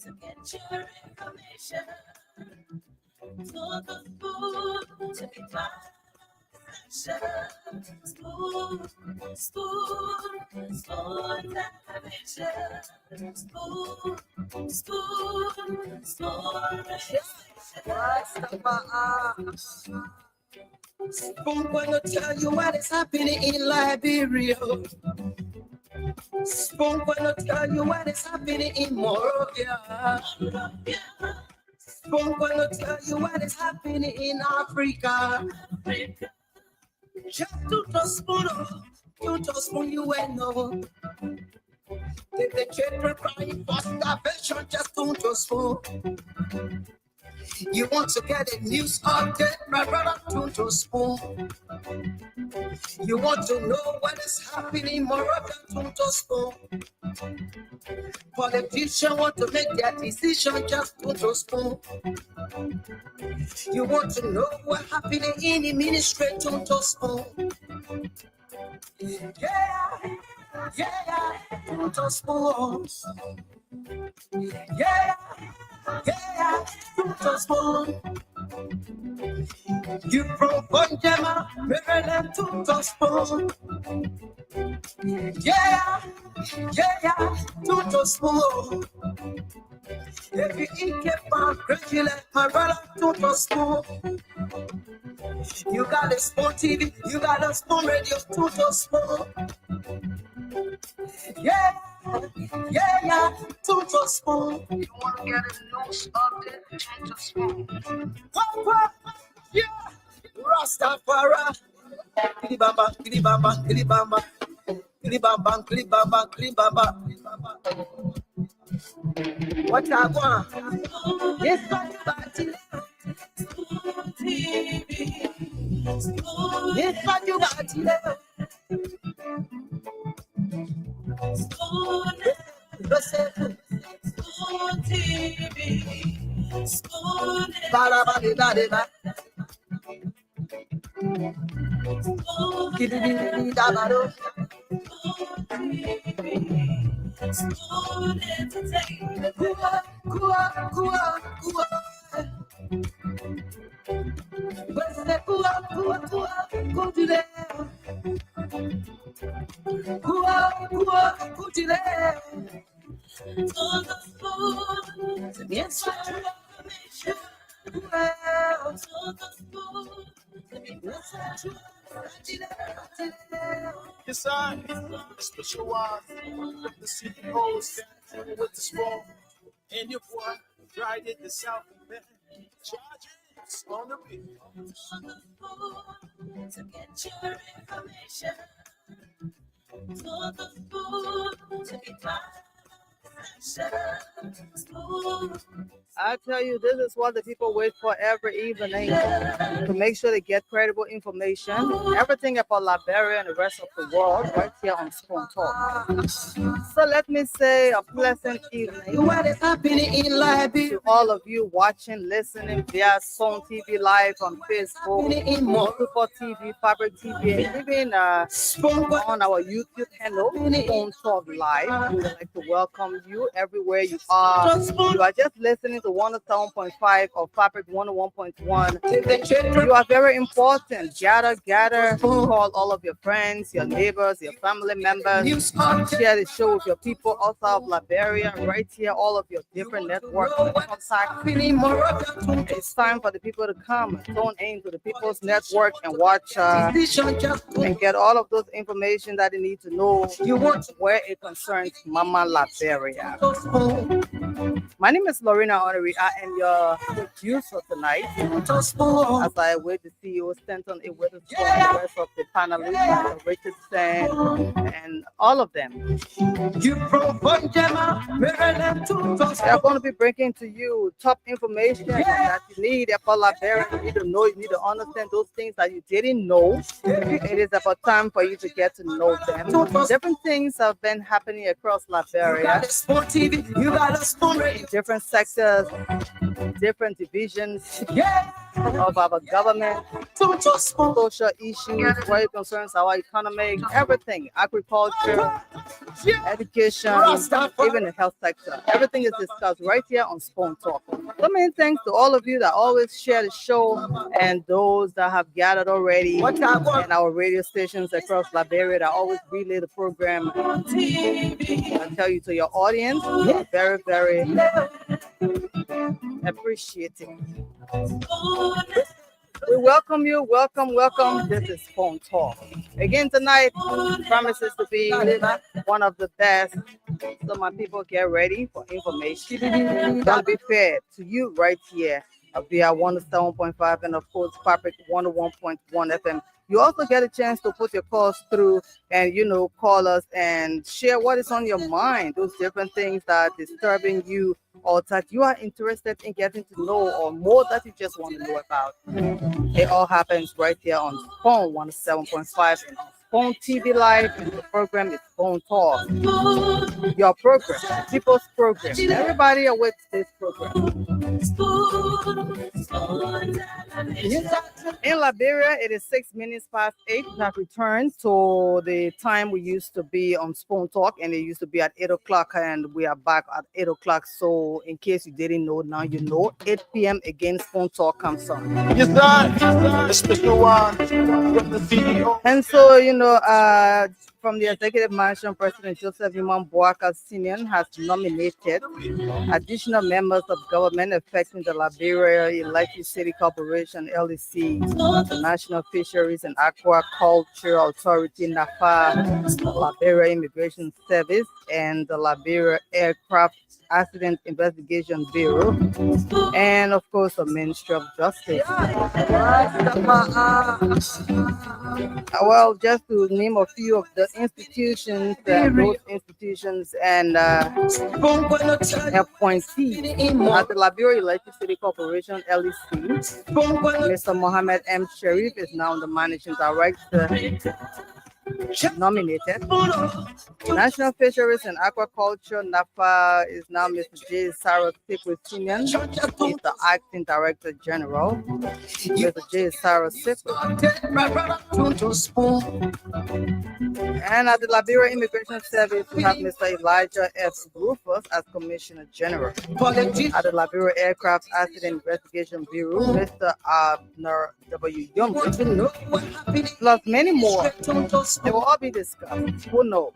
To get your information, for the food to be done. Spoon, spoon, spoon television. Spoon, spoon, spoon. Spoon gonna tell you what is happening in Liberia. Spoon gonna tell you what is happening in Morovia. Spoon gonna tell you what is happening in Africa. Just to spoon you and know. If the children crying for starvation, just to spoon. You want to get a news update, my brother, to spoon. You want to know what is happening in Morocco, to spoon. Politicians want to make their decision, just to spoon. You want to know what happening in the ministry, to spoon. Yeah, to spoon. Yeah, to spoon. You from Panjama, Maryland, to spoon. Yeah, to spoon. If you eat keep gradually, my brother, to spoon. You got a spoon TV, you got a spoon radio, to spoon. Yeah, to spoon. You want to get a news update, to spoon. Yeah, Rastafari. Kilibamba, kilibamba, kilibamba. Kilibamba, kilibamba, kilibamba. What I want? Yes, what you got today? Yes, I special one. The CEOs with the small and your boy right in the South man. Charges on the beat. To get your information, for the food to be done. I tell you, this is what the people wait for every evening to make sure they get credible information, everything about Liberia and the rest of the world right here on Spoon Talk. So let me say a pleasant evening What is happening in Liberia? to all of you watching, listening via Spoon TV Live on Facebook, Super TV, Fabric TV, and even on our YouTube channel, Spoon Talk Live. We would like to welcome you everywhere you are. You are just listening to 107.5 or Fabric 101.1. You are very important. Gather, call all of your friends, your neighbors, your family members. Share the show with your people outside of Liberia, right here, all of your different networks contact. It's time for the people to come and tune in to the People's Network and watch and get all of those information that they need to know where it concerns Mama Liberia. My name is Lorena Honorary. I am your producer tonight. As I wait to see you, Stanton, the rest of the panelists, Richardson, and all of them. They are going to be bringing to you top information that you need about Liberia. You need to know, you need to understand those things that you didn't know. It is about time for you to get to know them. Different things have been happening across Liberia. Different sectors, different divisions, of our government, social issues, what it concerns our economic, everything, agriculture, education, even the health sector. Everything is discussed right here on Spoon Talk. So many thanks to all of you that always share the show and those that have gathered already and our radio stations across Liberia that always relay the program. I tell you to your audience, very, very appreciating. We welcome you. Welcome. This is Phone Talk. Again tonight promises to be one of the best. So my people, get ready for information. Gonna be fair to you right here via 107.5 and of course Fabric 101.1 FM. You also get a chance to put your calls through and call us and share what is on your mind, those different things that are disturbing you or that you are interested in getting to know or more that you just want to know about. It all happens right here on Phone 107.5 and on Phone TV Live, and the program is Phone Talk. Your program, people's program. Everybody awaits this program. In Liberia, it is 6 minutes past 8. We have returned to the time we used to be on Spoon Talk, and it used to be at 8 o'clock, and we are back at 8 o'clock. So, in case you didn't know, now you know. 8 p.m. again, Spoon Talk comes on. Yes, sir. Special one from the CEO. And so, from the Executive Mansion, President Joseph Iman Boaka Senior has nominated additional members of government affecting the Liberia Electric City Corporation, LEC, the National Fisheries and Aquaculture Authority, NAFA, Liberia Immigration Service, and the Liberia Aircraft Accident Investigation Bureau, and of course the Ministry of Justice. Well, just to name a few of the institutions, those institutions and appointees at the Liberia Electric City Corporation, LEC, Mr. Mohammed M. Sharif is now the managing director. Nominated. National Fisheries and Aquaculture, NAFA, is now Mr. J. Sarah Sikwitian. He's the acting director general. Mr. J. Sarah And at the Liberia Immigration Service, we have Mr. Elijah F. Rufus as Commissioner General. At the Liberia Aircraft Accident Investigation Bureau, Mr. Abner W. Young, plus many more. They will all be discussed. Who knows?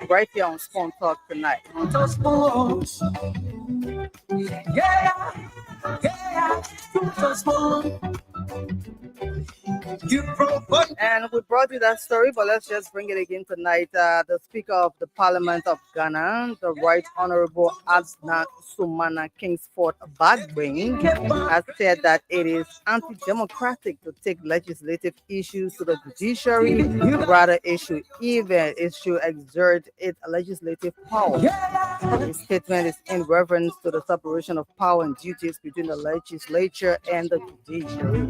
Right here on Spoon Talk tonight. And we brought you that story, but let's just bring it again tonight. The Speaker of the Parliament of Ghana, the Right Honorable Adnan Sumana Kingsford Badwing, has said that it is anti-democratic to take legislative issues to the judiciary, rather it should exert its legislative power. His statement is in reference to the separation of power and duties between the legislature and the judiciary.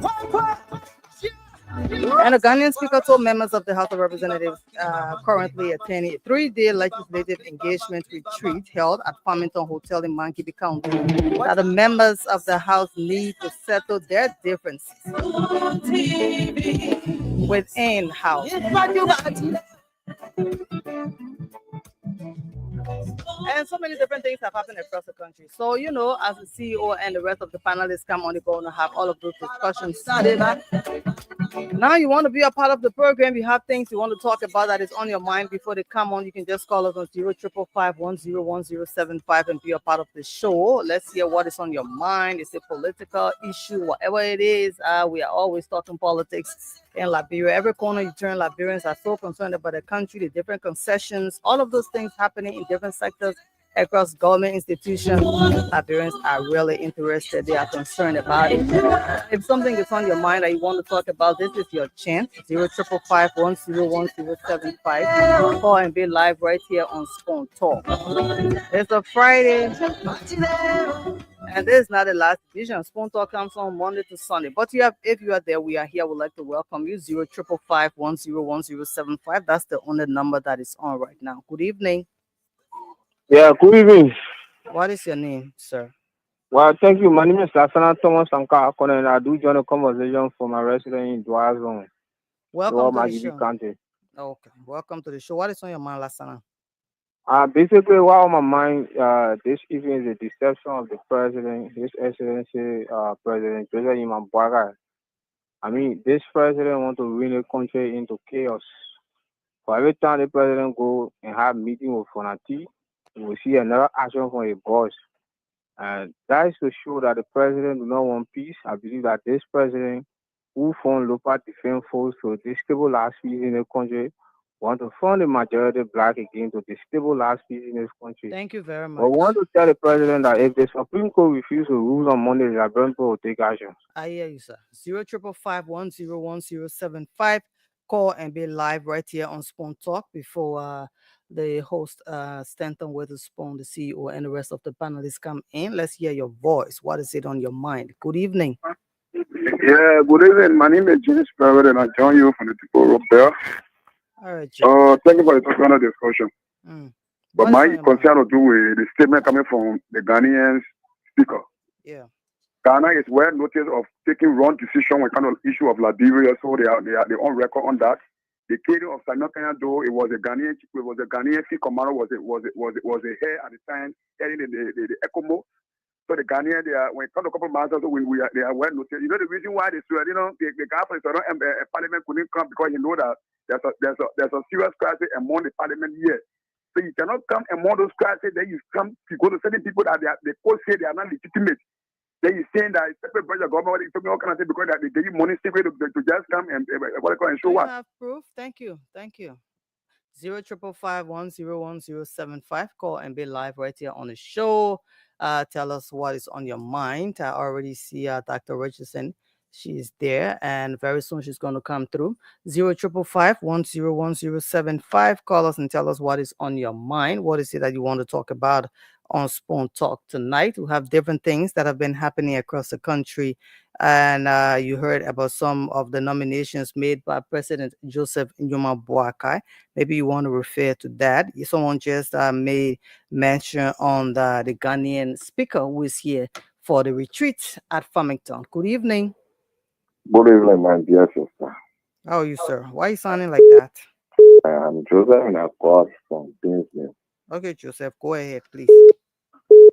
And the Ghanaian speaker told members of the House of Representatives currently attending a 3-day legislative engagement retreat held at Farmington Hotel in Mankibi County that the members of the House need to settle their differences within House. And so many different things have happened across the country. So, as the CEO and the rest of the panelists come on, they're going to have all of those discussions. Now you want to be a part of the program. You have things you want to talk about that is on your mind before they come on. You can just call us on 0555-101075 and be a part of the show. Let's hear what is on your mind. It's a political issue, whatever it is. We are always talking politics in Liberia. Every corner you turn, Liberians are so concerned about the country, the different concessions, all of those things happening in different sectors across government institutions. Liberians are really interested. They are concerned about it. If something is on your mind that you want to talk about, this is your chance. 0555-101075. Call and be live right here on Spoon Talk. It's a Friday. And this is not the last edition. Spoon Talk comes on Monday to Sunday. But if you are there, we are here. We'd like to welcome you. 0555-101075. That's the only number that is on right now. Good evening. Yeah, good evening. What is your name, sir? Well, thank you. My name is Lasana Thomas Sankar Akon, and I do join the conversation for my resident in Dwyer Zone, Welcome Lower to the Magibi show. County. Okay, welcome to the show. What is on your mind, Lasana? Basically, what on my mind this evening is the deception of the president, His Excellency President Joseph Imam. I mean, this president want to bring the country into chaos. For every time the president go and have meeting with Fonati, we will see another action from a boss. And that is to show that the president do not want peace. I believe that this president, who formed local defense force to destabilize peace in the country, want to form the majority black again to destabilize peace in this country. Thank you very But we want much. to tell the president that if the Supreme Court refuses to rule on Monday, the people will take action. I hear you, sir. 0555101075. Call and be live right here on Spoon Talk before the host, Stanton Witherspoon, the CEO, and the rest of the panelists come in. Let's hear your voice. What is it on your mind? Good evening. Yeah, good evening. My name is James Private and I join you from the people up there. All right, Jim. Thank you for the topic of discussion. Mm. But What is my on your mind? concern to do with the statement coming from the Ghanaian speaker. Yeah. Ghana is well noticed of taking wrong decision when kind of issue of Liberia, so they are on record on that. The killing of Samuel Kenya, though it was a Ghanaian field commander was a hair at the time heading the ECOMO. So the Ghanaian, when it comes to a couple of months, they are well noted. You know the reason why they said, the Ghana parliament couldn't come because you know that there's a serious crisis among the parliament here. So you cannot come among those crises. Then you go to certain people that they could say they are not legitimate. Then you saying that it's separate branch of government. It's all kind of thing because they give you money secret to just come and show Do you what. have proof? Thank you. 0555101075. Call and be live right here on the show. Tell us what is on your mind. I already see Dr. Richardson. She's there, and very soon she's going to come through. 0555101075. Call us and tell us what is on your mind. What is it that you want to talk about on Spoon Talk tonight? We have different things that have been happening across the country, and you heard about some of the nominations made by President Joseph Njouma Boakai. Maybe you want to refer to that. Someone just made mention on the Ghanaian speaker who is here for the retreat at Farmington. Good evening. Good evening, my dear sister. How are you, sir? Why are you sounding like that? I'm Joseph and I call from Kingston. Okay, Joseph, go ahead, please.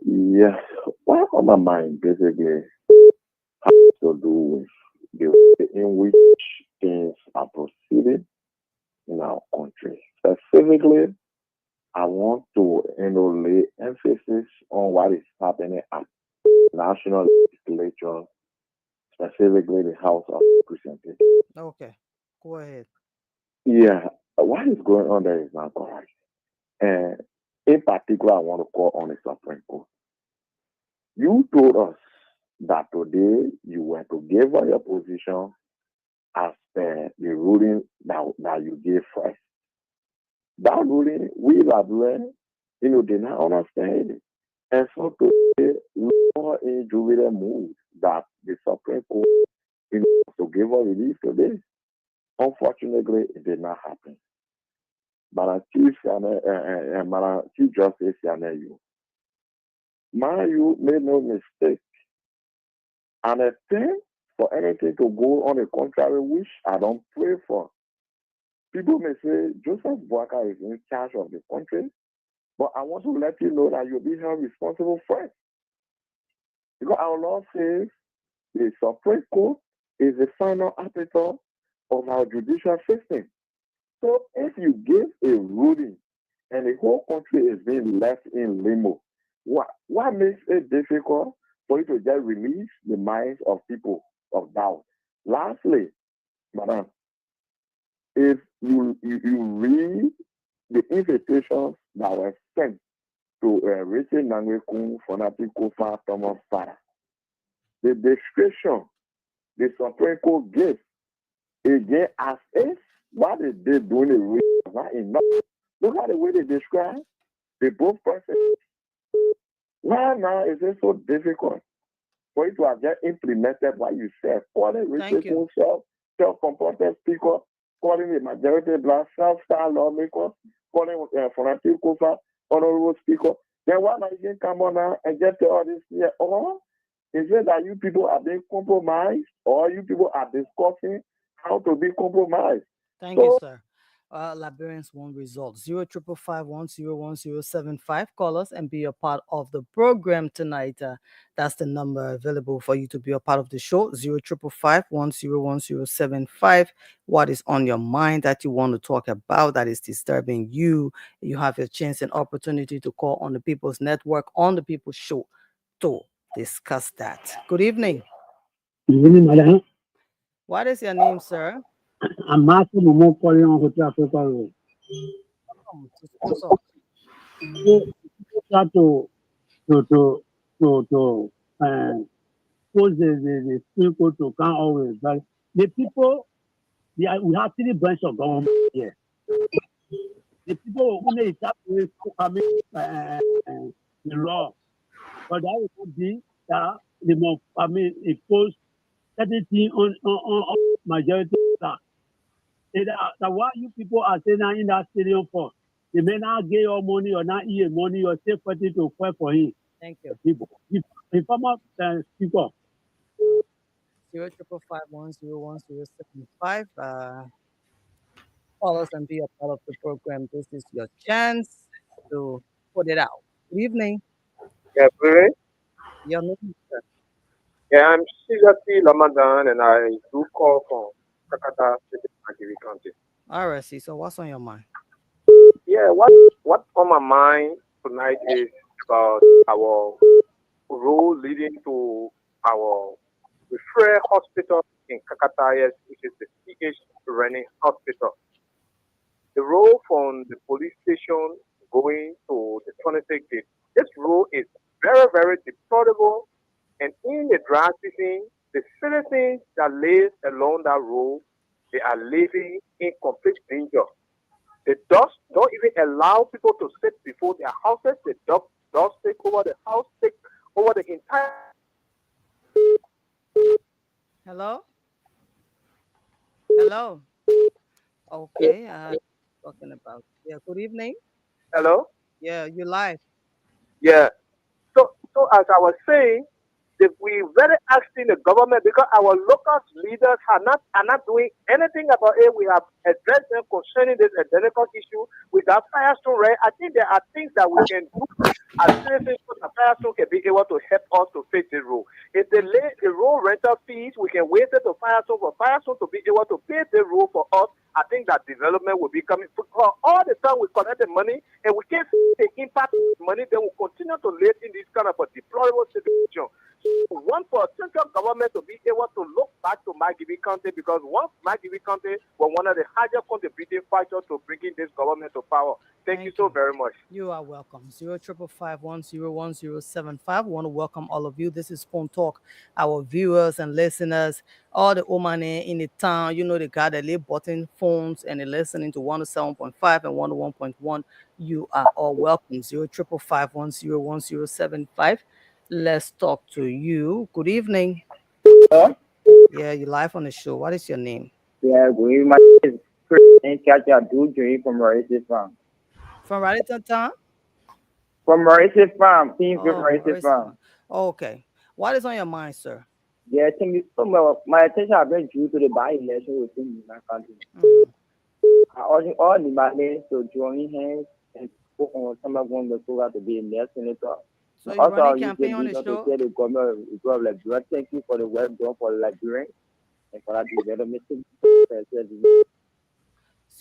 Yes, what on my mind basically has to do with the way in which things are proceeding in our country. Specifically, I want to lay emphasis on what is happening at national legislature, specifically the House of Representatives. Okay, go ahead. Yeah, what is going on there is not correct. And in particular, I want to call on the Supreme Court. You told us that today you were to give on your position as per the ruling that you gave first. That ruling, we Labrador, did not understand it. And so today, we are in jubilant mood that the Supreme Court to give a relief today. Unfortunately, it did not happen. But Chief Justice Yaneyu, you made no mistake. And a thing for anything to go on the contrary, which I don't pray for. People may say Joseph Boakai is in charge of the country, but I want to let you know that you'll be held responsible first. Because our law says the Supreme Court is the final arbiter of our judicial system. So if you give a ruling and the whole country is being left in limbo, what makes it difficult for you to just release the minds of people of doubt? Lastly, madam, if you read the invitations that were sent to Richard Nangwekun, Fonati Kofa, Thomas Farah, the description the Supreme Court gave again as if what they did doing it was not enough. Look at the way they describe the both persons. Why now is it so difficult for you to have just implemented what you said? Calling Richard self-comported speaker, calling the majority black self-style lawmaker, calling Fonati Kofa honorable speaker. Then why not you come on now and get to all this here? Or Is it that you people are being compromised or you people are discussing how to be compromised? Thank you, sir. Liberians want results. 055101075. Call us and be a part of the program tonight. That's the number available for you to be a part of the show. 055101075. What is on your mind that you want to talk about that is disturbing you? You have a chance and opportunity to call on the People's Network on the People's Show to discuss that. Good evening. Good evening, madam. What is your name, sir? I'm Matthew Momo calling on Hotel Africa Road. Sponsor. So, people try to post the people to come always, but the people, we have three branches of government here. The people who may start with the law, but that will not be that the more, impose certain thing on majority staff. That what you people are saying now in that stadium for. They may not get your money or not eat money or say something to fight for him. Thank you. The former speaker. 05551011075. Call us and be a part of the program. This is your chance to put it out. Good evening. Yeah, great. Your name, sir. Yeah, I'm Shizati Ramadan, and I do call from Kakata City, Magiri County. All right, see. So what's on your mind? Yeah, what's on my mind tonight is about our role leading to our referral hospital in Kakata, which is the CH running hospital. The role from the police station going to the 26 gate. This role is very, very deplorable. And in the dry season, the citizens that live along that road, they are living in complete danger. The dogs don't even allow people to sit before their houses. The dogs take over the house, take over the entire. Hello? Hello? Okay. Talking about. Yeah, good evening. Hello? Yeah, you live. Yeah. So as I was saying, if we very asking the government because our local leaders are not doing anything about it. We have addressed them concerning this identical issue. We got Firestone, right? I think there are things that we can do as citizens so that Firestone can be able to help us to fix the road. If they lay the road rental fees, we can wait it to Firestone for Firestone to be able to pay the road for us. I think that development will be coming. For all the time we collect the money and we can't see the impact of the money, then we'll continue to live in this kind of a deplorable situation. One for central government to be able to look back to Magibi County because once Magibi County was one of the highest contributing factors to bringing this government to power. Thank you so very much. You are welcome. 05551011075. Want to welcome all of you. This is Phone Talk. Our viewers and listeners, all the Omane in the town, you know, the guy that live button phones and they're listening to 107.5 and 101.1. You are all welcome. 05551011075. Let's talk to you. Good evening. Yeah, you're live on the show. What is your name? Yeah, good evening. My name is President Katia Dudri from Mauritius Farm. From Raleigh Town? From Mauritius Farm, team from Mauritius Farm. Okay. What is on your mind, sir? Yeah, thank you so much. My attention has been due to the by-election within my country. I urge all the Malians to join hands and put on some of them to be in their senator. So you're running campaign on the show? To the government of Liberia. Thank you for the work done for Liberia and for that development.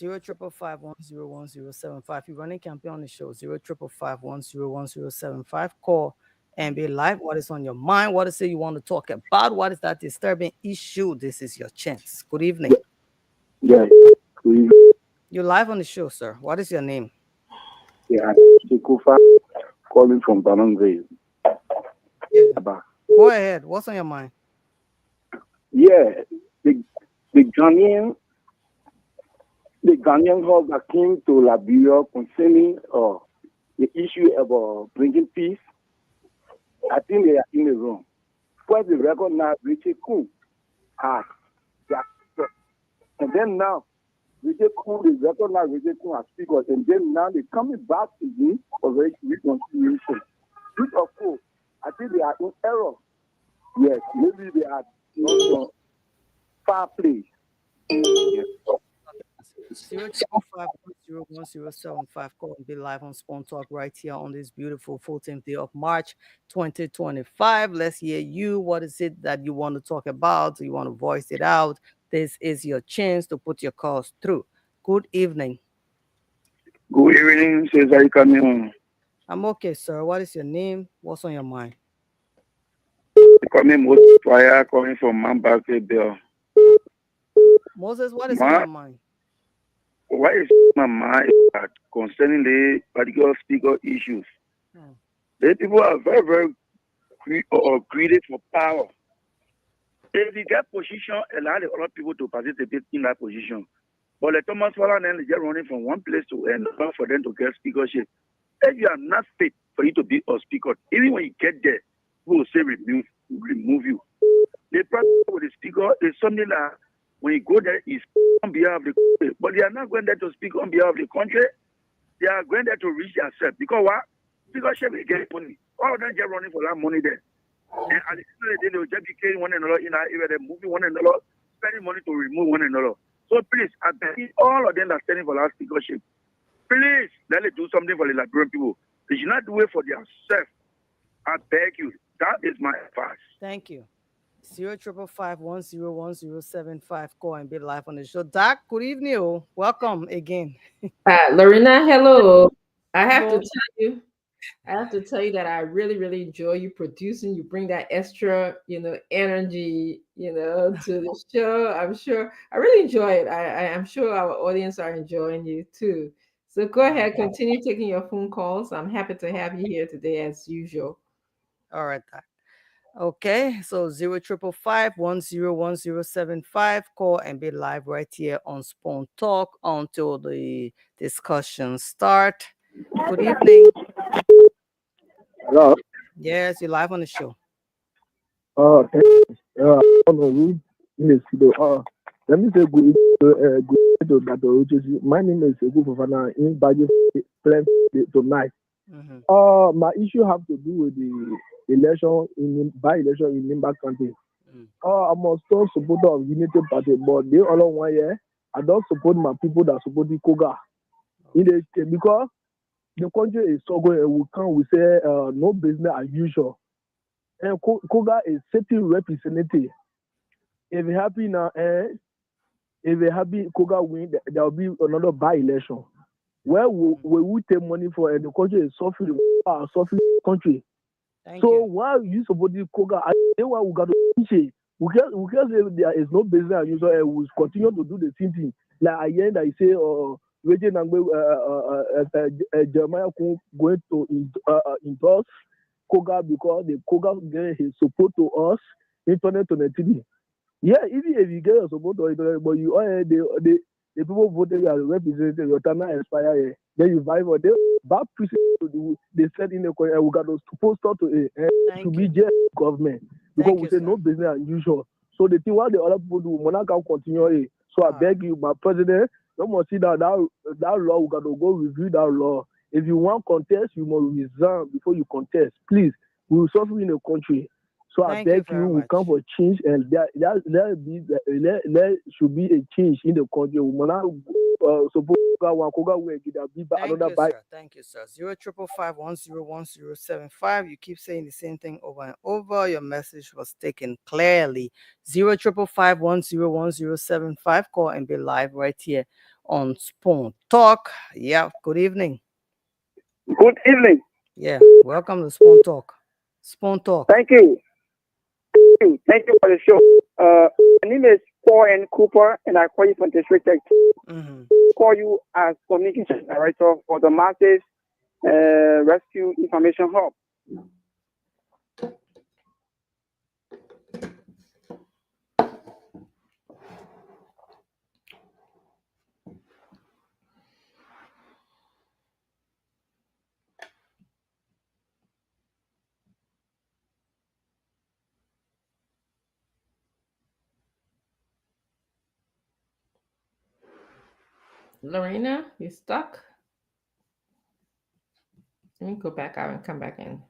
05551011075. You're running campaign on the show. 05551011075. Call and be live. What is on your mind? What is it you want to talk about? What is that disturbing issue? This is your chance. Good evening. Yeah. You're live on the show, sir. What is your name? Yeah, Chikufa, calling from Banangwe. Yeah. Go ahead. What's on your mind? Yeah, the Ghanaian call that came to Liberia concerning the issue of bringing peace. I think they are in the room. First, they recognize Richard Kuhn. And then now, Richard Kuhn, they recognize Richard Kuhn as speakers. And then now they're coming back again for reconciliation. Which, of course, I think they are in error. Yes, maybe they are not from far place. Yes. 055101075. Call and be live on Spawn Talk right here on this beautiful 14th day of March 2025. Let's hear you. What is it that you want to talk about? You want to voice it out? This is your chance to put your calls through. Good evening. Good evening, says I come in. I'm okay, sir. What is your name? What's on your mind? Coming most fire coming from Mambake Bill. Moses, what is on Ma, your mind? why is my mind that concerning the particular speaker issues? Hmm. The people are very, very greedy for power. If you get position, allow the other people to participate in that position. But the Thomas Fowler then is just running from one place to another for them to get speakership. If you are not fit for you to be a speaker, even when you get there, people will say remove you. The problem with the speaker is something that when you go there, is on behalf of the country. But they are not going there to speak on behalf of the country. They are going there to reach themselves. Because what? Speakership is getting money. All of them just running for that money there. And at the end of the day, they will just be killing one another in our area, they're moving one another, spending money to remove one another. So please, I beg all of them that are standing for that speakership, please let them do something for the Liberian people. They should not do it for themselves. I beg you. That is my advice. Thank you. 055101075. Call and be live on the show. Doc, good evening. Welcome again. Lorena, hello. I have to Hello. tell you, I have to tell you that I really, really enjoy you producing. You bring that extra, energy, to the show. I'm sure I really enjoy it. I'm sure our audience are enjoying you too. So go ahead, continue taking your phone calls. I'm happy to have you here today as usual. All right, Doc. Okay, so 05551011075. Call and be live right here on Spawn Talk until the discussion start. Good evening. Hello. Yes, you're live on the show. Thank you. I don't know who in the studio. Let me say good to Dr. Uchechi. My name is Egu Fofana in Baji Friends tonight. Mm-hmm. My issue have to do with the election by election in Nimba County. I'm a strong supporter of Unity Party, but they all one year. I don't support my people that support the Koga. Because the country is struggling and we can't we say no business as usual. And Koga is sitting representative. If you happy now, if you happy Koga win, there will be another by-election. Where we take money for and the country is suffering, suffering country. Thank So you. why you support the Koga? I think why we got to change. We can't say there is no business as usual and we continue to do the same thing. Like I hear that you say, Jeremiah going to endorse Koga because the Koga gave his support to us in 2023. Yeah, even if you get your support to it, but you the people voted as representative, your time expire. Then you buy for them. Bad people they said in the coin, we got to post out to to be just government because we say no business as usual. So the thing what the other people do, Monarch can continue. So I beg you, my president, you must see that law, we got to go review that law. If you want contest, you must resign before you contest. Please, we will suffer in the country. So I beg you, we come for change, and there should be a change in the country. Suppose Thank you, sir. 05551011075. You keep saying the same thing over and over. Your message was taken clearly. 05551011075. Call and be live right here on Spoon Talk. Yeah. Good evening. Good evening. Yeah. Welcome to Spoon Talk. Spoon Talk. Thank you. Thank you for the show. My name is Paul N. Cooper, and I call you from District Tech. Call you as Communication Director for the Masses Rescue Information Hub. Lorena, you stuck? Let me go back out and come back in.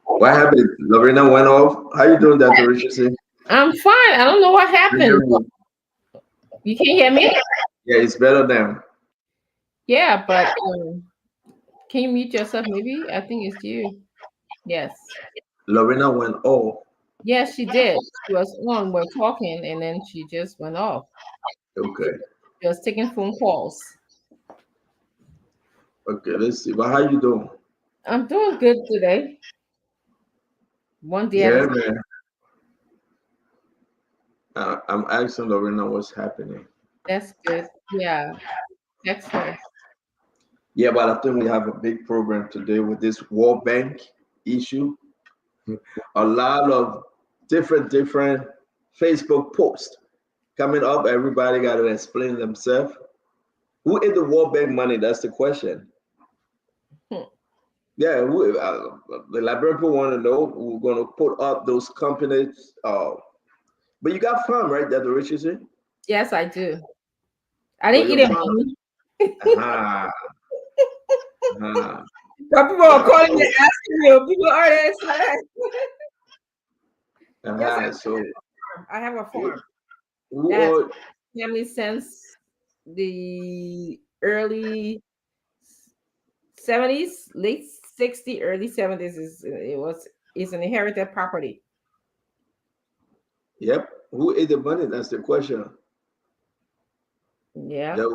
What happened? Lorena went off. How you doing, Dr. Richardson? I'm fine. I don't know what happened. You can't hear me? Yeah, it's better now. Yeah, but can you mute yourself? Maybe I think it's you. Yes. Lorena went off. Yes, she did. She was on. We're talking, and then she just went off. Okay. She was taking phone calls. Okay, let's see. But how you doing? I'm doing good today. One day at a Yeah, time. man. I'm asking Lorena what's happening. That's good. Yeah. Text her. Yeah, but I think we have a big program today with this World Bank issue. A lot of different Facebook posts coming up. Everybody got to explain themselves. Who is the World Bank money? That's the question. Yeah, the Liberian people want to know. We're going to put up those companies. But you got farm, right? That the richest in? Yes, I do. I So didn't eat your it. farm. Ah, Some people are calling me asking me. People are excited. Yes, So I have a farm. who That are, family since the early 70s, late 60s, early 70s is an inherited property. yep. Who is the money? That's the question. Yeah. There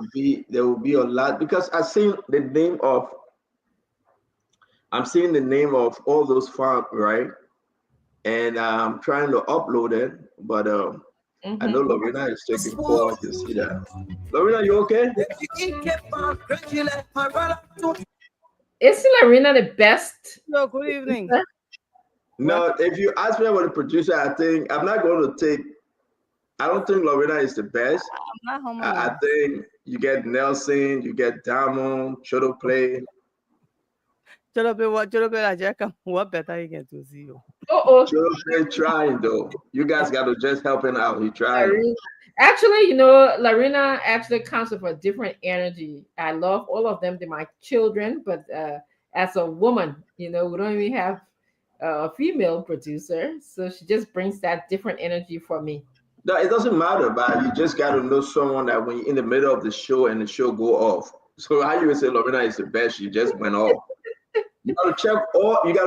will be a lot because I'm seeing the name of all those farms, right? And I'm trying to upload it, but I know Lorena is taking call. I can see that. Lorena, you okay? Isn't Lorena the best? No, good evening. No, if you ask me about the producer, I think I'm not going to take. I don't think Lorena is the best. I'm not I think you get Nelson, you get Diamond, Chodo Play. Chodo Play aja come what better you can do see you. Chodo Play trying though. You guys got to just helping out. He trying. Actually, Lorena actually comes with a different energy. I love all of them. They're my children, but as a woman, we don't even have a female producer, so she just brings that different energy for me. No, it doesn't matter, but you just got to know someone that when you're in the middle of the show and the show go off. So how you would say Lorena is the best? She just went off. You gotta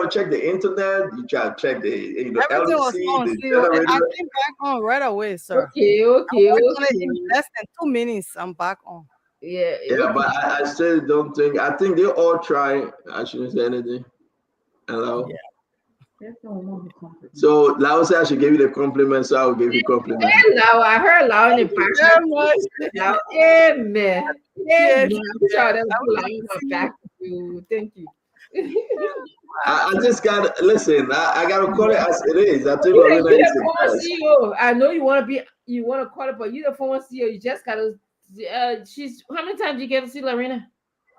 check the internet. You try to check the Everything LC, was on. the See, generator. I came back on right away, sir. Okay. In less than 2 minutes, I'm back on. Yeah. But I still don't think. I think they all try. I shouldn't say anything. Hello. Yeah. So Lao said I should give you the compliment, so I will give you compliment. Now I heard loud in the back. Now, amen. Yes. I'm sorry, that's loud in my back. Thank you. I just got to listen. I got to call it as it is. I think You're Lorena is the the former best. CEO. I know you want to call it, but you're the former CEO. You just gotta. How many times do you get to see Lorena?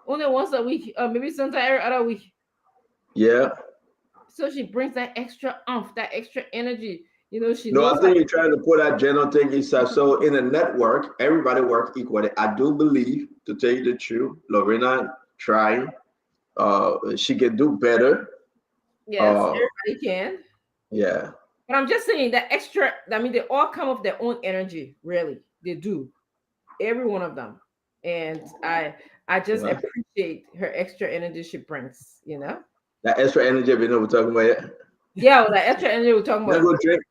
Only once a week, maybe sometime every other week. Yeah. So she brings that extra oomph, that extra energy. She No, knows. I think you're trying to put that general thing inside. So in a network, everybody works equally. I do believe, to tell you the truth, Lorena trying. She can do better. Yes, everybody can. Yeah. But I'm just saying that extra. I mean, they all come with their own energy. Really, they do. Every one of them, and I just appreciate her extra energy she brings. That extra energy, you know, we're talking about it. Yeah, well, that extra energy we're talking about.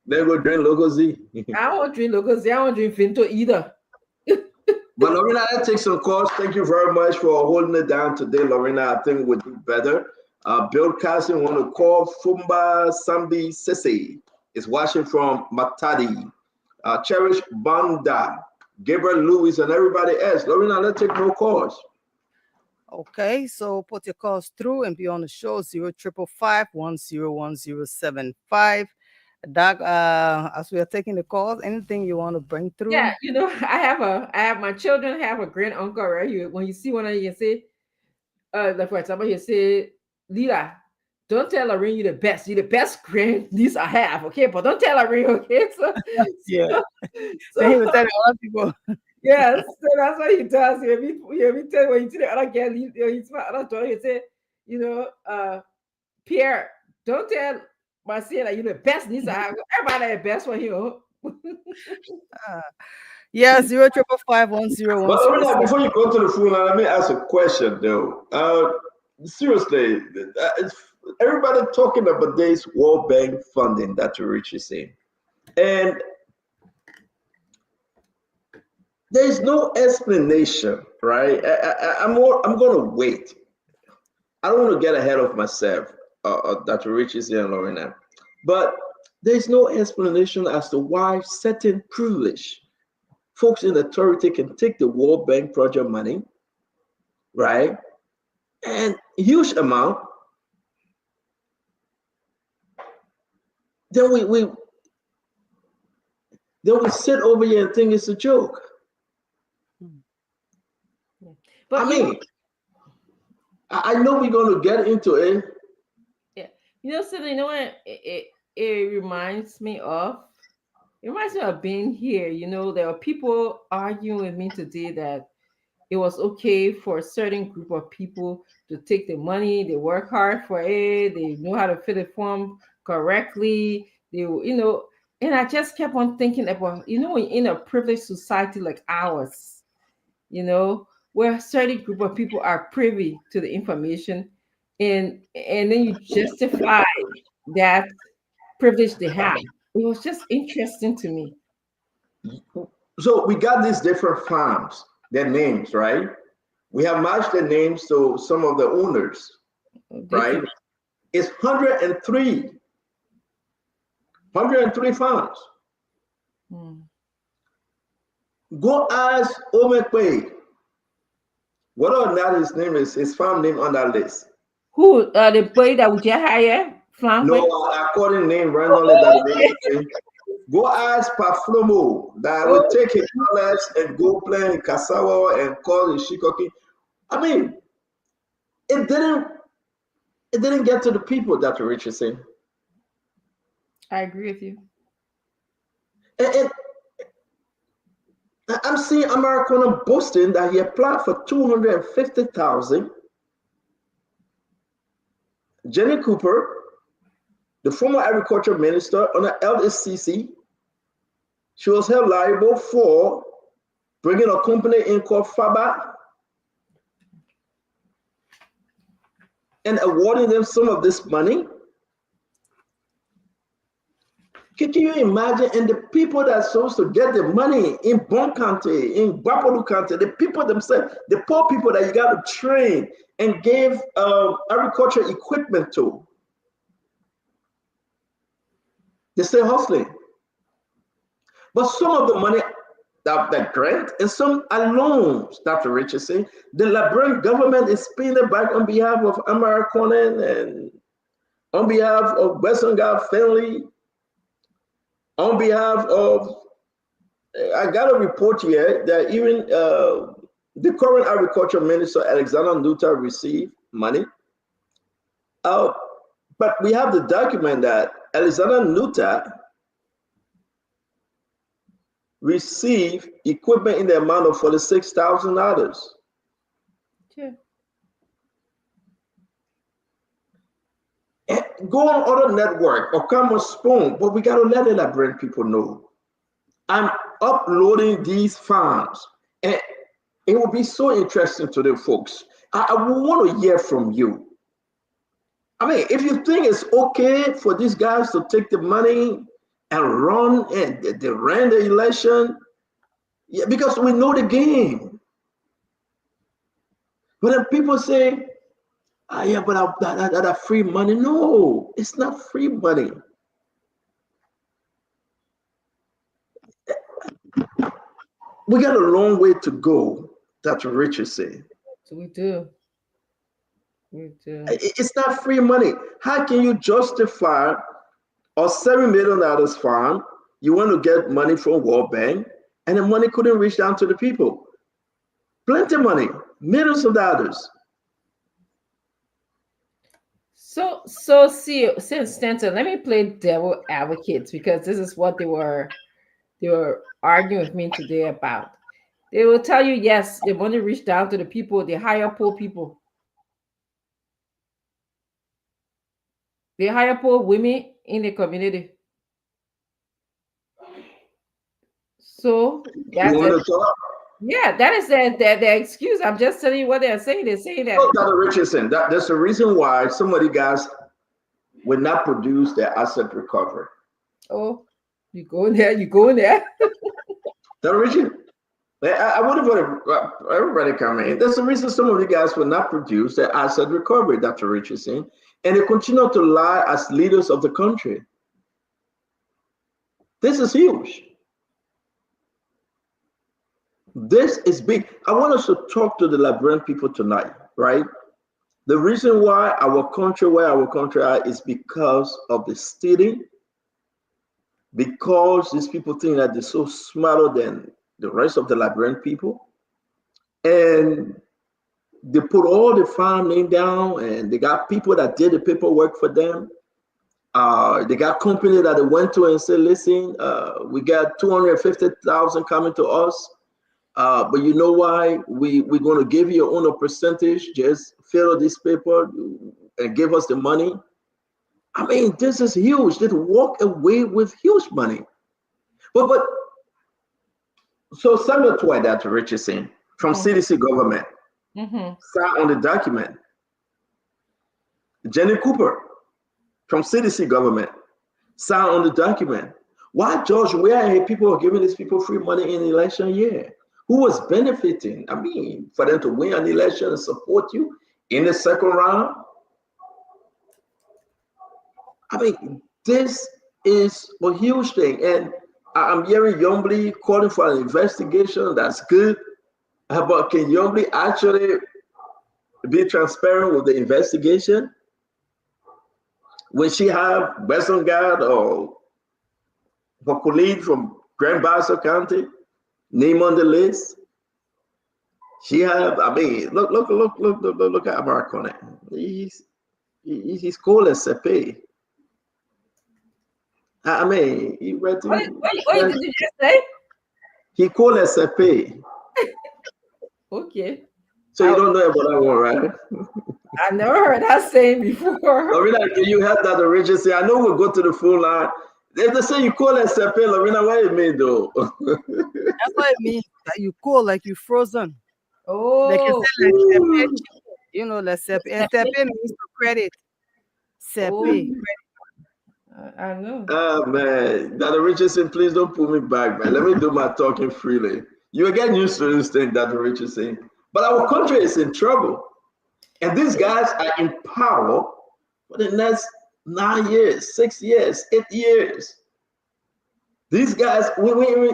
Then go drink local Z. I don't want to drink local Z. I don't drink Finto either. But Lorena, let's take some calls. Thank you very much for holding it down today, Lorena. I think we'll do better. Bill Casson want to call Fumba Sambi Sese is watching from Matadi. Cherish Banda, Gabriel Lewis, and everybody else. Lorena, let's take more calls. Okay, so put your calls through and be on the show 0555-101075. Doc, as we are taking the calls, anything you want to bring through? Yeah, I have my children have a grand uncle, right? When you see one of you, you say, like for example, you say, Lila, don't tell Lorraine you're the best grand niece I have, okay? But don't tell Lorraine, okay? So yeah. So he would tell other people. Yes, so that's what he does. You tell when you see the other girl, you see my other daughter, you say, Pierre, Don't tell Marcia like you the best needs I have. Everybody the best for you. Yeah, 0555101. But Lorena, before you go to the phone, let me ask a question though. Seriously, it's, everybody talking about this World Bank funding that you're saying, and there's no explanation, right? I'm gonna wait. I don't want to get ahead of myself, Dr. Richie and Lorena, but there's no explanation as to why certain privileged folks in authority can take the World Bank project money, right, and huge amount. Then we sit over here and think it's a joke. But I mean, I know we're going to get into it. Yeah, Cindy, you know what? It reminds me of. It reminds me of being here. There are people arguing with me today that it was okay for a certain group of people to take the money, they work hard for it, they know how to fill the form correctly, and I just kept on thinking about, in a privileged society like ours, where a certain group of people are privy to the information, and then you justify that privilege they have. It was just interesting to me. So we got these different farms, their names, right? We have matched the names to some of the owners, right? It's 103 farms. Go ask Omekwe whether or not his name is his farm name on that list. Who the boy that would you hire? No, according name randomly that go ask Paflomo that will take his dollars and go play in Kasawa and call in Shikoki. I mean, it didn't get to the people, Dr. Richardson. I agree with you. And I'm seeing American boasting that he applied for 250,000. Jenny Cooper, the former agriculture minister on the LSCC, she was held liable for bringing a company in called FABA and awarding them some of this money. Can you imagine? And the people that are supposed to get the money in Bon County, in Guapolu County, the people themselves, the poor people that you got to train and give agriculture equipment to, they're still hustling. But some of the money that grant and some are loans, Dr. Richardson, the Liberian government is paying it back on behalf of American and on behalf of Western God family, on behalf of, I got a report here that even the current agriculture minister, Alexander Nutter, received money. But we have the document that Alexander Nutter received equipment in the amount of $46,000. Sure. Go on other network or come on Spoon, but we got to let the Liberian people know. I'm uploading these farms, and it will be so interesting to the folks. I want to hear from you. I mean, if you think it's okay for these guys to take the money and run and they ran the election, yeah, because we know the game. But then people say, yeah, but that free money. No, it's not free money. We got a long way to go, Dr. Richard said. So we do. We do. It's not free money. How can you justify a $7 million farm? You want to get money from World Bank, and the money couldn't reach down to the people. Plenty of money, millions of dollars. So see, since Stanton, let me play devil advocates because this is what they were arguing with me today about. They will tell you, yes, they want to reach down to the people, they hire poor people. They hire poor women in the community. So You that's want it. to talk? Yeah, that is the excuse. I'm just telling you what they're saying. They're saying that. No, Dr. Richardson, that's the reason why some of you guys will not produce their asset recovery. Oh, you go in there, you go in there. Dr. Richard, I would have everybody come in. That's the reason some of you guys will not produce their asset recovery, Dr. Richardson, and they continue to lie as leaders of the country. This is huge. This is big. I want us to talk to the Liberian people tonight, right? The reason why our country, where our country are, is because of the stealing, because these people think that they're so smarter than the rest of the Liberian people. And they put all the farm name down and they got people that did the paperwork for them. They got company that they went to and said, listen, we got 250,000 coming to us. But you know why? We're going to give you your own percentage. Just fill out this paper and give us the money. I mean, this is huge. They walk away with huge money. But so Samuel Twy, that Richardson from CDC government signed on the document. Jenny Cooper from CDC government signed on the document. Why, George, where people are giving these people free money in the election year? Who was benefiting? I mean, for them to win an election and support you in the second round? I mean, this is a huge thing. And I'm hearing Yombly calling for an investigation. That's good. But can Yombly actually be transparent with the investigation? Will she have Western Guard or her colleague from Grand Bassa County name on the list? She have, I mean, look at Mark on it. He's called as Sepe. I mean, he read What did you just say? He called as Sepe. Okay. So you don't know about that one, right? I never heard that saying before. Lorena, can you have that origin? Say, I know we'll go to the full line. If they say you call as Sepe, Lorena, what it mean though? That's what it means. That you cold, like you frozen. Oh. Like you say, like Sepe, you know, like Sepe. And Sepe means to credit. Sepe. I know. Oh man, Dr. Richardson, please don't pull me back, man. Let me do my talking freely. You are getting used to this thing, Dr. Richardson. But our country is in trouble. And these guys are in power for the next 9 years, 6 years, 8 years. These guys, we're going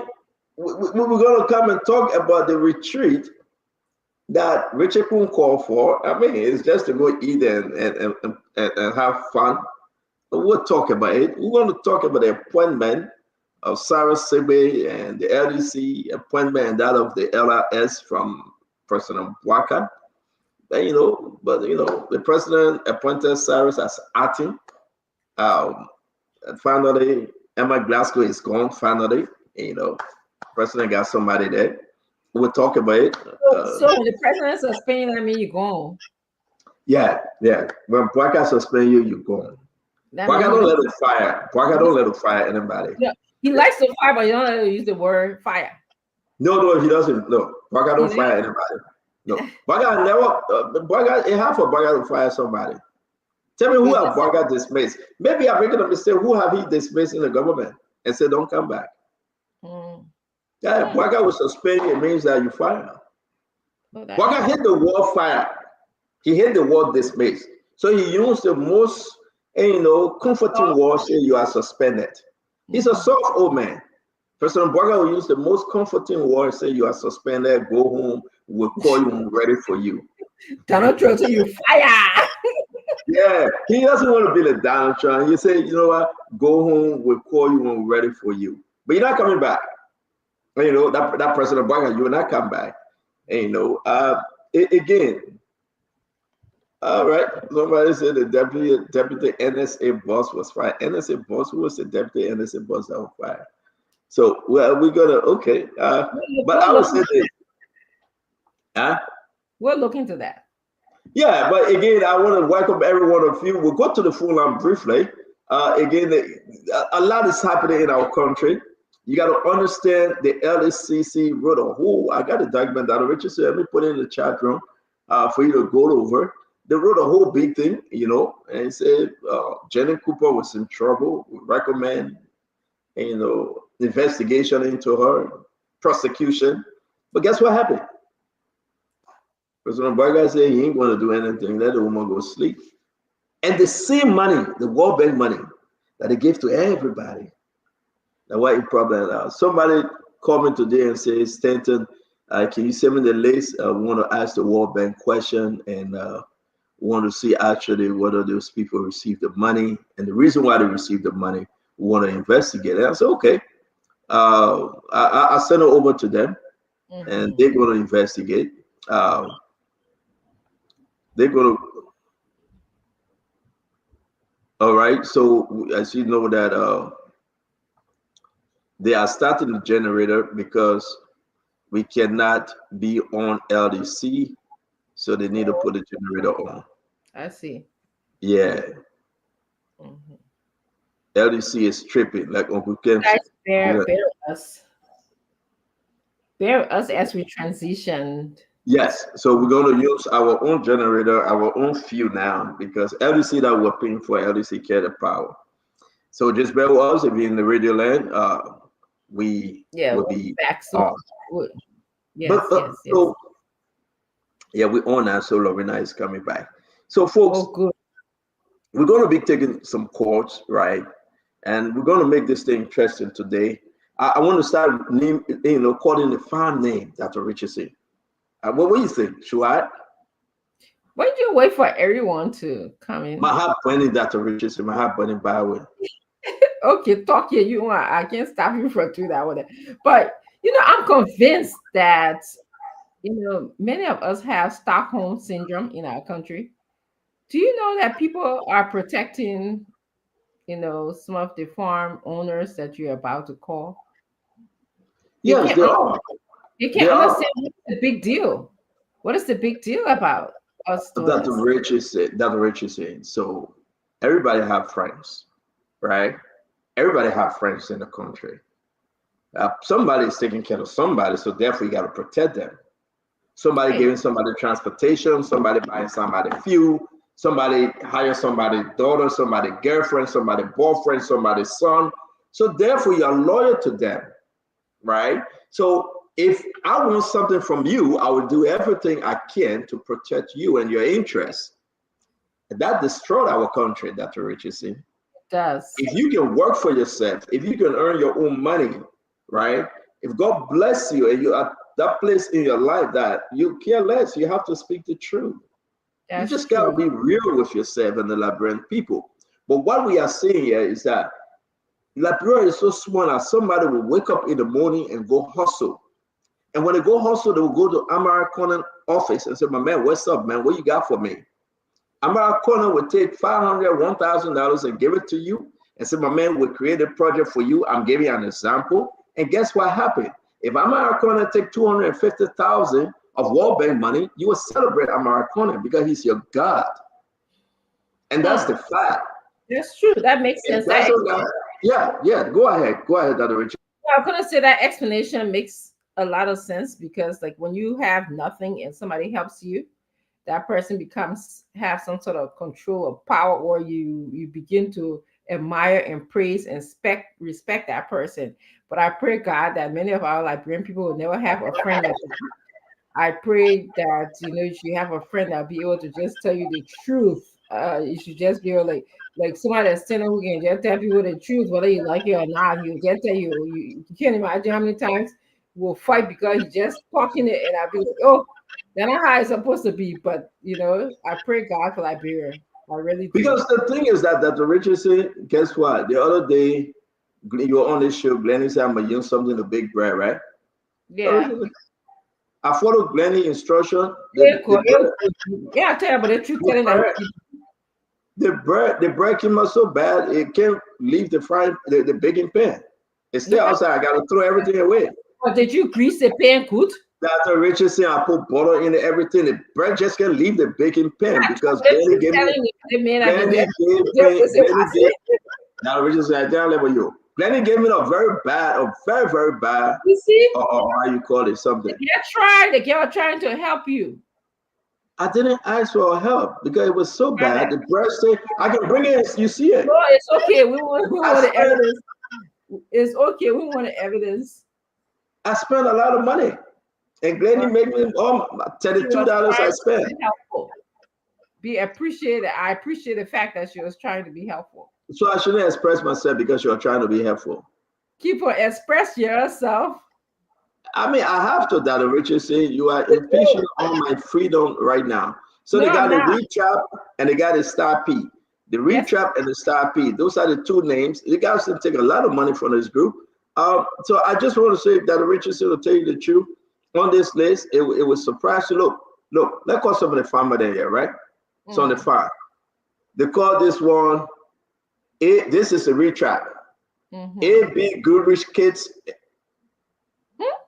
to come and talk about the retreat that Richard Kuhn called for. I mean, it's just to go eat and have fun. But we'll talk about it. We're going to talk about the appointment of Sarah Sebe and the LDC appointment and that of the LRS from President Waka. And, the president appointed Cyrus as acting. And finally, Emma Glasgow is gone. Finally, president got somebody there. We'll talk about it. So when the president suspending, I mean, you're gone. Yeah. When Waka suspend you, you're gone. Waka don't let him fire. Waka don't let him fire anybody. Yeah, he likes to fire, but he don't let him use the word fire. No, he doesn't. No, Waka don't fire anybody. No, Waka never. Waka, it hard for Waka to fire somebody. Tell me who have Waka dismissed. Maybe I'm making a mistake. Who have he dismissed in the government and said don't come back? Yeah, Waka will suspend you. It means that you fire. Waka hit the word fire. He hit the word dismissed. So he used the most comforting word saying you are suspended. He's a soft old man. President Boga will use the most comforting word, say you are suspended, go home, we'll call you ready for you. Donald Trump, you fire. Yeah, he doesn't want to be the Donald Trump. You say, you know what, go home, we'll call you when we're ready for you. But you're not coming back. That President Boga, you will not come back. And, again, all right. Somebody said the deputy NSA boss was fired. NSA boss, who was the deputy NSA boss that was fired? So we're gonna but I would say this. We'll look into that. Yeah, but again, I want to welcome every one of you. We'll go to the full line briefly. Again, a lot is happening in our country. You got to understand the LSCC wrote a whole, I got a document that Richard said, let me put it in the chat room for you to go over. They wrote a whole big thing, you know, and said Janet Cooper was in trouble. We recommend, you know, investigation into her, prosecution. But guess what happened? President Barga said he ain't going to do anything. Let the woman go sleep. And the same money, the World Bank money that they give to everybody. Now, what is problem now? Somebody called me today and says, Stanton, can you send me the list? We want to ask the World Bank question and want to see actually whether those people received the money and the reason why they received the money. We want to investigate it. I said, okay. I sent it over to them and they're going to investigate. They're going to. All right. So as you know that they are starting the generator because we cannot be on LDC, so they need to put the generator on. I see. Yeah. LDC is tripping, like Uncle Ken. Bear us. Bear us as we transitioned. Yes, so we're going to use our own generator, our own fuel now, because LDC that we're paying for, LDC carry the power. So just bear with us if you're in the radio land. We will be back on. Yes, yes. So, yeah, we're on now. So Lorena is coming back. So, folks, we're going to be taking some calls, right? And we're going to make this thing interesting today. I want to start calling the farm name Dr. Richardson. What do you think? Should I? Why don't you wait for everyone to come in? My heart burning, Dr. Richardson. My heart burning by way. Okay, talk here. You want? I can't stop you from doing that. But I'm convinced that many of us have Stockholm syndrome in our country. Do you know that people are protecting, some of the farm owners that you're about to call? Yes, they are. You can't understand what's the big deal. What is the big deal about us doing Dr. Richardson. So everybody have friends, right? Everybody have friends in the country. Somebody is taking care of somebody, so therefore you got to protect them. Somebody giving somebody transportation, somebody buying somebody fuel, somebody hire somebody's daughter, somebody's girlfriend, somebody's boyfriend, somebody's son. So therefore you're loyal to them, right? So if I want something from you, I will do everything I can to protect you and your interests. That destroyed our country, Dr. Richardson. It does. If you can work for yourself, if you can earn your own money, right? If God bless you and you are that place in your life that you care less, you have to speak the truth. You just got to be real with yourself and the Liberian people. But what we are seeing here is that Liberia is so small that somebody will wake up in the morning and go hustle. And when they go hustle, they will go to Amara Conan office and say, my man, what's up, man? What you got for me? Amara Conan will take $500, $1,000 and give it to you and say, my man, we'll create a project for you. I'm giving you an example. And guess what happened? If Amara Conan take $250,000 of World Bank money, you will celebrate Amara Conan because he's your God. And that's the fact. That's true. That makes sense. Yeah. Go ahead, Dr. Richard. I'm going to say that explanation makes a lot of sense because, like, when you have nothing and somebody helps you, that person have some sort of control or power, or you begin to admire and praise and respect that person. But I pray, God, that many of our Liberian people will never have a friend like that. I pray that you have a friend that'll be able to just tell you the truth. You should just be able like somebody that's standing who can just tell people the truth, whether you like it or not. He'll just tell you. You can't imagine how many times we'll fight because he's just talking it, and I'll be like, oh, that's not how it's supposed to be. But I pray God for Liberia. I really do. Because the thing is that Dr. Richardson, guess what? The other day you were on this show, Glennie said I'm gonna use something to big bread, right? Yeah. I followed Glennie's instruction. Yeah, I tell you about the truth. The bread came out so bad it can't leave the baking pan. It's still outside. I gotta throw everything away. But did you grease the pan good? Dr. Richardson, I put butter in everything. The bread just can leave the baking pan because Glenny gave me. Dr. Richardson, I tell you, you. Glenny gave me a very, very bad. You see? Or how you call it, something. The girl trying to help you. I didn't ask for help because it was so bad. The bread said, I can bring it. You see it. No, it's okay. We want the evidence. It's okay. We want the evidence. I spent a lot of money. And Glenny made me $32 I spent. Be appreciated. I appreciate the fact that she was trying to be helpful. So I shouldn't express myself because you are trying to be helpful. Keep on express yourself. I mean, I have to, Dr. Richardson. You are impatient on my freedom right now. So they got the retrap and they got the star P. The retrap and the star P. Those are the two names. The guys can take a lot of money from this group. So I just want to say, Dr. Richardson, will tell you the truth. On this list, it was surprising. Look, let's call some of the farmer there, right? So on the farm, they call this one. This is a retrap. A.B. Goodrich Kids.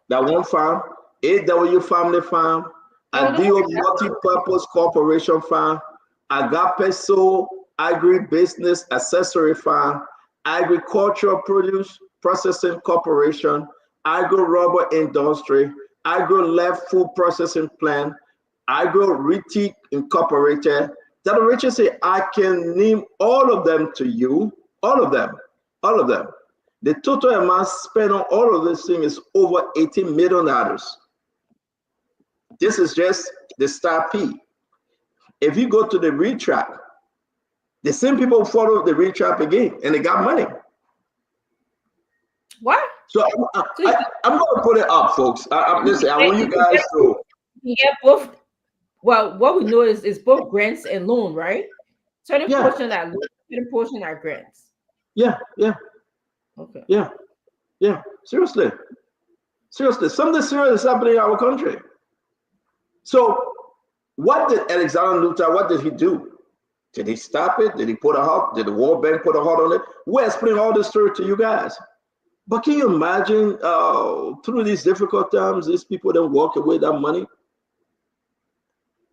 That one farm. A.W. Family Farm. Adio Multi-Purpose Corporation Farm. Agape Soul Agri-Business Accessory Farm. Agricultural Produce Processing Corporation. Agro Rubber Industry. Agro Left Food Processing Plant. Agro Retic Incorporated. Dr. Richard said, I can name all of them to you. All of them. The total amount spent on all of this thing is over $18 million. This is just the star P. If you go to the retrap, the same people follow the retrap again, and they got money. What? So I'm going to put it up, folks. Listen, I want you guys to. Yeah, both. Well, what we know is both grants and loan, right? Certain portion are loan, certain portion are grants. Yeah. Okay. Yeah. Seriously. Something serious is happening in our country. So, what did Alexander Luther? What did he do? Did he stop it? Did he put a halt? Did the World Bank put a halt on it? We're explaining all this story to you guys. But can you imagine through these difficult times, these people don't walk away that money?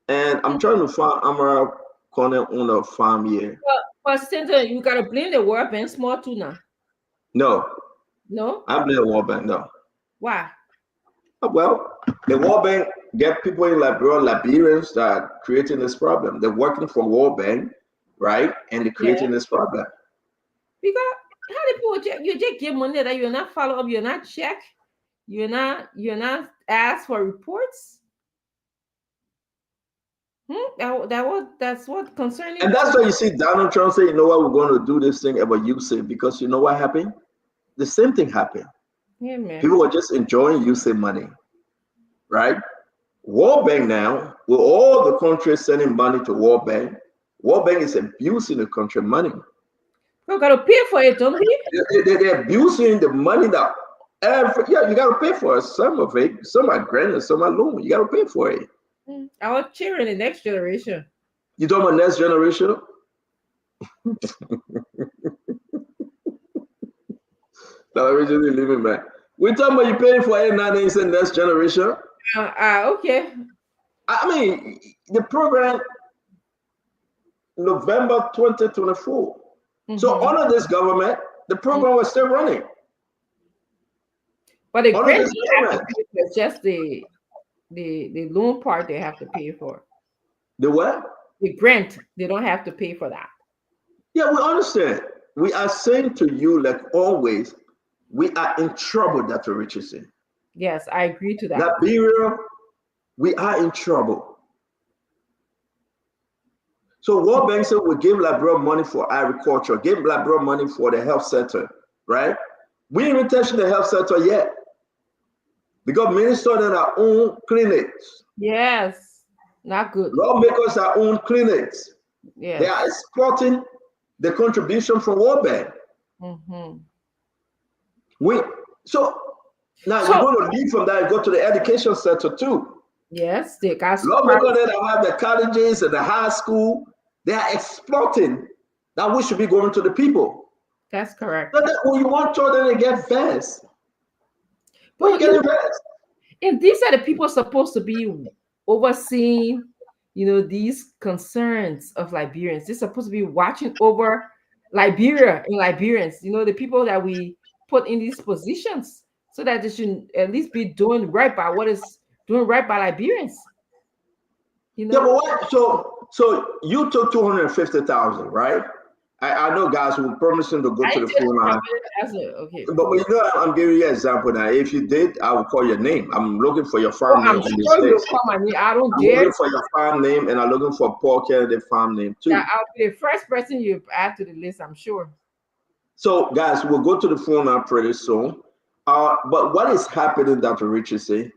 And I'm trying to find Amara Corner on a farm here. But Senator, you gotta blame the World Bank small too now. No, I blame the World Bank. No. Why? Well, the World Bank get people in Liberians that are creating this problem. They're working for World Bank, right? And they're creating this problem. Because how the people you just give money that you're not follow up, you're not check, you're not ask for reports. That's what concerning. And that's why you see Donald Trump say, you know what, we're going to do this thing about USAID, because you know what happened? The same thing happened. Yeah, man. People were just enjoying USAID money, right? World Bank now, with all the countries sending money to World Bank is abusing the country money. You got to pay for it, don't they? They're abusing the money that you got to pay for it. Some of it, some are grant and some are loan. You got to pay for it. I was cheering the next generation. You talking about next generation? No, we're just living back. We're talking about you paying for it now, then say next generation. Okay. I mean, the program November 2024. So under this government, the program was still running. But the grant is just the loan part they have to pay for. The what? The grant, they don't have to pay for that. Yeah, we understand. We are saying to you, like always, we are in trouble, Dr. Richardson. Yes, I agree to that. Liberia, we are in trouble. So World Bank said we give Liberia money for agriculture, give Liberia money for the health sector, right? We ain't even touching the health sector yet. Because ministers that are own clinics. Yes, not good. Lawmakers are own clinics. Yes. They are exploiting the contribution from World Bank. So now you're going to leave from that and go to the education sector too. Yes, they got lawmakers that have the colleges and the high school. They are exploiting that we should be going to the people. That's correct. So that when you want children to get fast, but And these are the people supposed to be overseeing, these concerns of Liberians. They're supposed to be watching over Liberia and Liberians, the people that we put in these positions, so that they should at least be doing right by doing right by Liberians. Yeah, but what? So you took 250,000, right? I know guys who were promising to go to the phone line. Okay. But I'm giving you an example now. If you did, I will call your name. I'm looking for your farm name. I'm sure you'll call my name. I don't dare. I'm looking for your farm name, and I'm looking for Paul Kennedy farm name too. Yeah, I'll be the first person you add to the list, I'm sure. So, guys, we'll go to the phone line pretty soon. But what is happening, Dr. Richardson?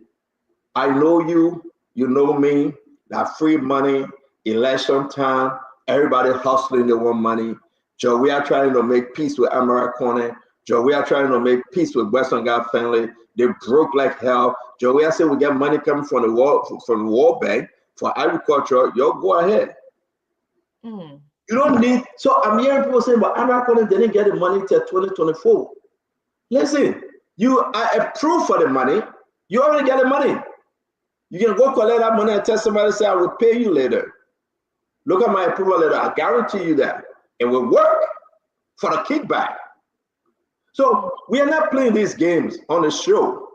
I know you. You know me. That free money, election time, everybody hustling, they want money. Joe, we are trying to make peace with Americone. Joe, we are trying to make peace with Western God family. They broke like hell. Joe, we are saying we get money coming from the World Bank for agriculture. Yo, go ahead. You don't need. So I'm hearing people saying, but Americone didn't get the money till 2024. Listen, you are approved for the money. You already get the money. You can go collect that money and tell somebody, say, I will pay you later. Look at my approval letter. I guarantee you that. It will work for the kickback. So we are not playing these games on the show.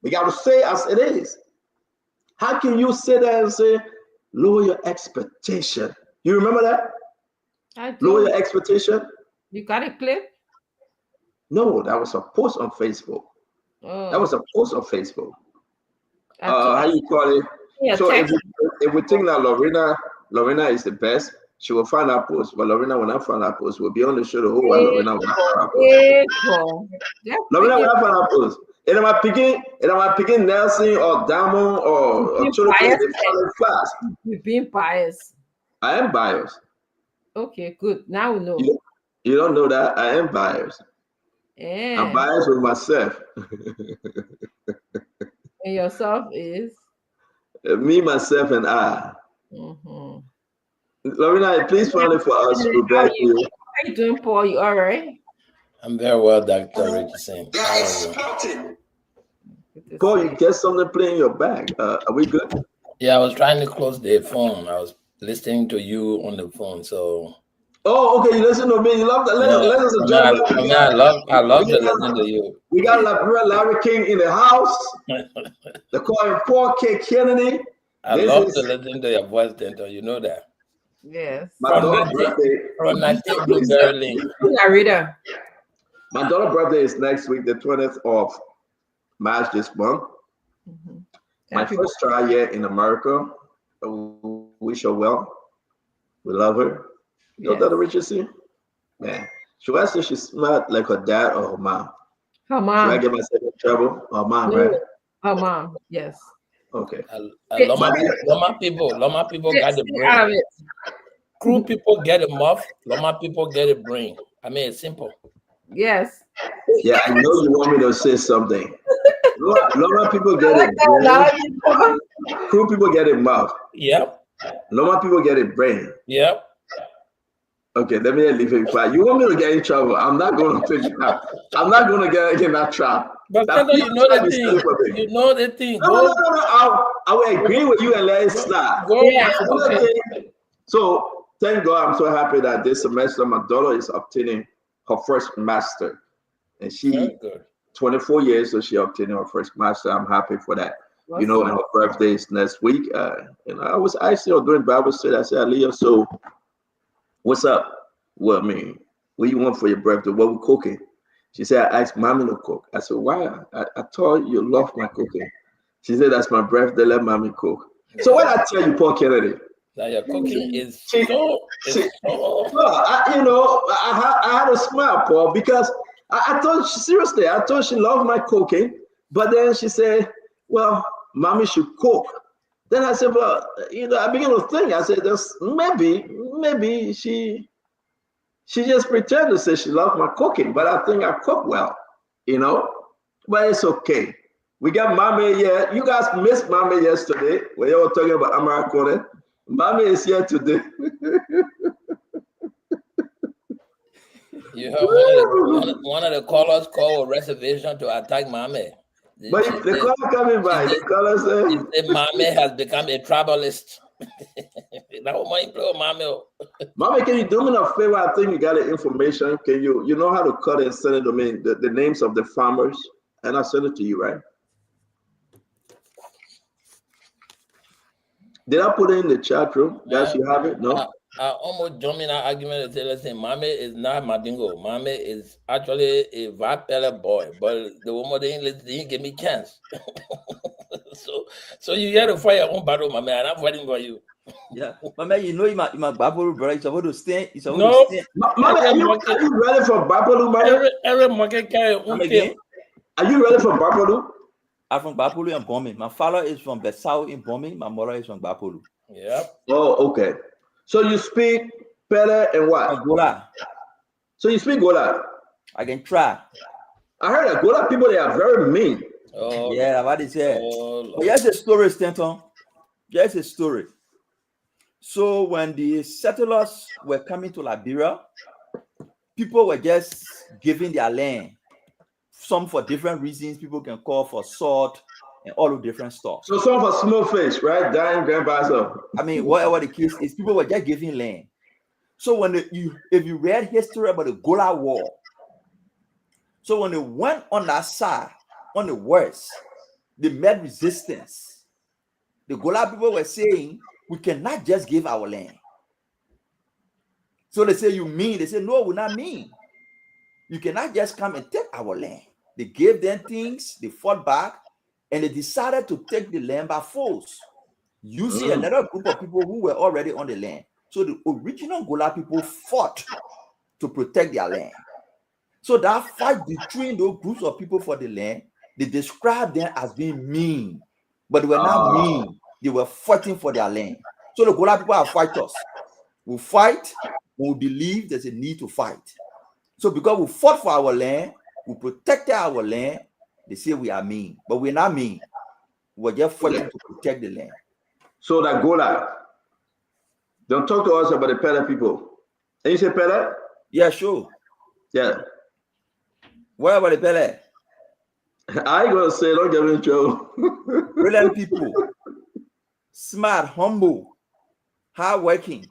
We got to say as it is. How can you sit there and say, lower your expectation? You remember that? I do. Lower your expectation? You got a clip? No, that was a post on Facebook. Oh. That was a post on Facebook. How you call it? Yeah, so if we think that Lorena is the best, she will find our post. But Lorena will not find our post. We'll be on the show the whole while Lorena will not find our post. Lorena will not find our post. And am I picking Nelson or Damon or Choloke? You're being biased. I am biased. Okay, good. Now we know. You don't know that? I am biased. Yeah. I'm biased with myself. And yourself is? Me, myself, and I. Lorena, please find it for us. We'll back you. How you doing, Paul? You all right? I'm very well, Dr. Richardson. Paul, you get something playing in your bag. Are we good? Yeah, I was trying to close the phone. I was listening to you on the phone, so. Oh, okay. You listen to me. You love that. Ladies and gentlemen. I love to listen to you. We got Larry King in the house. They call him Paul K. Kennedy. I love to listen to your voice, Denton. You know that. Yes. My daughter's birthday. My daughter's birthday is next week, the 20th of March this month. My first try year in America. Wish her well. We love her. You know Dr. Richardson? Man. Should I say she smelled like her dad or her mom? Her mom. Should I get myself in trouble? Her mom, right? Her mom, yes. Okay. Loma people got the brain. Crew people get a muff. Loma people get a brain. I mean, it's simple. Yes. Yeah, I know you want me to say something. Loma people get it brain. Crew people get a mouth. Yep. Loma people get a brain. Yep. Okay, let me leave it quiet. You want me to get in trouble? I'm not going to pick up. I'm not going to get in that trap. But you know the thing. You know the thing. No. I will agree with you and let it slide. So thank God, I'm so happy that this semester my daughter is obtaining her first master, and she 24 years, so she obtained her first master. I'm happy for that. You know, and her birthday is next week. And I was actually doing Bible study. I said, Aliyah, so what's up? Well, I mean, what you want for your birthday? What we cooking? She said, I asked mommy to cook. I said, why? I thought you love my cooking. She said, that's my birthday. Let mommy cook. So what I tell you, Paul Kennedy? That your cooking is I had a smile, Paul, because I thought seriously, I thought she loved my cooking, but then she said, well, mommy should cook. Then I said, well, I began to think. I said, maybe she just pretended to say she loved my cooking, but I think I cook well, but it's okay. We got mommy here. You guys missed mommy yesterday when you were talking about Americone. Mommy is here today. You heard one of the callers call a reservation to attack mommy. But the color coming by, the color say. Mame has become a tribalist. Mame, can you do me a favor? I think you got the information. Can you know how to cut and send it to me, the names of the farmers, and I'll send it to you, right? Did I put it in the chat room? Guys, you have it? No? I almost jumped in that argument and say, listen, Mame is not Madingo. Mame is actually a Vapella boy, but the woman didn't give me chance. so you got to fight your own battle, Mame, and I'm fighting for you. Yeah, Mame, you know, my Babalu, brother, you're supposed to stand. No, Mame, are you ready for Babalu, Mame? Are you ready for Babalu? I'm from Bapulu and Bombay. My father is from Besau in Bombay. My mother is from Bapulu. Yep. Oh, okay. So you speak Pele and what? Gola. So you speak Gola? I can try. I heard that Gola people, they are very mean. Oh, yeah, what is it? But here's a story, Stanton. Here's a story. So when the settlers were coming to Liberia, people were just giving their land. Some for different reasons. People can call for salt and all of different stuff. So some for small fish, right? Dying grandpa's up. I mean, whatever the case is, people were just giving land. So when if you read history about the Gola War, so when they went on that side, on the west, they met resistance. The Gola people were saying, we cannot just give our land. So they say, you mean? They say, no, we're not mean. You cannot just come and take our land. They gave them things, they fought back, and they decided to take the land by force, using another group of people who were already on the land. So the original Gola people fought to protect their land. So that fight between those groups of people for the land, they described them as being mean, but they were not mean. They were fighting for their land. So the Gola people are fighters. We fight when we believe there's a need to fight. So because we fought for our land, we protected our land, they say we are mean, but we're not mean. We're just fighting to protect the land. So that Gola, don't talk to us about the Pele people. And you say Pele? Yeah, sure. Yeah. Where about the Pele? I ain't gonna say, don't get me in trouble. Brilliant people, smart, humble, hardworking.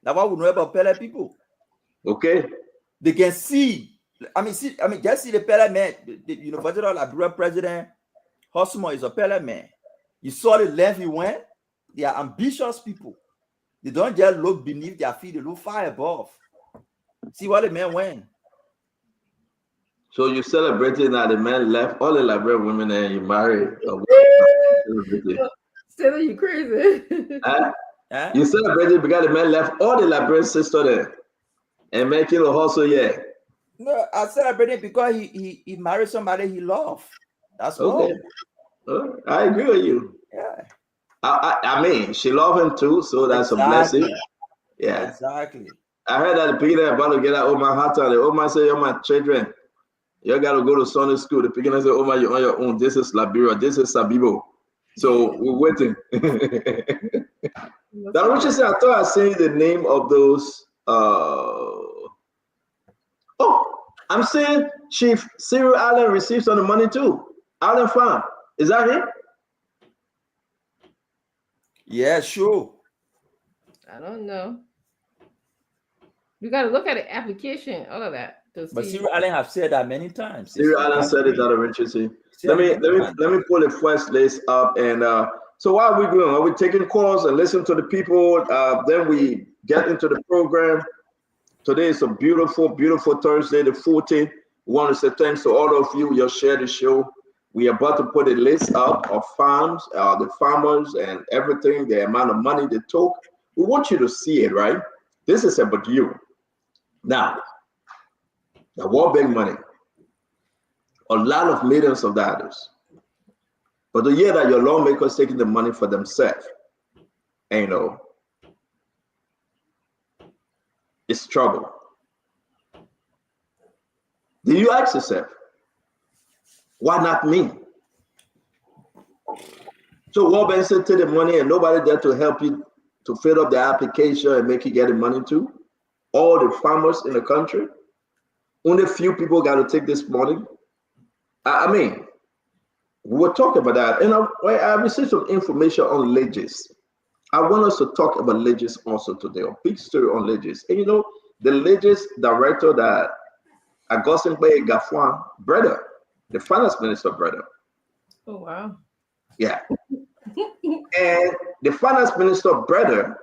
That's what we know about Pele people. Okay. They can see. Just see the Pele man, the University of Liberia president, Hosmo is a Pele man. You saw the length he went. They are ambitious people. They don't just look beneath their feet, they look far above. See what the man went. So you celebrating that the man left all the Liberian women and you married. Still, you crazy. You celebrated because the man left all the Liberian sisters there and making a hustle, yeah. No, I celebrated because he married somebody he loved. That's okay. I agree with you. Yeah. I mean, she loved him too, so that's a blessing. Yeah. Exactly. I heard that the people about to get out of my heart. The old man say, "Oh my children, you got to go to Sunday school." The people say, "Oh my, you're on your own. This is Liberia. This is Sabibo." So we're waiting. That what you said. I thought I seen the name of those. I'm saying Chief Cyril Allen received some of the money too. Allen Farm. Is that him? Yeah, sure. I don't know. You got to look at the application, all of that. But Cyril Allen have said that many times. Cyril Allen said it out of interest. Let me pull the first list up, and so what are we doing? Are we taking calls and listen to the people? Then we get into the program. Today is a beautiful, beautiful Thursday, the 14th. We want to say thanks to all of you. You share the show. We are about to put a list up of farms, the farmers and everything, the amount of money they took. We want you to see it, right? This is about you. Now, the World Bank money, a lot of millions of dollars. But the year that your lawmakers taking the money for themselves, and, it's trouble. Do you ask yourself, why not me? So World Bank said take the money and nobody there to help you to fill up the application and make you get the money too? All the farmers in the country? Only few people got to take this money? I mean, we will talk about that. And I received some information on Legis. I want us to talk about Legis also today, a big story on Legis. And the Legis director that Augustin Baye Gafwan, brother, the finance minister brother. Oh, wow. Yeah. And the finance minister brother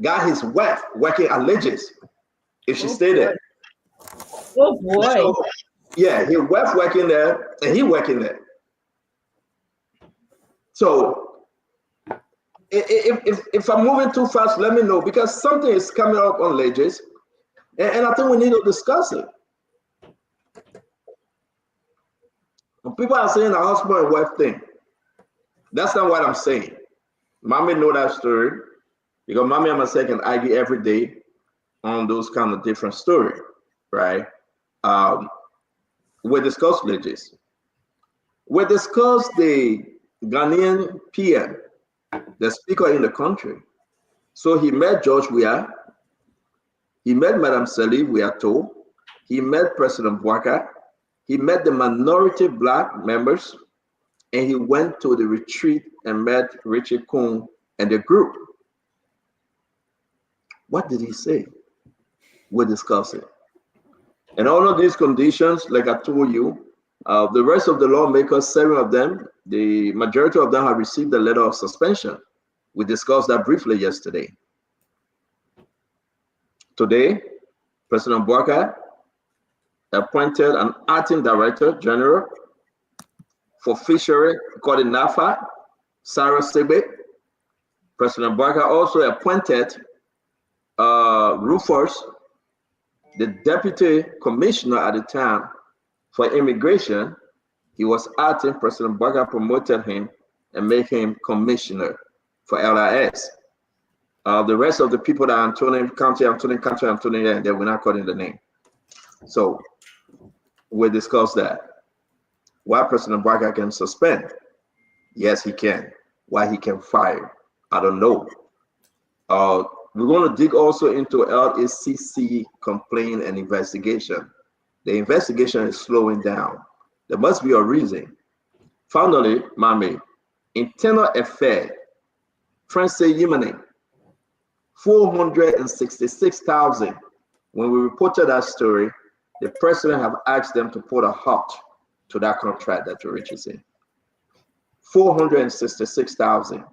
got his wife working at Legis. If she stayed there. Oh boy. So, yeah, his wife working there and he working there. So if I'm moving too fast, let me know, because something is coming up on Legis, and I think we need to discuss it. When people are saying a husband and wife thing, that's not what I'm saying. Mommy know that story, because mommy and myself can argue every day on those kind of different stories, right? We discuss Legis. We discuss the Ghanaian PM, the speaker in the country. So he met George Weah, he met Madame Salif, we are told, he met President Bouaka, he met the minority Black members, and he went to the retreat and met Richard Kuhn and the group. What did he say? We'll discuss it. And all of these conditions, like I told you, the rest of the lawmakers, 7 of them, the majority of them have received a letter of suspension. We discussed that briefly yesterday. Today, President Bouaka appointed an acting director general for fishery called the NAFA, Sarah Sebe. President Bouaka also appointed Rufus, the deputy commissioner at the time for immigration. He was acting. President Bouaka promoted him and made him commissioner for LIS. The rest of the people that Antonio County, they were not calling the name. So we'll discuss that. Why President Bouaka can suspend? Yes, he can. Why he can fire? I don't know. We're going to dig also into LACC complaint and investigation. The investigation is slowing down. There must be a reason. Finally, Mami, internal affair, Francis Yimane, 466,000. When we reported that story, the president have asked them to put a halt to that contract that you're in. 466,000.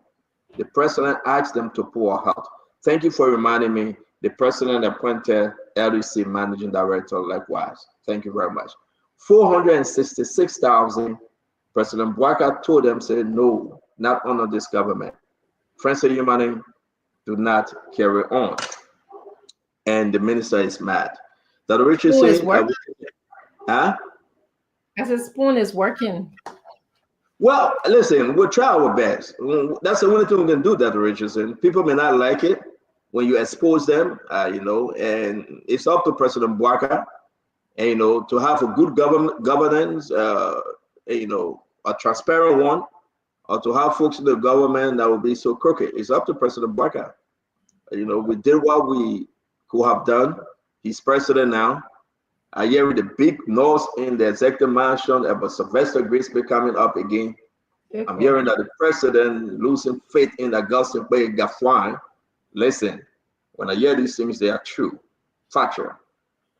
The president asked them to put a halt. Thank you for reminding me. The president appointed LDC managing director likewise. Thank you very much. 466,000. President Bouaka told them, said, no, not under this government. Francis Yimane, do not carry on. And the minister is mad. That Richardson is working. Huh? As a spoon is working. Well, listen, we'll try our best. That's the only thing we can do, Dr. Richardson. People may not like it when you expose them, and it's up to President Bouaka, to have a good governance, a transparent one, or to have folks in the government that will be so crooked. It's up to President Bouaka. We did what we could have done. He's president now. I hear the big noise in the executive mansion about Sylvester Grisby coming up again. I'm hearing that the president losing faith in Augustin Baye Gafwan. Listen, when I hear these things, they are true, factual.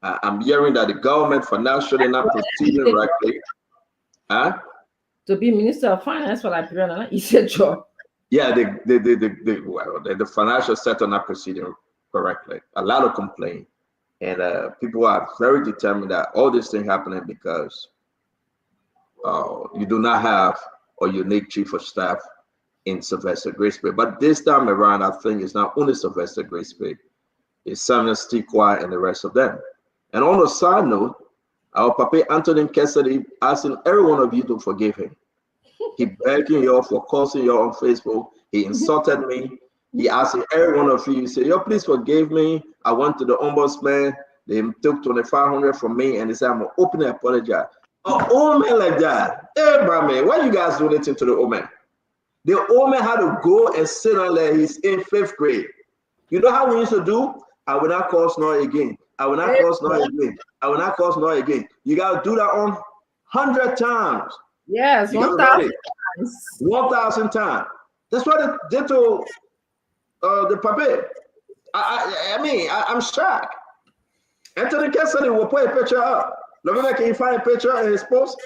I'm hearing that the government financially not proceeding correctly. Huh? To be Minister of Finance for Liberia, it's a job. Yeah, the financial sector not proceeding correctly. A lot of complaint. And people are very determined that all this thing happening because you do not have a unique chief of staff in Sylvester Grisby. But this time around, I think it's not only Sylvester Grisby, it's Samuel Stikwa and the rest of them. And on a side note, our Papa Anthony Cassidy asking every one of you to forgive him. He begging you for cursing you on Facebook. He insulted me. He asked every one of you, he said, yo, please forgive me. I went to the ombudsman. They took 2,500 from me and they said, I'm going to openly apologize. An old man like that. Hey, bro, man, why you guys doing anything to the old man? The old man had to go and sit on there. He's in 5th grade. You know how we used to do? I will not cause noise again. I will not cause noise again. I will not cause noise again. You got to do that on 100 times. Yes, You got 1,000 ready. times. 1,000 times. That's what they did to the puppet. I'm shocked. Anthony Cassidy will put a picture up. Lorena, can you find a picture in his post?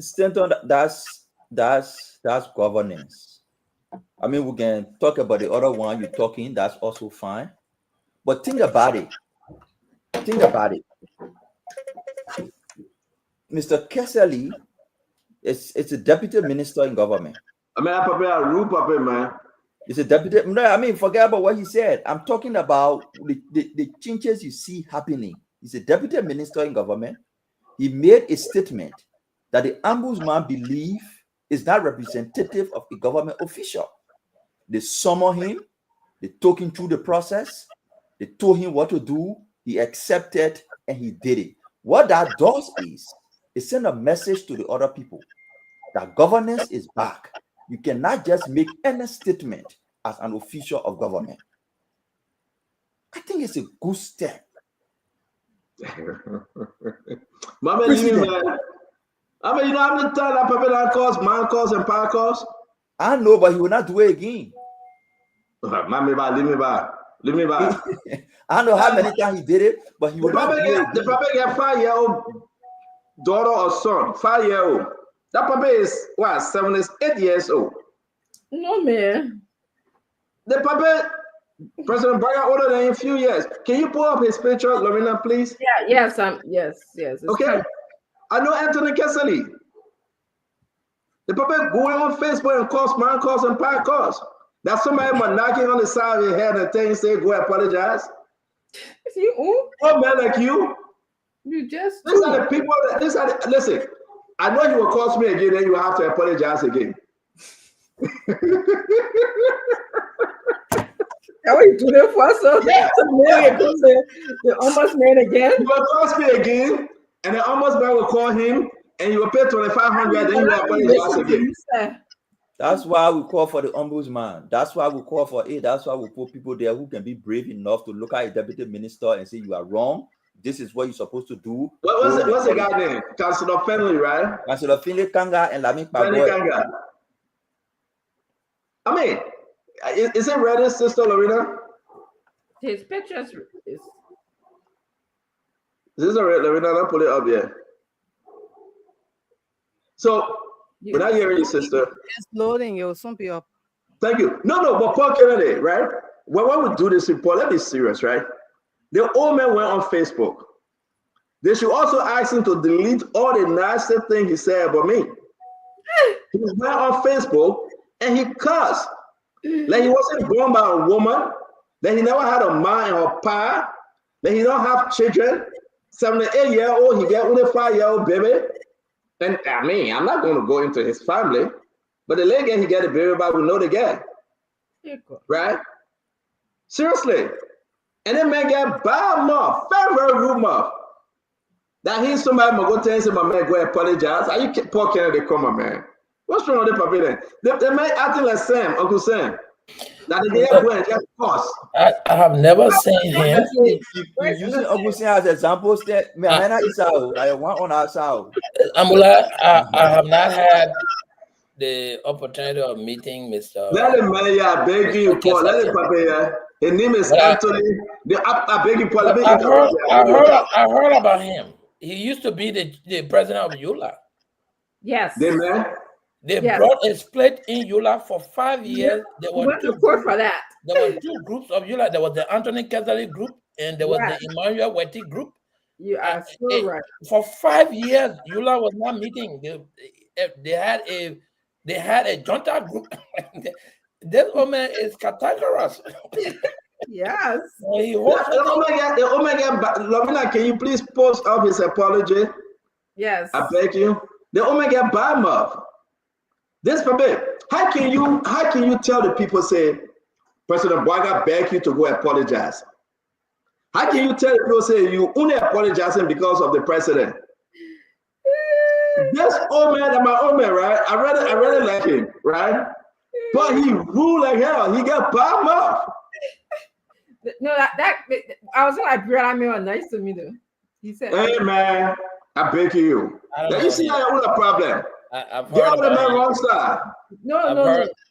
Stanton, that's governance. I mean, we can talk about the other one you're talking. That's also fine. But think about it. Think about it. Mr. Kesselly is a deputy minister in government. I mean, I prepare a rule puppet, man. It's a deputy. No, I mean, forget about what he said. I'm talking about the changes you see happening. He's a deputy minister in government. He made a statement that the ombudsman believe is not representative of a government official. They summoned him, they took him through the process, they told him what to do, he accepted, and he did it. What that does is it sends a message to the other people that governance is back. You cannot just make any statement as an official of government. I think it's a good step. Mama, leave me, man. I mean, you know how many times that puppet that calls, man calls, and power calls? I know, but he will not do it again. Mama, leave me back. Leave me back. I know how many times he did it, but he will not do it again. The puppet get 5-year-old daughter or son, 5-year-old. That puppet is, what, 8 years old? No, man. The puppet, President Biden older than a few years. Can you pull up his picture, Lorena, please? Yeah, yes. Okay. Coming. I know Anthony Cassidy. The puppet going on Facebook and calls man calls and pie calls. That's somebody knocking on the side of your head and thing say, go apologize. Is you? Oh, man, like you. You just. These are the people that, listen, I know you will call me again, then you will have to apologize again. How are you doing it for us? So the ombudsman again? You will call me again, and the ombudsman will call him, and you will pay $2,500, then you will apologize again. That's why we call for the ombudsman. That's why we call for it. That's why we put people there who can be brave enough to look at a deputy minister and say, you are wrong. This is what you're supposed to do. What's the guy name? Councilor Finley, right? Councilor Finley Kanga and Lami Kanga. I mean, is it ready, Sister Lorena? His pictures is. This is Lorena. I'll put it up here. So, when I hear you, sister. It's loading, you'll soon be up. Thank you. No, but Paul Kennedy, right? When we do this report, let's be serious, right? The old man went on Facebook. They should also ask him to delete all the nasty things he said about me. He went on Facebook and he cussed. Like he wasn't born by a woman, that he never had a man or pa, that he don't have children. 78-year-old, he get only 5-year-old baby. And I mean, I'm not going to go into his family, but the lady he get a baby by, we know the guy. Right? Seriously. And then man get bad mouth, very rude mouth. That he's somebody go tell him, my man, go apologize. Are you Paul Kennedy, come on, man? What's wrong with the puppy then? The man acting like Sam, Uncle Sam. That they get going just cost. I have never seen him. You're using Uncle Sam as examples that I want on our side. Amula, I have not had the opportunity of meeting Mr. Let him, man, yeah, beg you, Paul. Let him, puppy, yeah. His name is Anthony. I beg you, Paul. I heard about him. He used to be the president of EULA. Yes. They brought a split in EULA for 5 years. There were went to court for that. There were 2 groups of EULA. There was the Anthony Cassidy group and there was the Emmanuel Wetty group. You are so right. For 5 years, EULA was not meeting. They had a junta group. This woman is categorized. Yes. The Omega, Lorena, can you please post up his apology? Yes. I beg you. The Omega bad mouth. This permit. How can you tell the people, say, President Boaga begged you to go apologize? How can you tell the people, say, you only apologizing because of the president? This old man, my old man, right? I really like him, right? But he ruled like hell. He got bad mouth. No, that I was like, Brad, nice to meet him. He said, hey man, I beg you. You see how you have a problem. I've Get heard out of about that him. wrong side.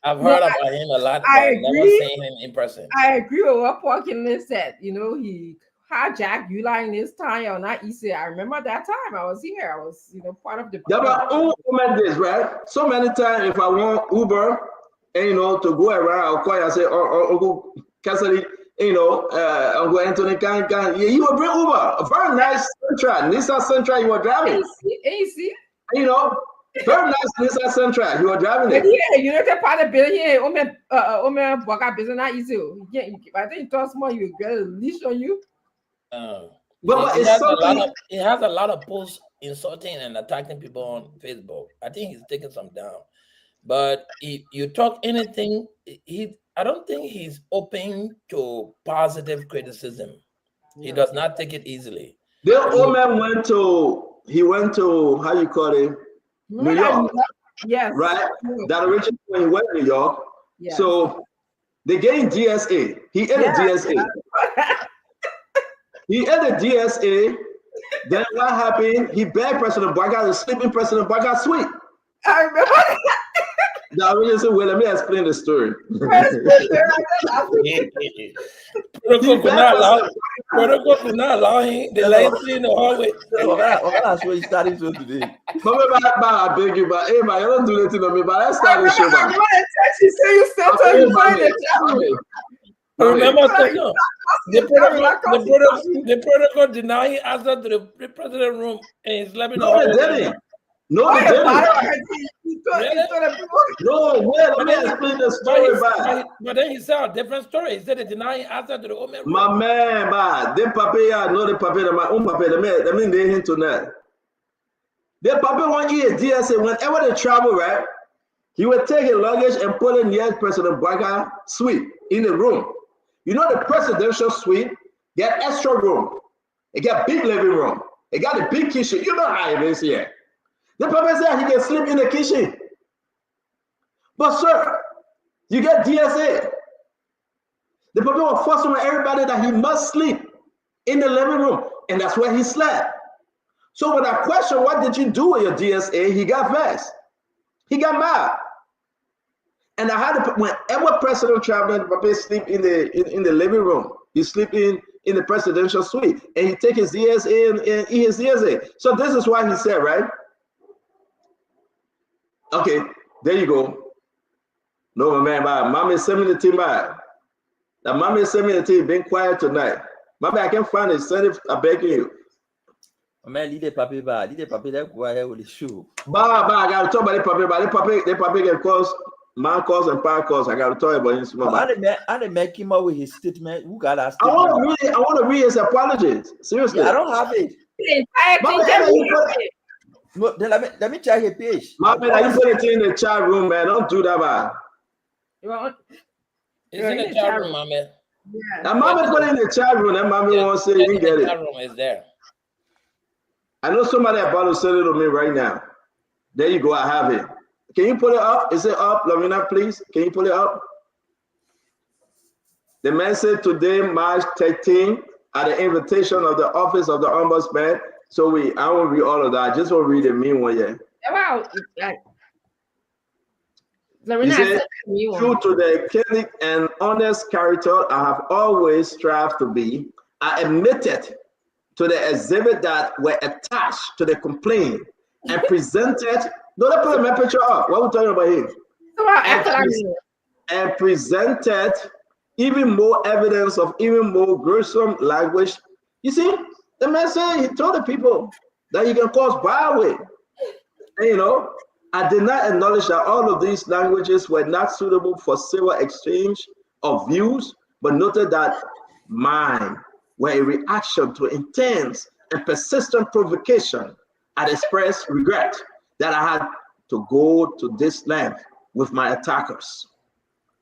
I've heard about him a lot, I but never agree. seen him in person. I agree with what Parkin said. You know, he hijacked Yula in his time or not easy. I remember that time I was here. I was, part of the There were women days, right? So many times if I want Uber, and to go around, I'll call you and say, Uncle Cassidy, Uncle Anthony, you will bring Uber. A very nice Sentra, Nissan Sentra you were driving. AC. Very nice Nissan Sentra, you were driving it. Yeah, the part of bill here, Boga business not easy. I think you talk small, you get a leash on you. But he it's has something. He has a lot of posts insulting and attacking people on Facebook. I think he's taking some down. But if you talk anything, I don't think he's open to positive criticism. He does not take it easily. The old man went to how you call it, New York. Yes. Right? That originally when he went to New York. Yes. So they gave DSA. He ate a DSA. He ate a DSA. Then what happened? He begged President Baga to sleep in President Baga's suite. I remember that. The original said, well, let me explain the story. Protocol could not allow him. They let him sleep in the hallway. That's what he started to today. I beg you, but hey, man, you don't do anything to me, but let's start the show. She said you still tell you find the channel. Remember, the protocol denied access to the president room and he's slept in the hallway. No, they didn't. No, wait, let me explain the story. But then he said a different story. He said they denied access to the old man room. My man, the papier, no, the papier, my own papier, I mean, they hint to that. The papier 1 year, DSA, whenever they travel, right, he would take his luggage and put it near President Baga suite in the room. You know, the presidential suite get extra room. It got big living room. It got a big kitchen. You know how it is here. The papa said he can sleep in the kitchen. But sir, you get DSA. The papa was forcing on everybody that he must sleep in the living room. And that's where he slept. So when I question, what did you do with your DSA? He got vexed. He got mad. And I had to, whenever president traveling, the papa sleep in the living room. He sleep in the presidential suite. And he take his DSA and eat his DSA. So this is why he said, right? Okay, there you go. No, my man, mommy send me the team back. Now, mommy send me the team. Been quiet tonight. Mommy, I can't find it. Send it. I'm begging you. Man, leave the paper back. Leave the paper that go ahead with the shoe. I got to talk about the paper. But the paper can cause man cause and power cause. I got to talk about his mama. I didn't make him out with his statement. Who got that statement? I want to read his apologies. Seriously. Yeah, I don't have it. No, then let me check his page. Man, you put it in the chat room, man. Don't do that, man. It's in the chat room, man. Yeah. Now, mommy put it in the chat room. And mommy won't say you get it. The chat room is there. I know somebody about to send it to me right now. There you go. I have it. Can you pull it up? Is it up, Lavina, please? Can you pull it up? The man said today, March 13, at the invitation of the Office of the Ombudsman. So I won't read all of that. I just want to read the main one, yeah. Wow. He said, true to the candid and honest character I have always strived to be, I admitted to the exhibit that were attached to the complaint and presented. No, let's put my picture up. What are we talking about here? And presented even more evidence of even more gruesome language. You see, the man said he told the people that you can cause violence. And, I did not acknowledge that all of these languages were not suitable for civil exchange of views, but noted that mine were a reaction to intense and persistent provocation. I expressed regret that I had to go to this length with my attackers.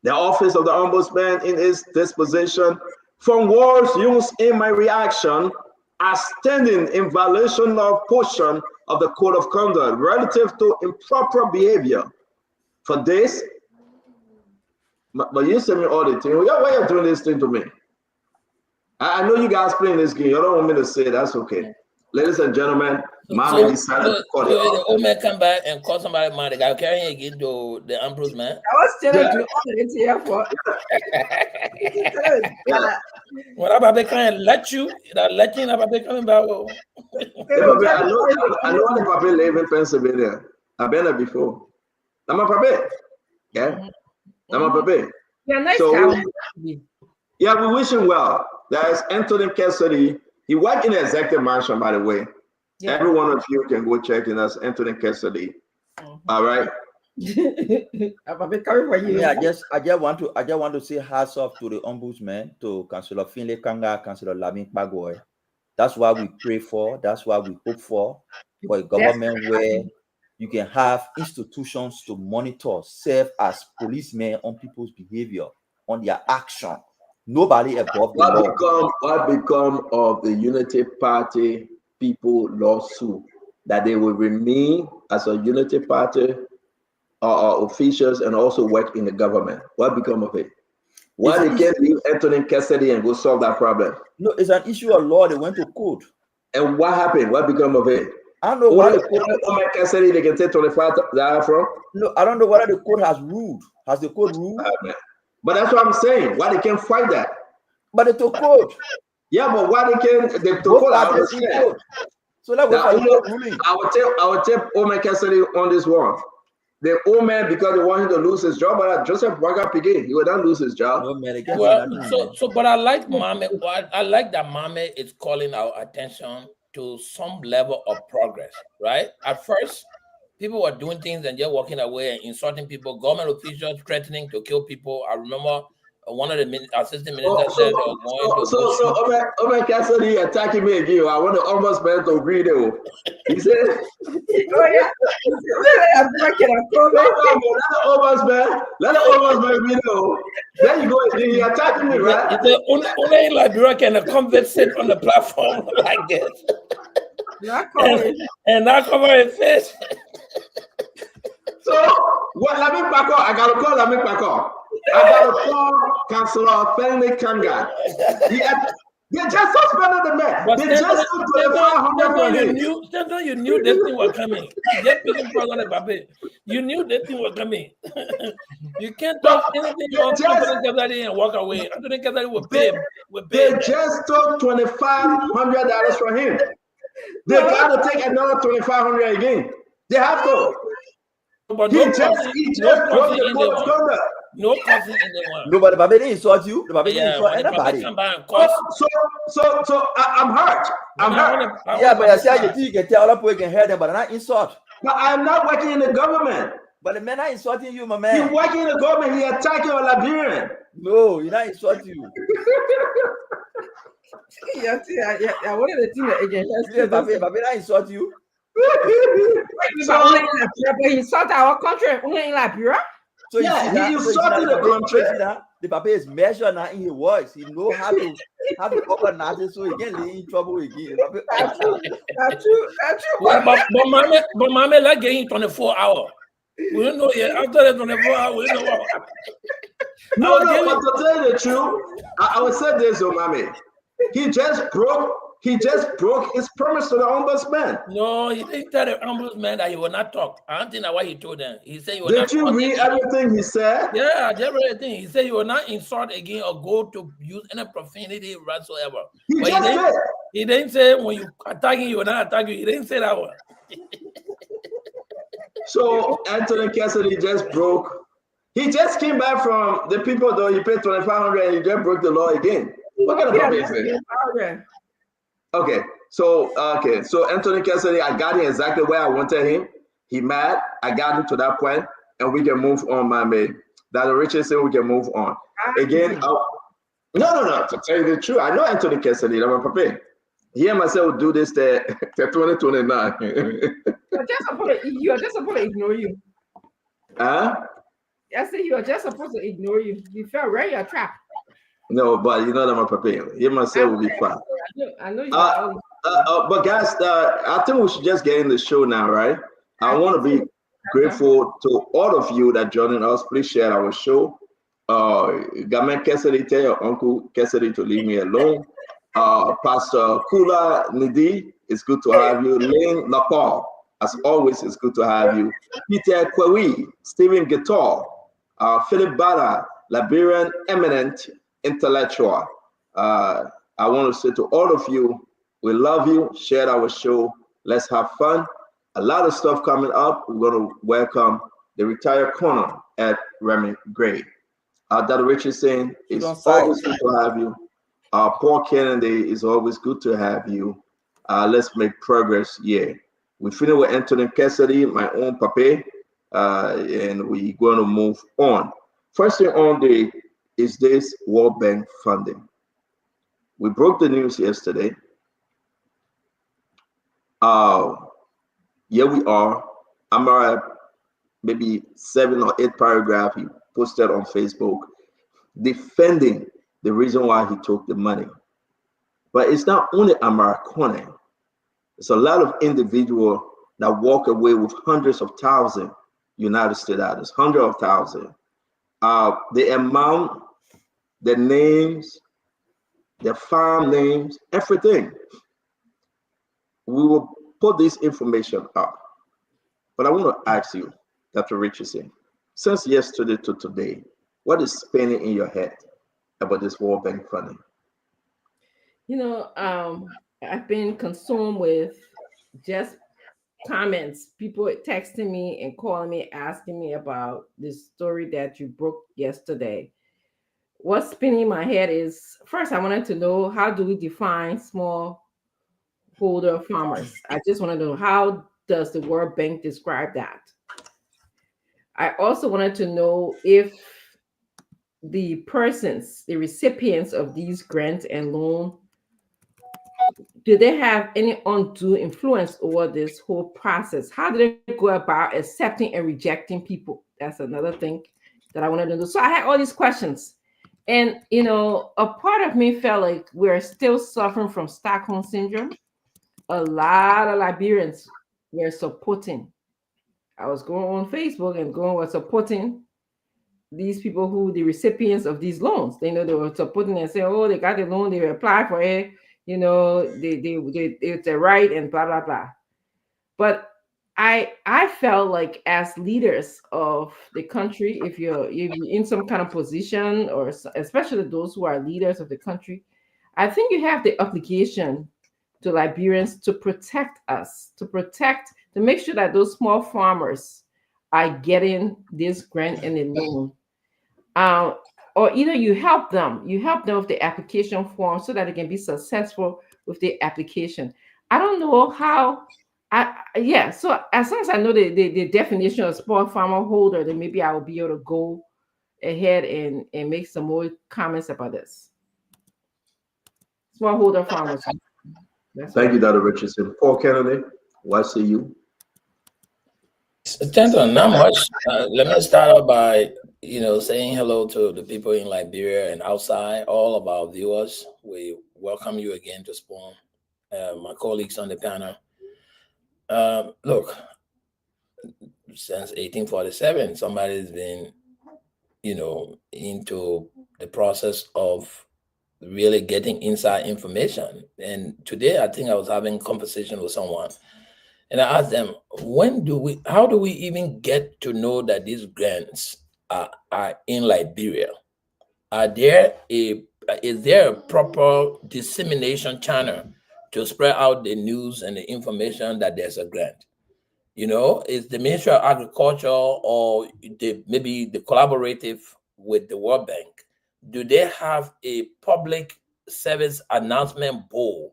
The Office of the Ombudsman, in its disposition, from words used in my reaction, are standing in violation of portion of the Code of Conduct relative to improper behavior. For this, but you send me all the things. Why are you doing this thing to me? I know you guys playing this game. You don't want me to say it. That's okay. ladies and gentlemen, Mommy So, decided to cut it the off. old man come back and call somebody man. The guy carrying him again to the Ambrose man. I was telling you all the here for. When I'm about to let you, let you about coming back. I know the Papa live in Pennsylvania. I've been there before. I'm a Papa. Yeah. I'm a Papa. Yeah, nice so guy. Yeah, we wish him well. There's Anthony Cassidy. He worked in the executive mansion, by the way. Yeah. Every one of you can go check in. That's Anthony Cassidy. All right. I just want to say hats off to the ombudsman, to Councillor Finlay Kanga, Councillor Lamin Pagoy. That's why we pray for. That's why we hope for a government where you can have institutions to monitor, serve as policemen on people's behavior, on their action. Nobody above the law. What become of the Unity Party people lawsuit that they will remain as a Unity Party officials and also work in the government? What become of it? Why they can't leave Anthony Cassidy and go solve that problem? No, it's an issue of law. They went to court. And what happened? What become of it? I don't know why the court Cassidy they can take $25 from. No, I don't know whether the court has ruled. Has the court ruled? But that's what I'm saying. Why they can't fight that? But they took court. Yeah, but why they can't? They took court. I understand. So that was ruling. I will take Omer Cassidy on this one. The old man, because they want him to lose his job, but Joseph Waga Piguet, he will not lose his job. No, man, but I like Mame. I like that Mame is calling our attention to some level of progress, right? At first, people were doing things and just walking away and insulting people, government officials threatening to kill people. I remember one of the assistant ministers said they were going to. So Omer Cassidy attacking me again. I want the ombudsman to agree though. He said, "Oh yeah, let the ombudsman agree though." There you go. He attacking me, right? He said, "Only Liberia can a convict sit on the platform like this." and not cover his face. So what? Let me back up. I gotta call. Let me back up. I gotta call Councillor Finlay Kanga. They just suspended the man. But they just took you knew this thing was coming. You knew this thing was coming. You can't talk anything about Anthony and walk away. Anthony Cassidy will pay. They just took $2,500 from him. They got to take another $2,500 again. They have to. But he just broke the code of conduct. No cousin in the one. No, but the baby didn't insult you. The baby didn't insult anybody. So I'm hurt. I'm hurt. Yeah, but I say you can tell other people can hear them, but not insult. But I'm not working in the government. But the man not insulting you, my man. He's working in the government. He attacking a Liberian. No, he's not insulting you. Yeah, what are the things that again? Baby not insult you. But he insult our country only in Liberia. So yeah, he insulted the country. The papa is measured now in his voice. He know how to organize so he can lay in trouble again. That's true. But Mame, like getting 24 hours. We don't know yet. After the 24 hours, we don't know what. No, but to tell you the truth, I would say this, Mame. He just broke his promise to the ombudsman. No, he didn't tell the ombudsman that he will not talk. I don't think that's what he told them. He said he will not. Did you read everything he said? Yeah, I just read everything. He said he will not insult again or go to use any profanity whatsoever. He didn't say when you attacking you or not attacking you. He didn't say that one. So Anthony Cassidy just broke. He just came back from the people though. He paid $2,500 and he just broke the law again. What kind of problem is it? Okay, so Anthony Cassidy, I got him exactly where I wanted him. He mad. I got him to that point, and we can move on, my man. That Richardson, we can move on. Again, no. To tell you the truth, I know Anthony Cassidy. I'm a papa. He and myself will do this to 2029. You're just supposed to ignore you. Huh? I said you are just supposed to ignore you. You fell right in your trap. No, but you know that I'm preparing. He myself will be fine. I know you. But guys, I think we should just get in the show now, right? I want to be grateful to all of you that joining us. Please share our show. Gamen Cassidy, tell your uncle Cassidy to leave me alone. Pastor Kula Nidi, it's good to have you. Lynn Lapal, as always, it's good to have you. Peter Kwewi, Stephen Guitar, Philip Bada, Liberian eminent intellectual. I want to say to all of you, we love you. Share our show. Let's have fun. A lot of stuff coming up. We're going to welcome the retired colonel at Remy Gray. Dr. Richardson, it's always good to have you. Paul Kennedy, is always good to have you. Let's make progress. Yeah. We finished with Anthony Cassidy, my own papa, and we're going to move on. First thing on the is this World Bank funding. We broke the news yesterday. Here we are. Amara, maybe 7 or 8 paragraphs he posted on Facebook defending the reason why he took the money. But it's not only Amara Kone. It's a lot of individuals that walk away with hundreds of thousands United States dollars, hundreds of thousands. The amount, the names, the farm names, everything. We will put this information up. But I want to ask you, Dr. Richardson, since yesterday to today, what is spinning in your head about this World Bank funding? You know, I've been consumed with just comments, people texting me and calling me, asking me about this story that you broke yesterday. What's spinning in my head is, first, I wanted to know, how do we define small holder farmers? I just want to know, how does the World Bank describe that? I also wanted to know if the persons, the recipients of these grants and loan, do they have any undue influence over this whole process? How do they go about accepting and rejecting people? That's another thing that I wanted to know. So I had all these questions. And, you know, a part of me felt like we're still suffering from Stockholm syndrome. A lot of Liberians were supporting. I was going on Facebook and was supporting these people who, the recipients of these loans. They know they were supporting and saying, oh, they got the loan, they applied for it, you know, it's a right and blah, blah, blah. But I felt like, as leaders of the country, if you're in some kind of position, or especially those who are leaders of the country, I think you have the obligation to Liberians to protect us, to make sure that those small farmers are getting this grant and the loan. Or either you help them with the application form so that they can be successful with the application. I don't know how. So as long as I know the definition of small farmer holder, then maybe I will be able to go ahead and make some more comments about this. Small holder farmers. Thank you, Dr. Richardson. Paul Kennedy, what say you? Thank you, not much. Let me start off by saying hello to the people in Liberia and outside, all of our viewers. We welcome you again to Spoon. My colleagues on the panel. Look, since 1847, somebody's been, into the process of really getting inside information. And today, I think I was having a conversation with someone, and I asked them, how do we even get to know that these grants are in Liberia? Is there a proper dissemination channel to spread out the news and the information that there's a grant? Is the Ministry of Agriculture or maybe the collaborative with the World Bank, do they have a public service announcement board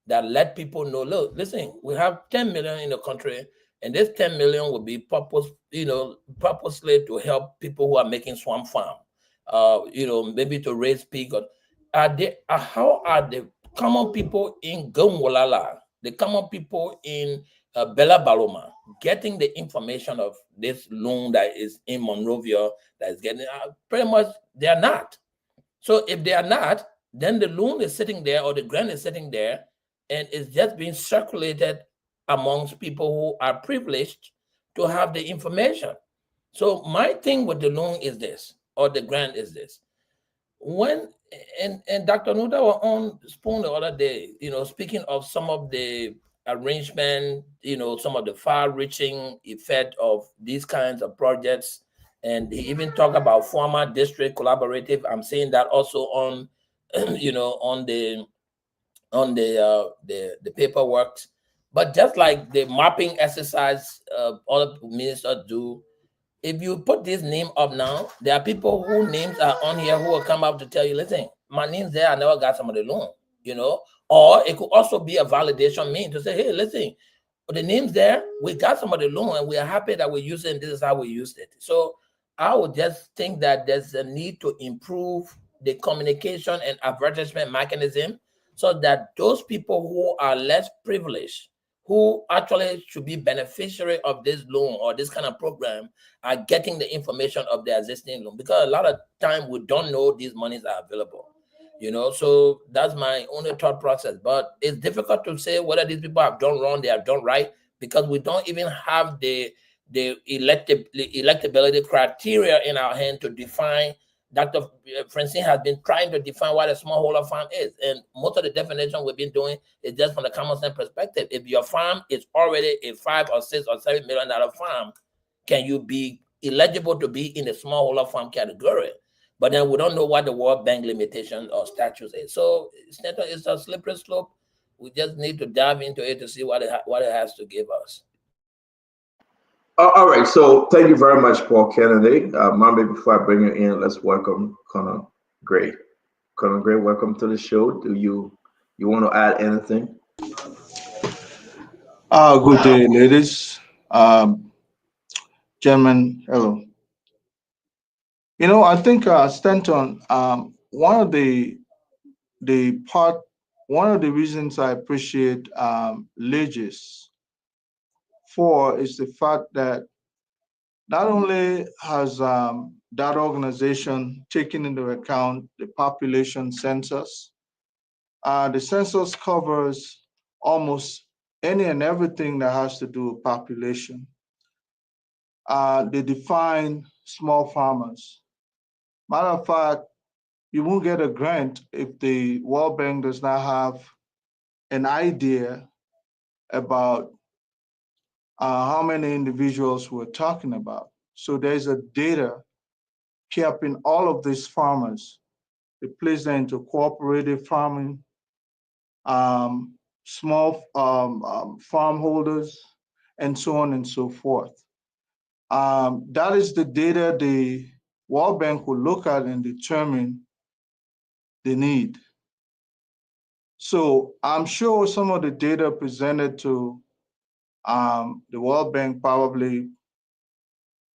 that let people know, look, listen, we have 10 million in the country, and this 10 million will be purposely to help people who are making swamp farm, maybe to raise pig. How are the common people in Gomwalala, the common people in Bella Baloma, getting the information of this loan that is in Monrovia that is getting pretty much they are not. So if they are not, then the loan is sitting there or the grant is sitting there and it's just being circulated amongst people who are privileged to have the information. So my thing with the loan is this, or the grant is this. And Dr. Nuda was on Spoon the other day, speaking of some of the arrangement, some of the far-reaching effect of these kinds of projects. And he even talked about former district collaborative. I'm saying that also on, on the paperwork. But just like the mapping exercise other ministers do, if you put this name up now, there are people whose names are on here who will come up to tell you, listen, my name's there, I never got some of the loan, Or it could also be a validation mean to say, hey, listen, the name's there, we got some of the loan and we are happy that we're using this is how we used it. So I would just think that there's a need to improve the communication and advertisement mechanism so that those people who are less privileged, who actually should be beneficiary of this loan or this kind of program, are getting the information of the existing loan, because a lot of time we don't know these monies are available. So that's my only thought process. But it's difficult to say whether these people have done wrong, they have done right, because we don't even have the electability criteria in our hand to define. Dr. Francine has been trying to define what a smallholder farm is, and most of the definition we've been doing is just from the common sense perspective. If your farm is already a $5 or $6 or $7 million farm, can you be eligible to be in the smallholder farm category? But then we don't know what the World Bank limitation or statutes is. So it's a slippery slope. We just need to dive into it to see what it has to give us. All right. So thank you very much, Paul Kennedy. Mommy, before I bring you in, let's welcome Connor Gray. Connor Gray, welcome to the show. Do you want to add anything? Good day, ladies. Gentlemen, hello. I think Stanton, one of the reasons I appreciate Legis for is the fact that not only has that organization taken into account the population census, the census covers almost any and everything that has to do with population. They define small farmers. Matter of fact, you won't get a grant if the World Bank does not have an idea about how many individuals we're talking about. So there's a data kept in all of these farmers. They place them into cooperative farming, small farm holders, and so on and so forth. That is the data the World Bank will look at and determine the need. So I'm sure some of the data presented to the World Bank probably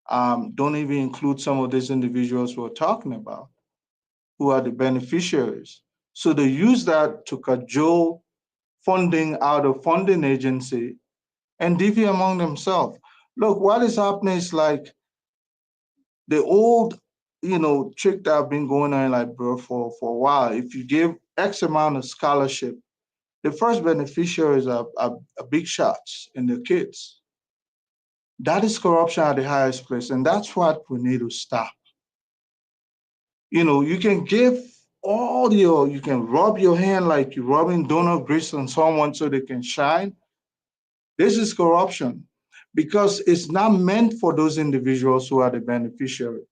don't even include some of these individuals we're talking about, who are the beneficiaries. So they use that to cajole funding out of funding agency and divvy among themselves. Look, what is happening is like the old, trick that have been going on like bro for a while. If you give X amount of scholarship, the first beneficiaries are big shots and the kids. That is corruption at the highest place, and that's what we need to stop. You can give you can rub your hand like you're rubbing donut grease on someone so they can shine. This is corruption because it's not meant for those individuals who are the beneficiary.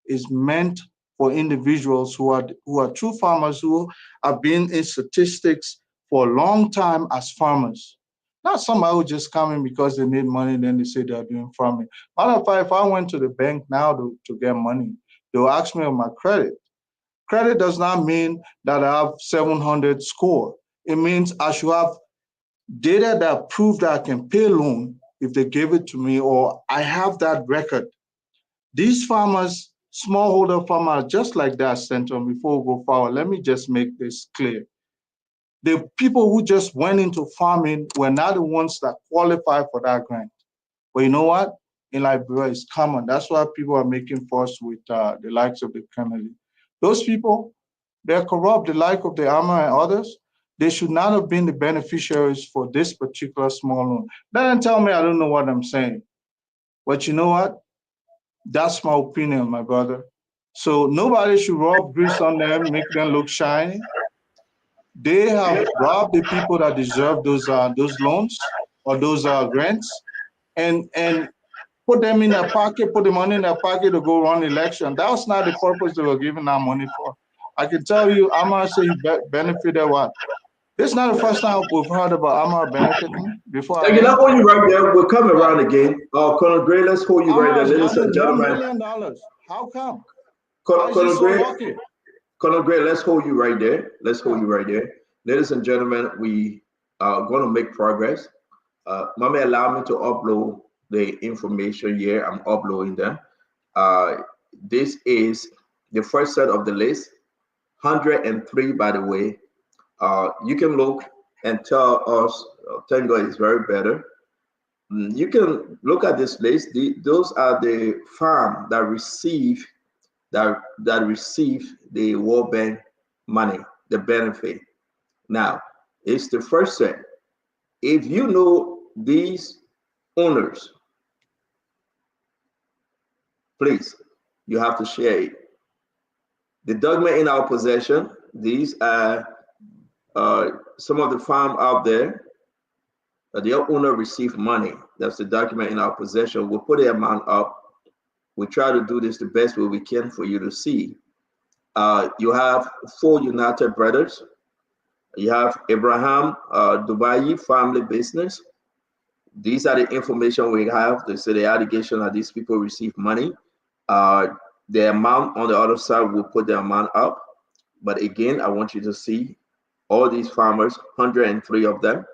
It's meant for individuals who are true farmers, who have been in statistics for a long time as farmers. Not somebody who just come in because they need money, then they say they're doing farming. Matter of fact, if I went to the bank now to get money, they'll ask me on my credit. Credit does not mean that I have 700 score. It means I should have data that prove that I can pay loan if they give it to me, or I have that record. These farmers, smallholder farmers, just like that, Stanton, before we go forward, let me just make this clear. The people who just went into farming were not the ones that qualified for that grant. But you know what? In Liberia, it's common. That's why people are making fuss with the likes of the Kennedy. Those people, they're corrupt, the like of the Armour and others. They should not have been the beneficiaries for this particular small loan. Don't tell me I don't know what I'm saying. But you know what? That's my opinion, my brother. So nobody should rub grease on them, make them look shiny. They have robbed the people that deserve those loans or those grants, and put them in their pocket, put the money in their pocket to go run election. That was not the purpose they were giving that money for. I can tell you, Amar said he benefited what? This is not the first time we've heard about Amar benefiting. Before I Hey, let's end, hold you right there. We'll come around again. Colonel Gray, let's hold you right Amar there, has ladies gotten and $1 gentlemen. million. How come? How is he Colonel so Gray, lucky? Colonel Gray, let's hold you right there. Let's hold you right there. Ladies and gentlemen, we are going to make progress. Mommy, allow me to upload the information here. I'm uploading them. This is the first set of the list, 103, by the way. You can look and tell us, thank God it's very better. You can look at this list. Those are the farm that receive the World Bank money, the benefit. Now, it's the first set. If you know these owners, please, you have to share it. The document in our possession, these are some of the farm out there. Their owner received money. That's the document in our possession. We'll put the amount up. We try to do this the best way we can for you to see. You have 4 United Brothers. You have Abraham Dubai family business. These are the information we have. They say the allegation that these people receive money. The amount on the other side, we'll put the amount up. But again, I want you to see all these farmers, 103 of them.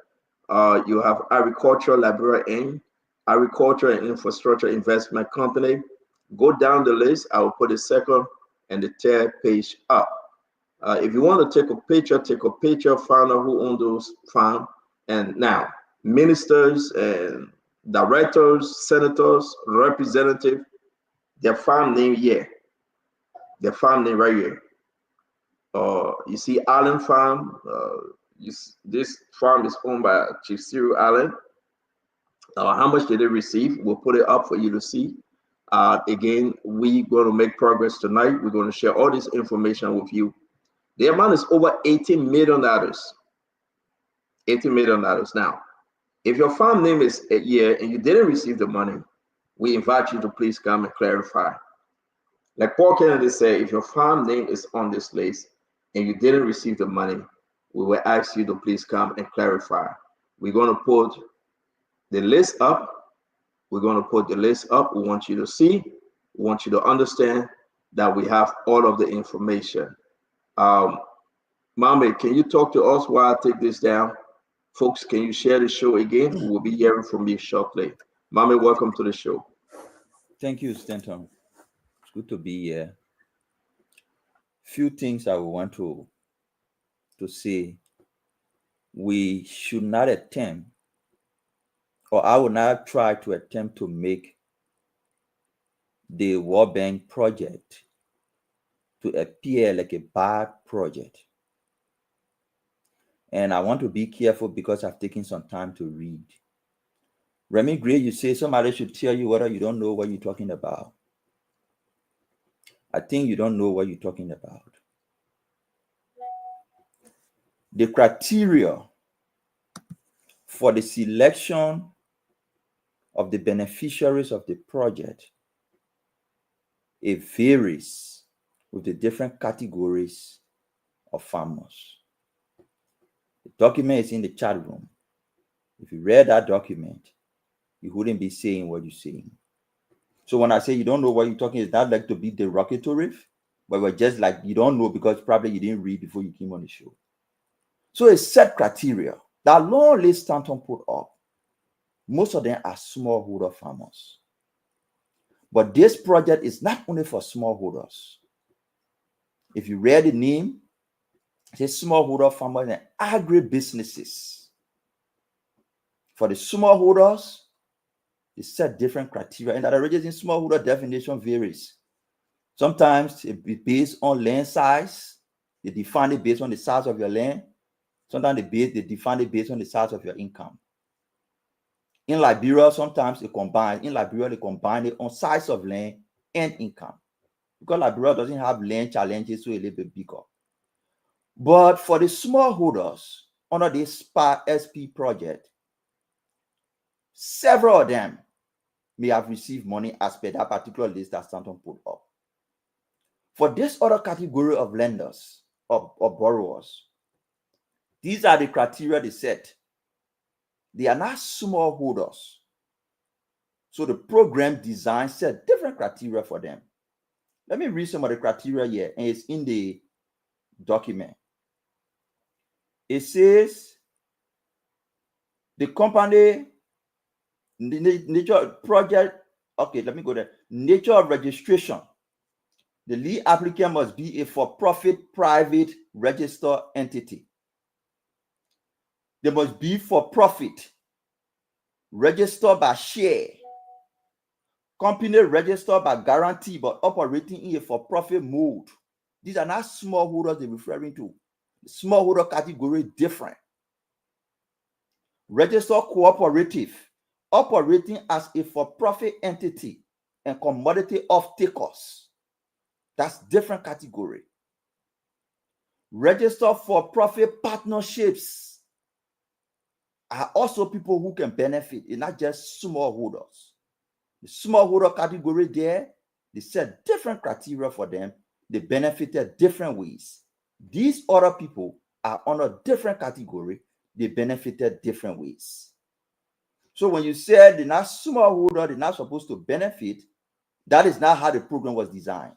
You have Agricultural Liberia Inc., Agriculture and Infrastructure Investment Company. Go down the list. I will put the second and the third page up. If you want to take a picture, find out who owns those farms. And now, ministers and directors, senators, representatives, their farm name here. Their farm name right here. You see Allen Farm. This farm is owned by Chief Cyril Allen. How much did they receive? We'll put it up for you to see. Again, we're going to make progress tonight. We're going to share all this information with you. The amount is over $18 million. $18 million. Now, if your farm name is here and you didn't receive the money, we invite you to please come and clarify. Like Paul Kennedy said, if your farm name is on this list and you didn't receive the money, we will ask you to please come and clarify. We're going to put the list up. We're going to put the list up. We want you to see. We want you to understand that we have all of the information. Mommy, can you talk to us while I take this down? Folks, can you share the show again? We will be hearing from you shortly. Mommy, welcome to the show. Thank you, Stanton. It's good to be here. Few things I want to say. We should not attempt, or I will not try to attempt to make the World Bank project to appear like a bad project. And I want to be careful because I've taken some time to read. Remy Gray, you say somebody should tell you whether you don't know what you're talking about. I think you don't know what you're talking about. The criteria for the selection of the beneficiaries of the project, it varies with the different categories of farmers. The document is in the chat room. If you read that document, you wouldn't be saying what you're saying. So when I say you don't know what you're talking, it's not like to be derogatory, but we're just like you don't know because probably you didn't read before you came on the show. So a set criteria that long list Stanton put up, most of them are smallholder farmers. But this project is not only for smallholders. If you read the name, it says smallholder farmers and agribusinesses. For the smallholders, they set different criteria, and that originates in smallholder definition varies. Sometimes it be based on land size. They define it based on the size of your land. Sometimes they define it based on the size of your income. In Liberia, sometimes they combine it on size of land and income. Because Liberia doesn't have land challenges, so a little bit bigger. But for the smallholders under this SPA SP project, several of them may have received money as per that particular list that Stanton put up. For this other category of lenders or borrowers, these are the criteria they set. They are not smallholders. So the program design set different criteria for them. Let me read some of the criteria here, and it's in the document. It says the company, the nature project, okay, let me go there. Nature of registration. The lead applicant must be a for-profit private registered entity. They must be for-profit, registered by share, company registered by guarantee, but operating in a for-profit mode. These are not smallholders they're referring to. The smallholder category is different. Registered cooperative, operating as a for-profit entity and commodity off-takers. That's different category. Registered for-profit partnerships are also people who can benefit. It's not just smallholders. The smallholder category there, they set different criteria for them. They benefited different ways. These other people are on a different category. They benefited different ways. So when you said they're not smallholder, they're not supposed to benefit, that is not how the program was designed.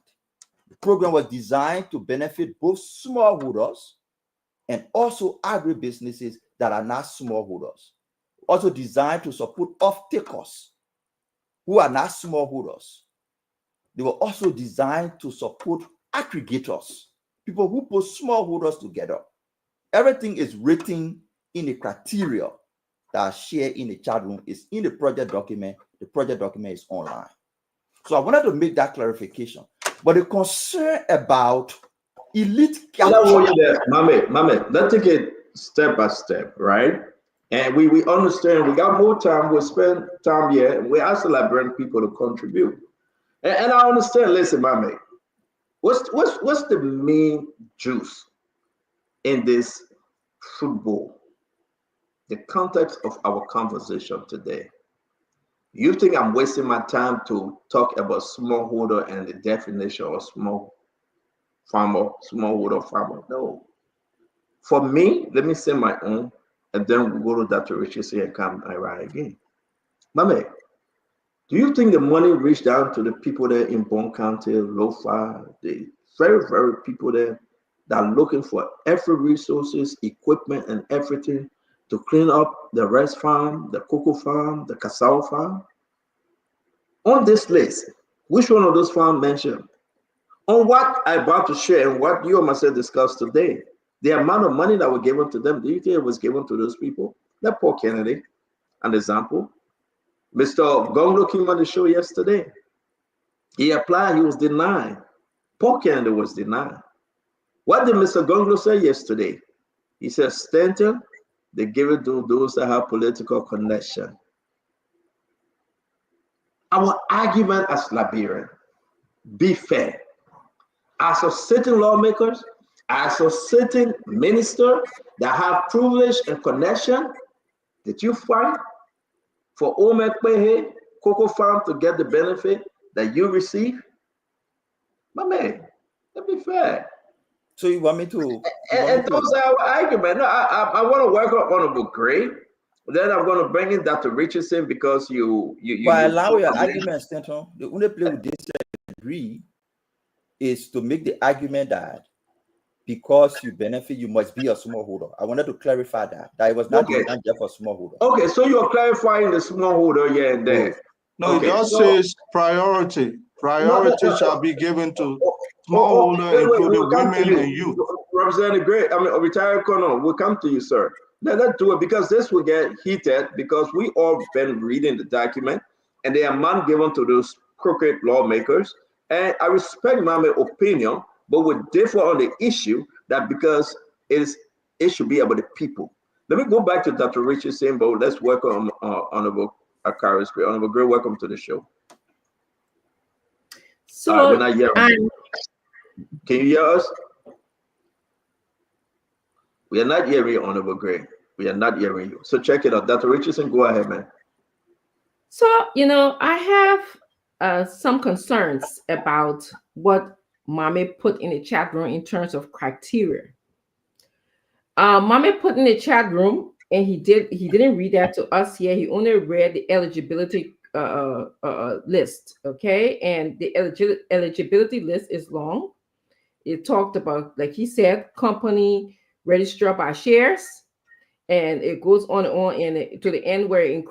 The program was designed to benefit both smallholders and also agribusinesses that are not smallholders. Also designed to support off-takers who are not smallholders. They were also designed to support aggregators, people who put smallholders together. Everything is written in a criteria that are shared in the chat room. Is in the project document. The project document is online. So I wanted to make that clarification. But the concern about elite capture. Mame, let's take it step by step, right? And we understand we got more time, we spend time here, and we ask the Liberian people to contribute. And I understand, listen, Mame, what's the main juice in this football? The context of our conversation today. You think I'm wasting my time to talk about smallholder and the definition of small farmer, smallholder farmer? No. For me, let me say my own, and then we'll go to Dr. Richard and come right again. Mame, do you think the money reached down to the people there in Bone County, Lofa, the very, very people there that are looking for every resources, equipment, and everything to clean up the rice farm, the cocoa farm, the cassava farm? On this list, which one of those farms mentioned? On what I'm about to share and what you and myself discussed today, the amount of money that was given to them, do you think it was given to those people? That poor Kennedy, an example. Mr. Gonglo came on the show yesterday. He applied, he was denied. Paul Kennedy was denied. What did Mr. Gonglo say yesterday? He said, Stanton, they give it to those that have political connection. Our argument as Liberian, be fair. As of certain lawmakers, as of certain ministers that have privilege and connection, did you fight for Omekpehe Cocoa Farm to get the benefit that you receive? My man, let's be fair. So you want me to? And those are our argument. No, I want to work on Honorable Gray. Then I'm going to bring in Dr. Richardson because you allow your argument, Stanton. The only place we disagree is to make the argument that because you benefit, you must be a smallholder. I wanted to clarify that it was not designed just for smallholder. Okay, so you're clarifying the smallholder here and there. No, it just says priority. Priority shall be given to smallholder, including women and youth. Representative Gray, retired colonel, we'll come to you, sir. Let's do it because this will get heated because we all been reading the document and the amount given to those crooked lawmakers. And I respect my opinion, but we differ on the issue that because it should be about the people. Let me go back to Dr. Richardson, but let's welcome Honorable Akaris Gray. Honorable Gray, welcome to the show. So we're not hearing. Can you hear us? We are not hearing you, Honorable Gray. We are not hearing you. So check it out. Dr. Richardson, go ahead, man. So, I have some concerns about what Mommy put in the chat room in terms of criteria. Mommy put in the chat room, and he didn't read that to us here. He only read the eligibility list, okay? And the eligibility list is long. It talked about, like he said, company registered by shares, and it goes on and on, and to the end where it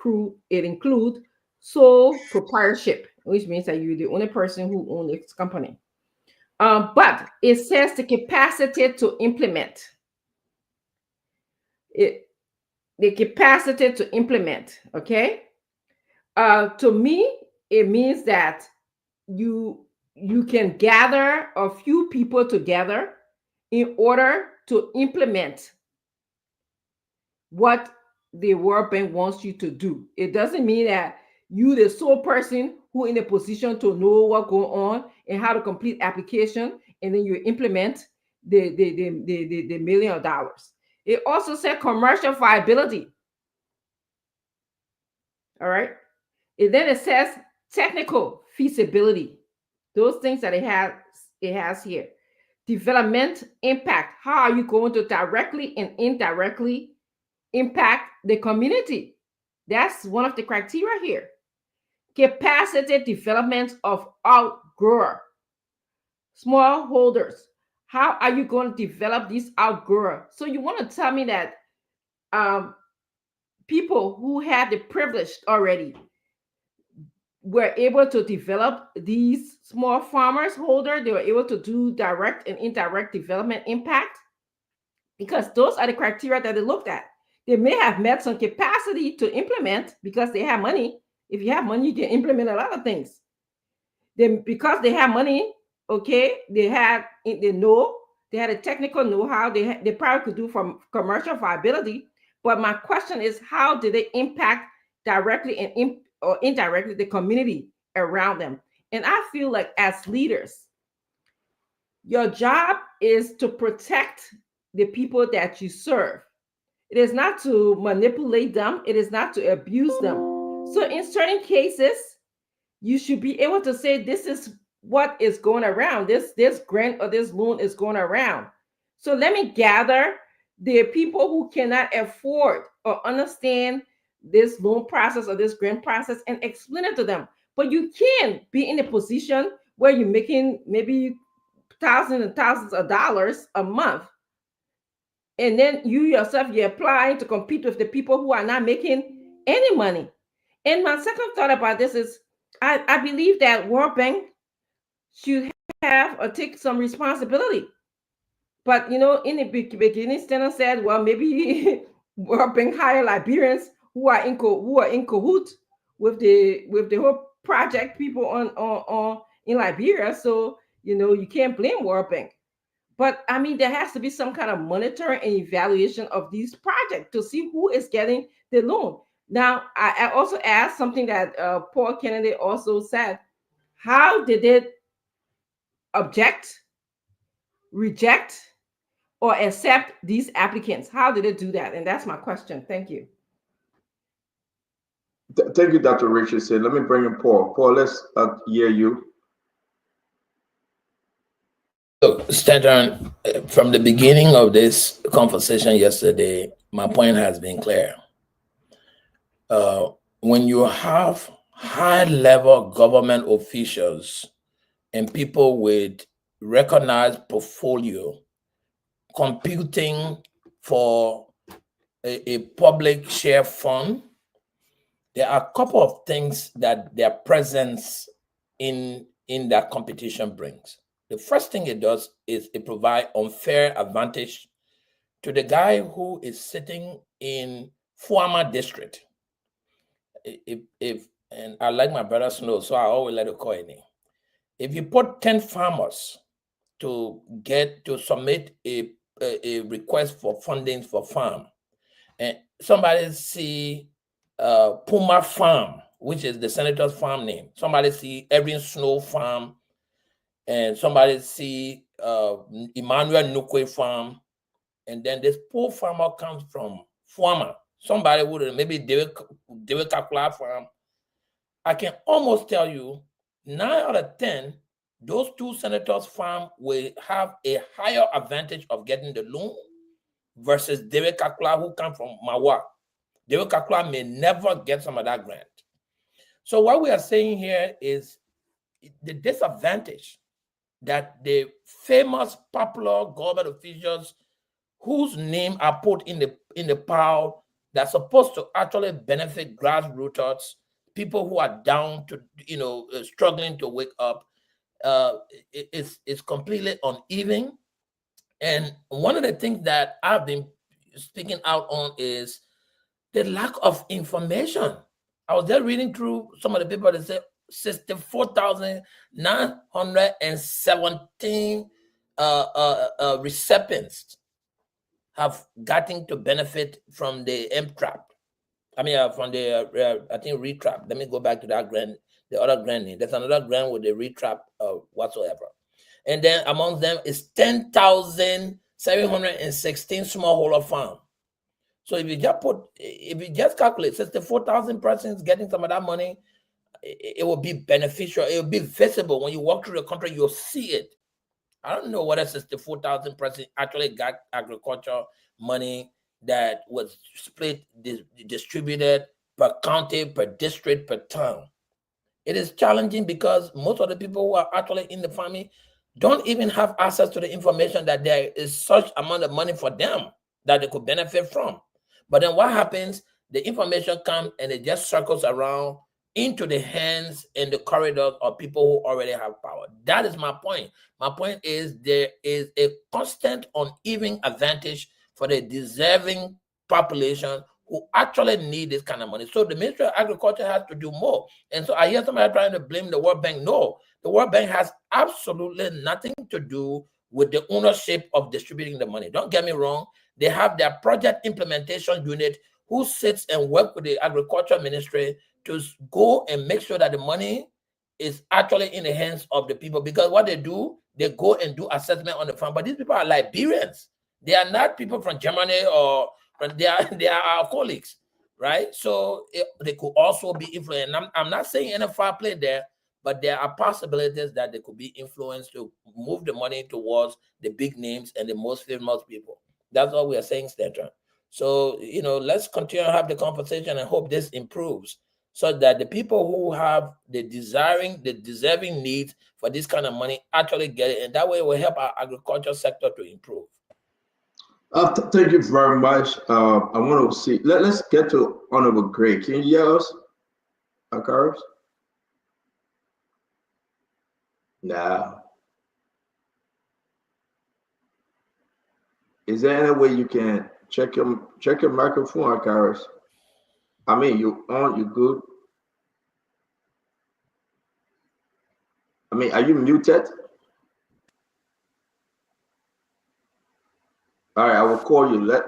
include sole proprietorship, which means that you're the only person who owns this company. But it says the capacity to implement. The capacity to implement, okay? To me, it means that you can gather a few people together in order to implement what the World Bank wants you to do. It doesn't mean that you the sole person who in a position to know what go on and how to complete application, and then you implement the $1 million. It also said commercial viability. All right. And then it says technical feasibility. Those things that it has here. Development impact. How are you going to directly and indirectly impact the community? That's one of the criteria here. Capacity development of outgrower. Smallholders. How are you going to develop these outgrower? So you want to tell me that people who had the privilege already were able to develop these small farmers holder. They were able to do direct and indirect development impact, because those are the criteria that they looked at. They may have met some capacity to implement because they have money. If you have money, you can implement a lot of things. Then because they have money, okay, they had a technical know-how. They probably could do from commercial viability. But my question is, how did they impact directly and or indirectly the community around them? And I feel like as leaders, your job is to protect the people that you serve. It is not to manipulate them. It is not to abuse them. So in certain cases, you should be able to say, this is what is going around. This grant or this loan is going around. So let me gather the people who cannot afford or understand this loan process or this grant process and explain it to them. But you can be in a position where you're making maybe thousands and thousands of dollars a month. And then you yourself, you're applying to compete with the people who are not making any money. And my second thought about this is, I believe that World Bank should have or take some responsibility. But in the beginning, Stena said, well, maybe World Bank hire Liberians who are in cahoots with the whole project people on in Liberia. So you can't blame World Bank. But I mean, there has to be some kind of monitoring and evaluation of these projects to see who is getting the loan. Now, I also asked something that Paul Kennedy also said. How did it object, reject, or accept these applicants? How did it do that? And that's my question. Thank you. Thank you, Dr. Richardson. Let me bring in Paul. Paul, let's hear you. Look, Stanton, from the beginning of this conversation yesterday, my point has been clear. When you have high-level government officials and people with recognized portfolio computing for a public share fund, there are a couple of things that their presence in that competition brings. The first thing it does is it provides unfair advantage to the guy who is sitting in Fuama district. And I like my brother Snow, so I always let it call it name. If you put 10 farmers to submit a request for funding for farm, and somebody see Puma Farm, which is the senator's farm name. Somebody see Erin Snow Farm, and somebody see Emmanuel Nukwe Farm. and then this poor farmer comes from farmer, somebody would maybe David Kakula farm, I can almost tell you 9 out of 10, those two senators' farm will have a higher advantage of getting the loan versus David Kakula, who come from Mawa. David Kakula may never get some of that grant. So what we are saying here is the disadvantage that the famous popular government officials whose name are put in the pile that's supposed to actually benefit grassroots, people who are down to, struggling to wake up, it's completely uneven. And one of the things that I've been speaking out on is the lack of information. I was just reading through some of the people that said 64,917 recipients have gotten to benefit from the MTRAP. I mean, from the, I think, retrap. Let me go back to that grant, the other grant name. There's another grant with the retrap whatsoever. And then among them is 10,716 smallholder farm. So if you just calculate 64,000 persons getting some of that money, it will be beneficial. It will be visible when you walk through the country. You'll see it. I don't know whether 64,000 persons actually got agriculture money that was split, distributed per county, per district, per town. It is challenging because most of the people who are actually in the farming don't even have access to the information that there is such amount of money for them that they could benefit from. But then what happens? The information comes and it just circles around into the hands and the corridors of people who already have power. That is my point. My point is there is a constant uneven advantage for the deserving population who actually need this kind of money. So the Ministry of Agriculture has to do more. And so I hear somebody trying to blame the World Bank. No, the World Bank has absolutely nothing to do with the ownership of distributing the money. Don't get me wrong. They have their project implementation unit who sits and works with the Agriculture Ministry to go and make sure that the money is actually in the hands of the people. Because what they do, they go and do assessment on the farm. But these people are Liberians. They are not people from Germany or they are our colleagues, right? So they could also be influenced. I'm not saying any foul play there, but there are possibilities that they could be influenced to move the money towards the big names and the most famous people. That's what we are saying, Stanton. So, let's continue to have the conversation and hope this improves so that the people who have the deserving needs for this kind of money actually get it. And that way it will help our agriculture sector to improve. Thank you very much. I want to see. Let's get to Honorable Gray. Can you hear us, Akaris? No. Is there any way you can check your microphone, Akaris? I mean, you on? You good? I mean, are you muted? All right, I will call you.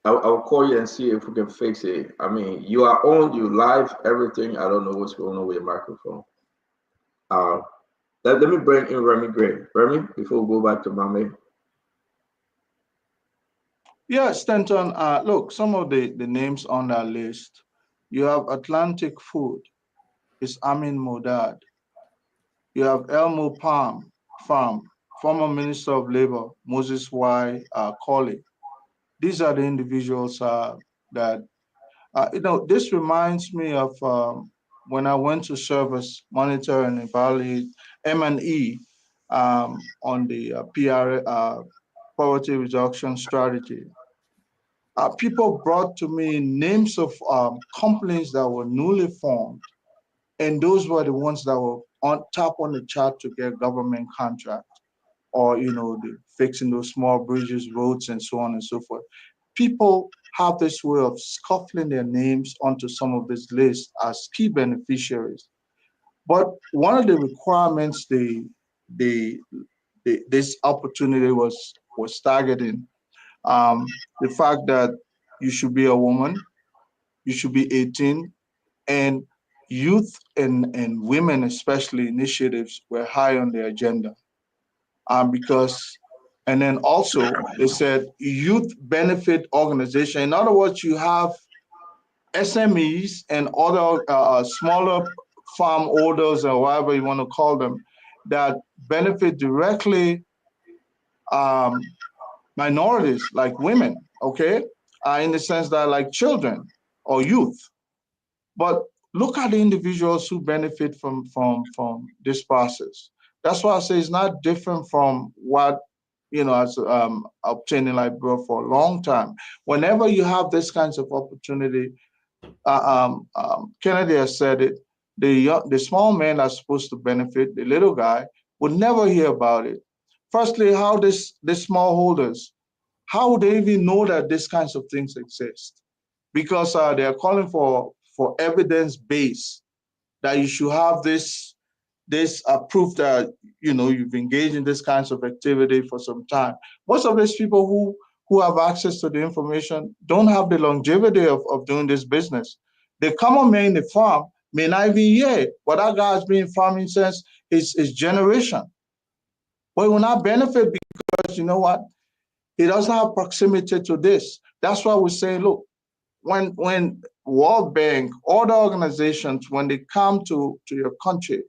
I will call you and see if we can fix it. I mean, you are on, you live, everything. I don't know what's going on with your microphone. Let me bring in Remy Gray. Remy, before we go back to Mame. Yeah, Stanton, look, some of the names on that list. You have Atlantic Food, it's Amin Modad. You have Elmo Palm Farm, former Minister of Labor, Moses Y. Colley. These are the individuals that, this reminds me of when I went to serve as monitor and evaluate M&E on the poverty reduction strategy. People brought to me names of companies that were newly formed, and those were the ones that were on top on the chart to get government contracts, or fixing those small bridges, roads, and so on and so forth. People have this way of scuffling their names onto some of these lists as key beneficiaries. But one of the requirements this opportunity was targeting, the fact that you should be a woman, you should be 18, and youth and women, especially initiatives, were high on the agenda. Because And then also they said youth benefit organization. In other words, you have SMEs and other smaller farm owners or whatever you want to call them that benefit directly minorities like women, okay, in the sense that like children or youth. But look at the individuals who benefit from this process. That's why I say it's not different from what as obtaining like birth for a long time. Whenever you have this kinds of opportunity, Kennedy has said it. The small man that's supposed to benefit, the little guy, would never hear about it. Firstly, how the smallholders, how would they even know that these kinds of things exist? Because they are calling for evidence base that you should have this proof that you've engaged in this kinds of activity for some time. Most of these people who have access to the information don't have the longevity of doing this business. The common man in the farm may not even hear it, but that guy has been farming since his generation. But he will not benefit because you know what? He doesn't have proximity to this. That's why we say, look, when World Bank, other organizations, when they come to your country,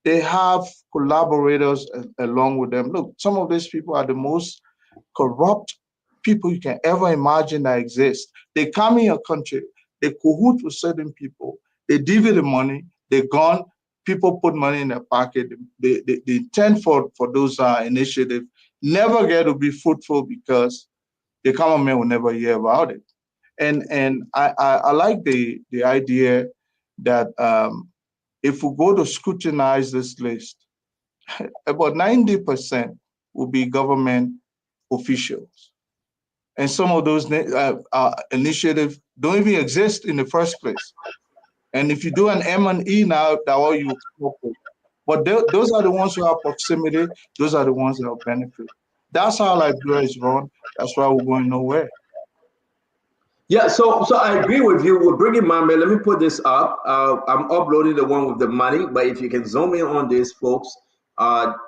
they have collaborators along with them. Look, some of these people are the most corrupt people you can ever imagine that exist. They come in your country, they cahoot with certain people, they divvy the money, they're gone, people put money in their pocket. The intent for those initiatives never get to be fruitful because the common man will never hear about it. And I like the idea that if we go to scrutinize this list, about 90% will be government officials. And some of those initiatives don't even exist in the first place. And if you do an M&E now, that's what you come up with. But those are the ones who have proximity. Those are the ones that will benefit. That's how Liberia is run. That's why we're going nowhere. Yeah, so I agree with you. We're bringing Mame. Let me put this up. I'm uploading the one with the money, but if you can zoom in on this, folks.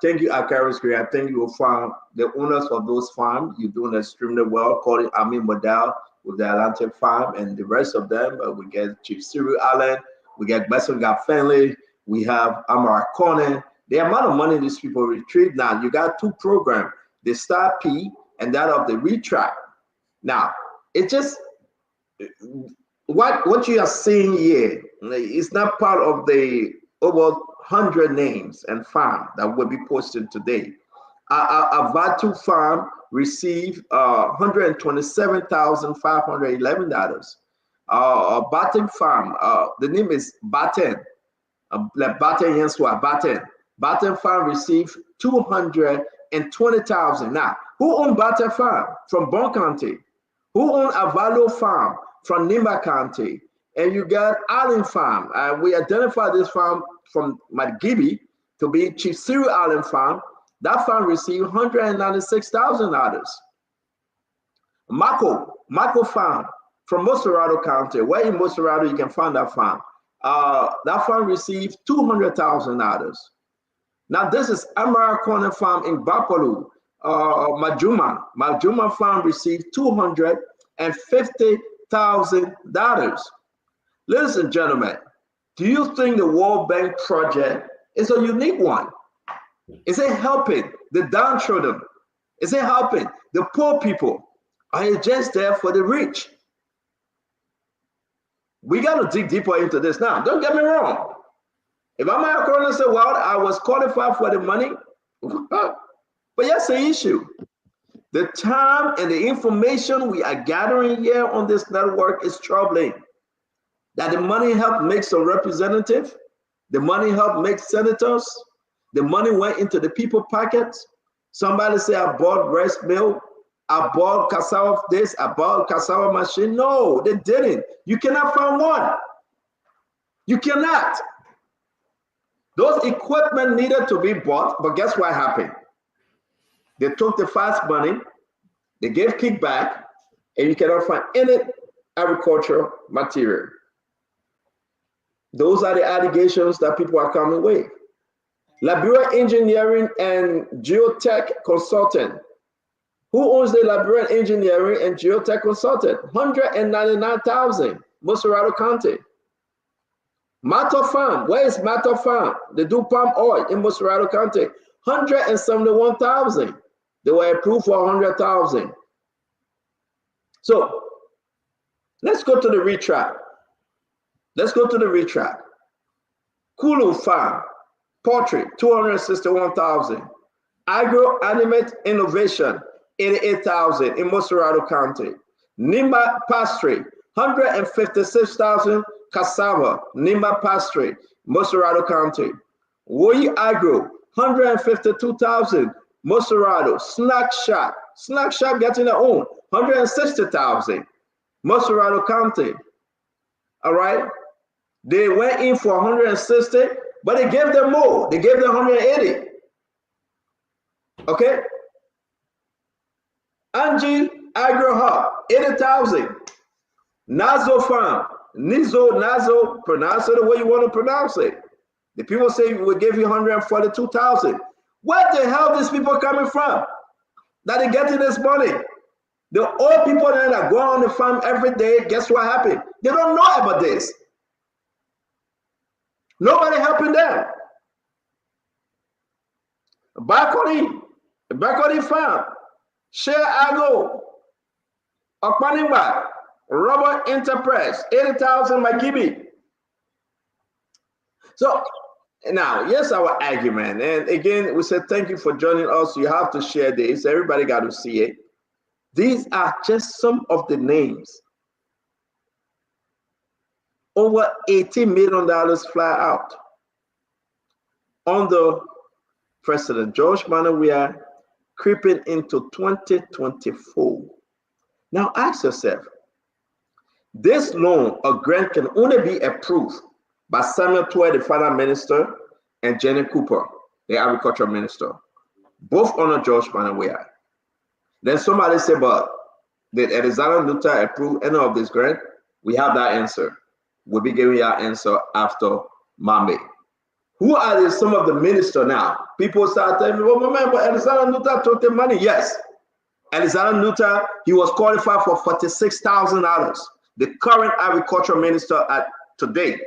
Thank you, Akaris Korea. Thank you, farm, the owners of those farms. You're doing extremely well. Calling Amin Modal with the Atlantic Farm and the rest of them. We get Chief Cyril Allen. We get Besson Family. We have Amara Conan. The amount of money these people retrieve now, you got two programs, the Star P and that of the Retrack. Now, it just what you are seeing here is not part of the over 100 names and farm that will be posted today. Avatu farm received $127,511. Batten farm, the name is Batten. Batten Yenswa Batten. Batten farm received $220,000. Now, who owned Batten farm? From Bon County. Who owned Avalo farm? From Nimba County. And you got Allen Farm. We identified this farm from McGibby to be Chief Cyril Allen Farm. That farm received $196,000. Mako Farm from Moserado County. Where in Moserado you can find that farm. That farm received $200,000. Now this is Amara Corner Farm in Bapolu. Majuma Farm received $250,000. Ladies and gentlemen, do you think the World Bank project is a unique one? Is it helping the downtrodden? Is it helping the poor people? Are you just there for the rich? We got to dig deeper into this now. Don't get me wrong. If I'm out and say, well, I was qualified for the money, but that's the issue. The time and the information we are gathering here on this network is troubling. That the money helped make some representatives, the money helped make senators, the money went into the people pockets. Somebody say, I bought rice mill, I bought cassava this, I bought cassava machine. No, they didn't. You cannot find one. You cannot. Those equipment needed to be bought, but guess what happened? They took the fast money, they gave kickback, and you cannot find any agricultural material. Those are the allegations that people are coming with. Liberia Engineering and Geotech Consultant. Who owns the Liberian Engineering and Geotech Consultant? 199,000, Moserado County. Mato Farm, where is Mato Farm? They do palm oil in Moserado County. 171,000. They were approved for 100,000. So let's go to the retract. Let's go to the retract. Kulu Farm, poultry, 261,000. Agro Animate Innovation, 88,000 in Moserado County. Nima Pastry, 156,000. Cassava, Nima Pastry, Moserado County. Woyi Agro, 152,000. Moserado. Snack Shack getting their own, 160,000. Moserado County. All right. They went in for 160, but they gave them more. They gave them 180. Okay. Angie Agro Hub, 80,000. Nazo Farm, Nazo, pronounce it the way you want to pronounce it. The people say we give you 142,000. Where the hell these people coming from that they getting this money? The old people that go on the farm every day, guess what happened? They don't know about this. Nobody helping them. Bakoni Farm, Share Ago, Okpaningba, Robert Enterprise, 80,000 Makibi. So now, here's our argument. And again, we said thank you for joining us. You have to share this. Everybody got to see it. These are just some of the names. Over $80 million fly out under President George Manneh. We are creeping into 2024. Now ask yourself, this loan or grant can only be approved by Samuel Toy, the finance minister, and Jenny Cooper, the agriculture minister, both under George Manneh. We are. Then somebody say, but did Alexander Luther approve any of this grant? We have that answer. We'll be giving you our answer after Monday. Who are some of the ministers now? People start telling me, well, remember, Alexander Luther took the money. Yes. Alexander Luther, he was qualified for $46,000. The current agriculture minister at today,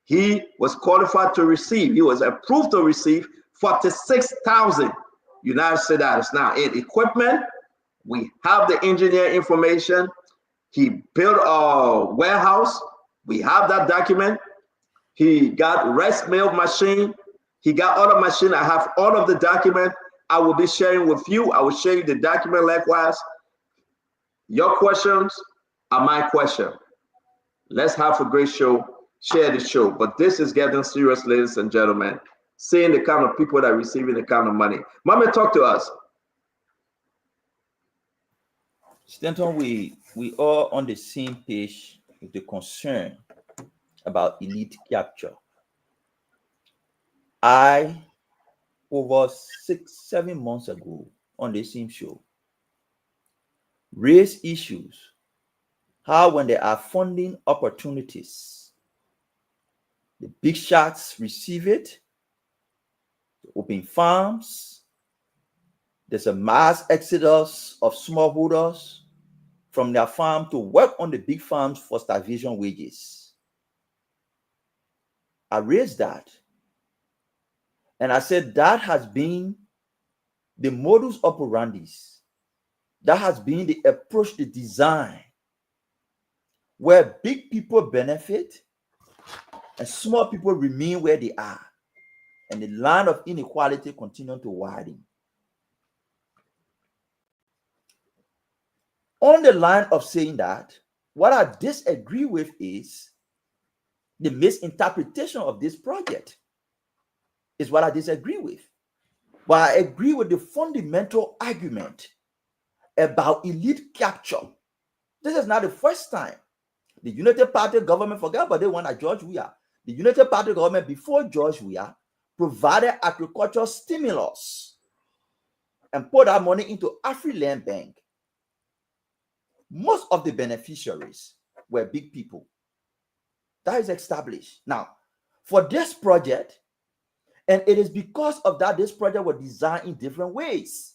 he was qualified to receive, he was approved to receive 46,000 United States dollars. Now, in equipment, we have the engineer information. He built a warehouse. We have that document. He got rest mill machine. He got other machine. I have all of the document. I will be sharing with you. I will share you the document likewise. Your questions are my question. Let's have a great show. Share the show. But this is getting serious, ladies and gentlemen. Seeing the kind of people that are receiving the kind of money. Mama, talk to us. Stanton, we are on the same page with the concern about elite capture. I, over 6-7 months ago on the same show, raised issues how when there are funding opportunities, the big shots receive it, open farms, there's a mass exodus of smallholders from their farm to work on the big farms for starvation wages. I raised that. And I said that has been the modus operandi. That has been the approach, the design, where big people benefit and small people remain where they are. And the line of inequality continues to widen. On the line of saying that, what I disagree with is the misinterpretation of this project is what I disagree with. But I agree with the fundamental argument about elite capture. This is not the first time. The United Party government, forget about the one at George Weah. The United Party government before George Weah provided agricultural stimulus and put that money into AfriLand Bank. Most of the beneficiaries were big people. That is established. Now, for this project, And it is because of that this project was designed in different ways.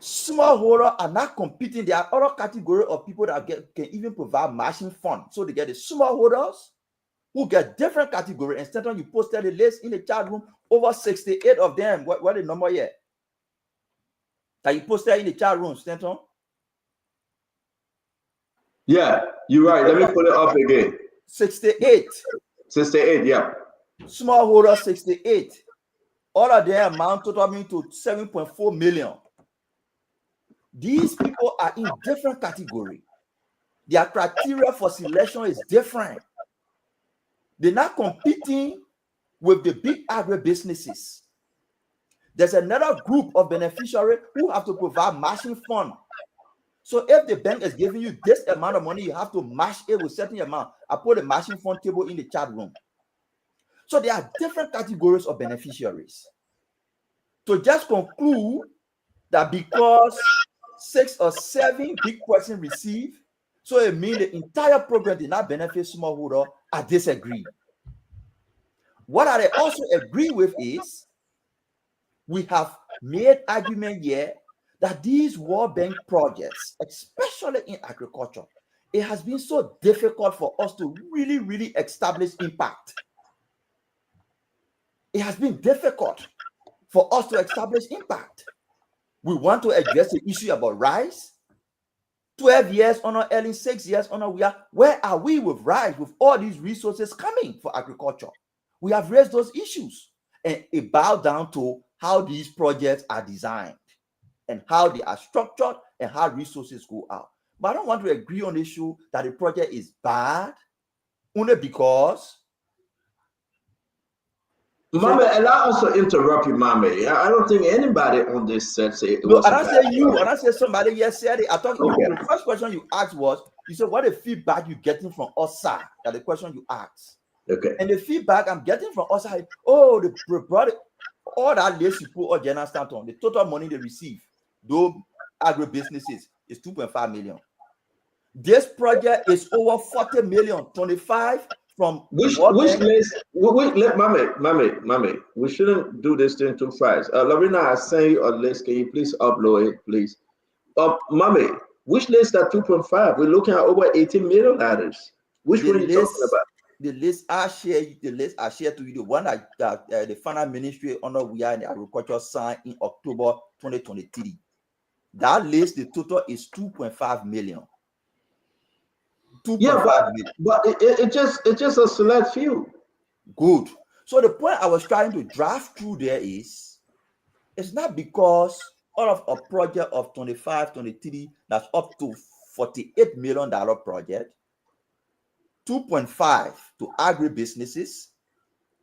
Smallholders are not competing. There are other categories of people that can even provide matching funds. So they get the smallholders who get different categories. Instead of you posted a list in the chat room, over 68 of them. What the number here? That you posted in the chat room, Stanton? Yeah, you're right. Let me put it up again. 68. 68, yeah. Smallholder 68. All of them amount totaling to 7.4 million. These people are in different categories. Their criteria for selection is different. They're not competing with the big agribusinesses. There's another group of beneficiaries who have to provide matching fund. So if the bank is giving you this amount of money, you have to match it with certain amount. I put a matching fund table in the chat room. So there are different categories of beneficiaries. To just conclude that because 6 or 7 big persons receive, so it means the entire program did not benefit smallholder, I disagree. What I also agree with is we have made argument here that these World Bank projects, especially in agriculture, it has been so difficult for us to really, really establish impact. It has been difficult for us to establish impact. We want to address the issue about rice. 12 years on our earning, 6 years on our where are we with rice, with all these resources coming for agriculture? We have raised those issues, and it bows down to how these projects are designed and how they are structured and how resources go out. But I don't want to agree on the issue that the project is bad only because Mama, allow us to interrupt you, Mama. I don't think anybody on this set say it no, was and a I bad say you, project. and I say somebody yesterday. I thought Okay. the first question you asked was, you said, what the feedback you getting from us, sir? That the question you asked. Okay. And the feedback I'm getting from us, oh, the brought all that list you put on General Stanton, the total money they receive, though agribusinesses, is 2.5 million. This project is over 40 million, 25 from Which list? Mommy, we shouldn't do this thing too fast. Lorena, I sent you a list. Can you please upload it, please? Mommy, which list are 2.5? We're looking at over 18 million adders. Which one are you talking about? The list I share to you, the one that the Finance Ministry under we are in the agriculture signed in October 2023. That list, the total is 2.5 million. 2.5 million. But it's just a select few. Good. So the point I was trying to draft through there is, it's not because all of a project of 25, 23 that's up to $48 million project, 2.5 to agribusinesses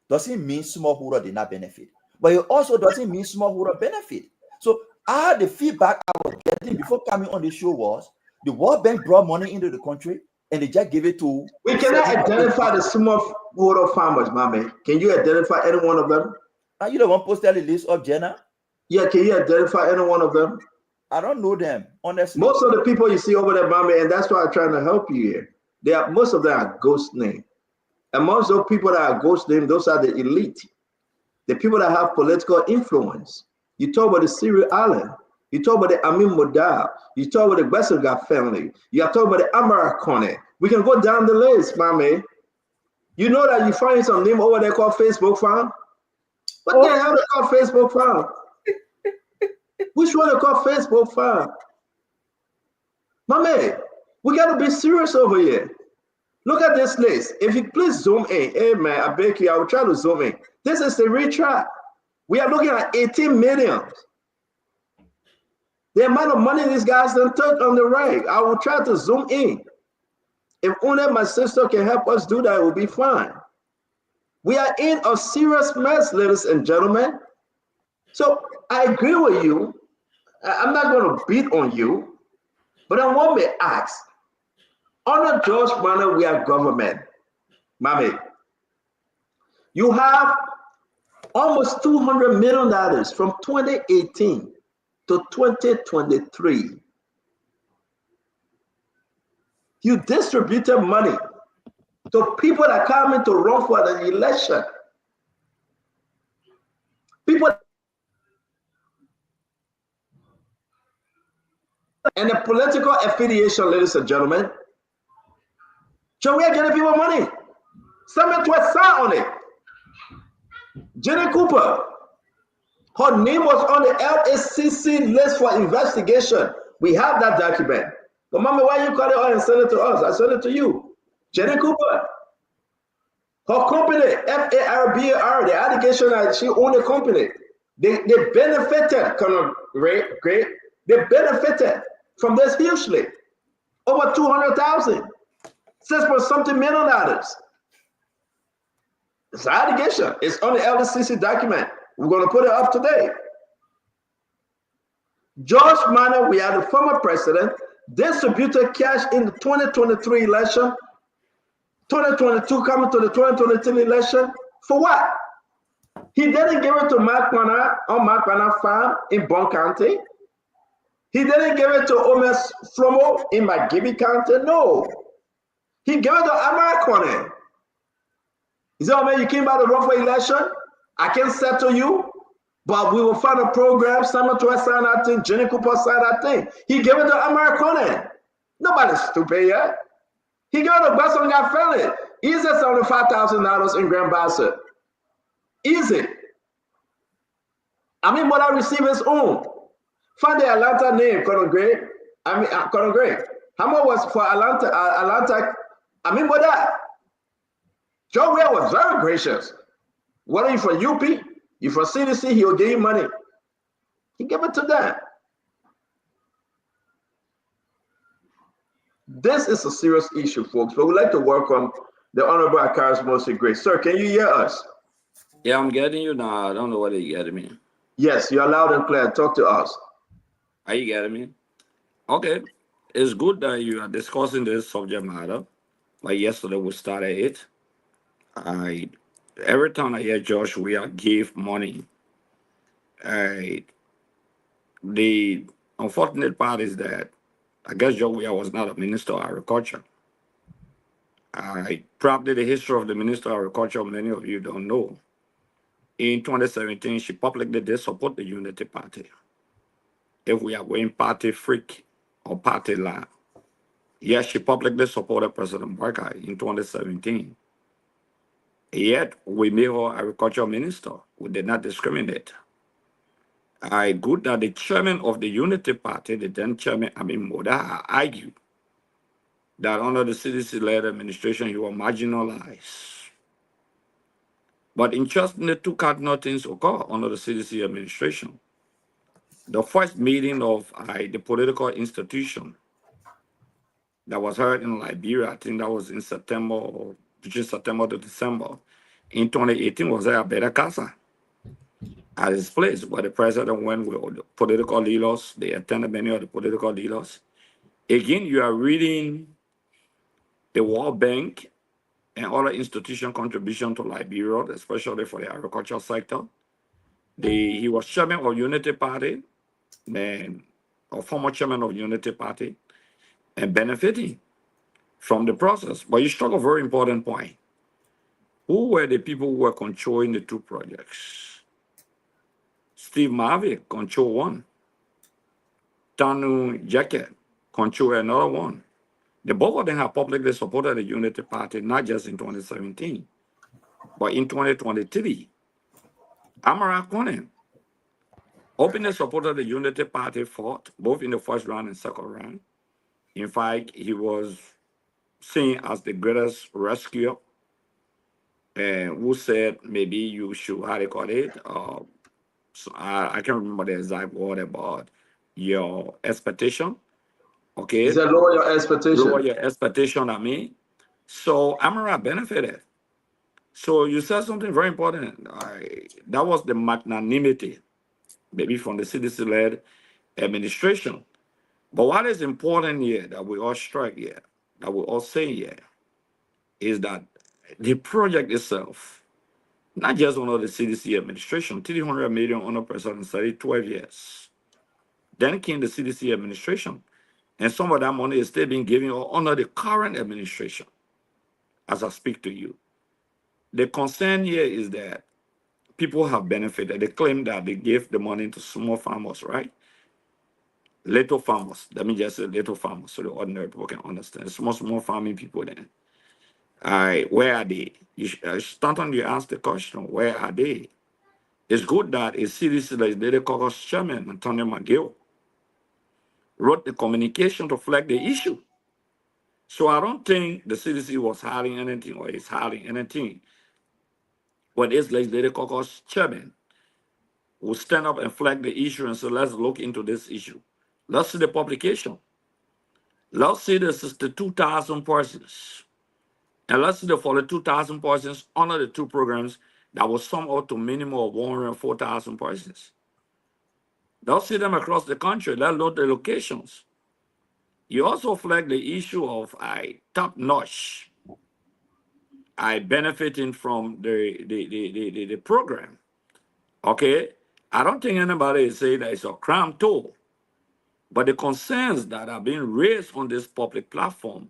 doesn't mean smallholder did not benefit. But it also doesn't mean smallholder benefit. So the feedback I was getting before coming on the show was the World Bank brought money into the country and they just give it to. We cannot identify the smallholder farmers, Mommy. Can you identify any one of them? Are you the one posted the list of Jenna? Yeah, can you identify any one of them? I don't know them, honestly. Most of the people you see over there, Mommy, and that's why I'm trying to help you here. Most of them are ghost names. Amongst those people that are ghost names, those are the elite. The people that have political influence. You talk about the Cyril Allen. You talk about the Amin Modal. You talk about the Besselgar family. You are talking about the Amarakone. We can go down the list, Mommy. You know that you find some name over there called Facebook Farm? What the hell they call Facebook Farm? Which one they call Facebook Farm? Mommy, we got to be serious over here. Look at this list. If you please zoom in. Hey, man, I beg you, I will try to zoom in. This is the retract. We are looking at 18 million. The amount of money these guys done took on the right. I will try to zoom in. If only my sister can help us do that, it will be fine. We are in a serious mess, ladies and gentlemen. So I agree with you. I'm not going to beat on you, but I want to ask. Under George Manor, we are government. Mommy, you have almost $200 million from 2018 to 2023. You distributed money to people that come in to run for the election. And the political affiliation, ladies and gentlemen, so we are getting people money. Someone to sign on it. Jenny Cooper, her name was on the LACC list for investigation. We have that document. But mama, why you call it and send it to us? I send it to you. Jenny Cooper. Her company, FARBAR, the allegation that she owned a company. They benefited, great. They benefited from this hugely. Over 200,000. $6 million. It's an allegation. It's on the LCC document. We're going to put it up today. George Manor, we are the former president, distributed cash in the 2023 election, 2022 coming to the 2023 election. For what? He didn't give it to Mark Manor on Mark Manor farm in Bond County. He didn't give it to Omes Flomo in McGibby County. No. He gave it to Amarcone. He said, oh man, you came by the wrong for election. I can settle you, but we will find a program. Someone to sign that thing. Jenny Cooper signed that thing. He gave it to Amarcone. Nobody's stupid yet. He gave it to Basonga family. Easy $75,000 in Grand Bassett. Easy. I mean, what I receive his own. Find the Atlanta name, Colonel Gray. Colonel Gray. How much was for Atlanta? I mean, what that? Joe Weir was very gracious. Whether you're for UP, you're for CDC, he'll give you money. He gave it to them. This is a serious issue, folks, but we'd like to welcome the Honorable Akaris Mosey Gray. Sir, can you hear us? Yeah, I'm getting you now. I don't know whether you getting me. Yes, you're loud and clear. Talk to us. Are you getting me? Okay. It's good that you are discussing this subject matter. Like yesterday, we started it. Every time I hear Josh Weir give money, the unfortunate part is that I guess Josh Weir was not a minister of agriculture. Probably the history of the minister of agriculture, many of you don't know. In 2017, she publicly did support the Unity Party. If we are going party freak or party line, yes, she publicly supported President Barker in 2017. Yet, we made her agriculture minister. We did not discriminate. Good that the chairman of the Unity Party, the then chairman, Amin Moda, argued that under the CDC-led administration, he was marginalized. But interestingly, two cardinal things occur under the CDC administration. The first meeting of the political institution that was held in Liberia, I think that was in September, or between September to December, in 2018 was at Beta Casa, at his place, where the president went with the political leaders. They attended many of the political leaders. Again, you are reading the World Bank and other institution contribution to Liberia, especially for the agricultural sector. He was chairman of Unity Party, and a former chairman of Unity Party, and benefiting from the process. But you struck a very important point. Who were the people who were controlling the two projects? Steve Marvey controlled one. Tanu Jacket controlled another one. The both of them have publicly supported the Unity Party, not just in 2017, but in 2023. Amara Conan openly supported the Unity Party, fought both in the first round and second round. In fact, he was seen as the greatest rescuer, who said maybe you should, how they call it, so I can't remember the exact word about your expectation. Okay. He said lower your expectation. Lower your expectation, I mean. So Amara benefited. So you said something very important. That was the magnanimity, maybe from the CDC-led administration. But what is important here that we all strike here, that we all say here, is that the project itself, not just under the CDC administration, 300 million under President Sadi, 12 years. Then came the CDC administration, and some of that money is still being given under the current administration, as I speak to you. The concern here is that people have benefited. They claim that they gave the money to small farmers, right? little farmers. Let me just say little farmers so the ordinary people can understand. Small farming people then. All right, where are they? Stanton, you asked the question, where are they? It's good that a CDC legislative caucus chairman, Antonio McGill, wrote the communication to flag the issue. So I don't think the CDC was hiding anything or is hiding anything. When this legislative caucus chairman will stand up and flag the issue and say, let's look into this issue. Let's see the publication. Let's see the 62,000 persons. And let's see the 42,000 persons under the two programs that will sum up to minimum of 104,000 persons. Let's see them across the country. Let's load the locations. You also flag the issue of top-notch benefiting from the program. Okay? I don't think anybody is saying that it's a crime tool. But the concerns that are being raised on this public platform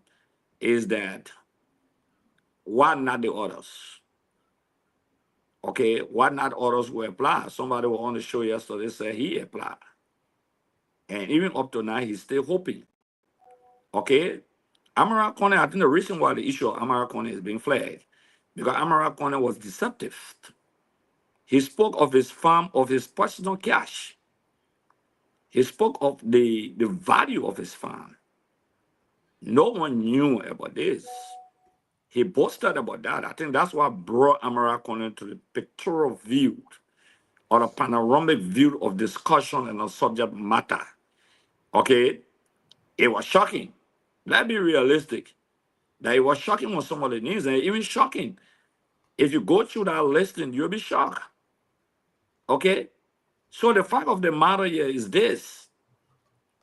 is that why not the others? Okay, why not others will apply? Somebody was on the show yesterday said he applied. And even up to now, he's still hoping. Okay? Amara Kone, I think the reason why the issue of Amara Kone is being flagged, because Amara Kone was deceptive. He spoke of his farm, of his personal cash. He spoke of the value of his farm. No one knew about this. He boasted about that. I think that's what brought Amara Kone to the pictorial view or a panoramic view of discussion and a subject matter. Okay? It was shocking. Let's be realistic. That it was shocking on some of the news, and even shocking. If you go through that listing, you'll be shocked. Okay? So the fact of the matter here is this.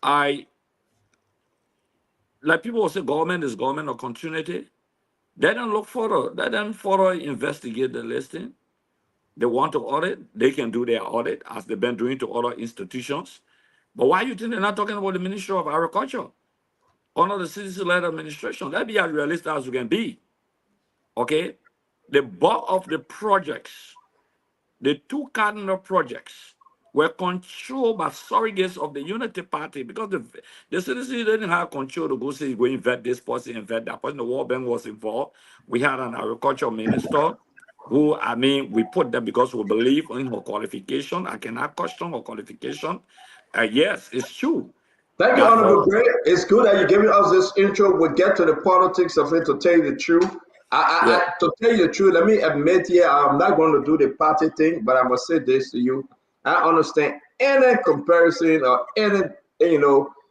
Like people will say government is government of continuity. They don't look further. They don't further investigate the listing. They want to audit. They can do their audit as they've been doing to other institutions. But why do you think they're not talking about the Ministry of Agriculture under the citizen-led administration? Let's be as realistic as we can be. Okay? The bulk of the projects, the two cardinal projects, were controlled by surrogates of the Unity Party because the citizens didn't have control to go say, go invest this person, invest that person. The World Bank was involved. We had an agriculture minister who, I mean, we put them because we believe in her qualification. I cannot question her qualification. Yes, it's true. Thank you, Honorable Gray. It's good that you're giving us this intro. We'll get to the politics of it to tell you the truth. To tell you the truth, let me admit here, I'm not going to do the party thing, but I must say this to you. I understand any comparison or any,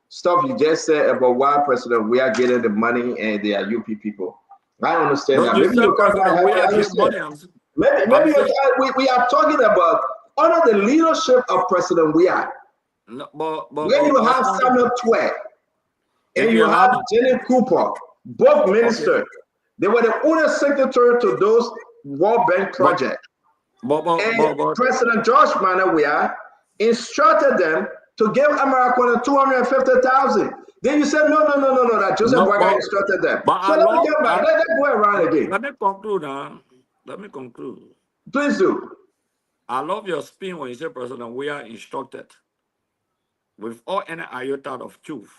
stuff you just said about why President we are getting the money and they are UP people. I understand that. Maybe you can't understand. Maybe we are talking about under the leadership of President we are. No, when you have Samuel Twe and you have Jenny Cooper, both ministers, they were the only secretary to those World Bank projects. And President George Manawia instructed them to give America 250,000. Then you said, no, that Joseph Boyka instructed them. So let me get back. Let go around again. Let me conclude now. Let me conclude. Please do. I love your spin when you say President we are instructed without any iota of truth.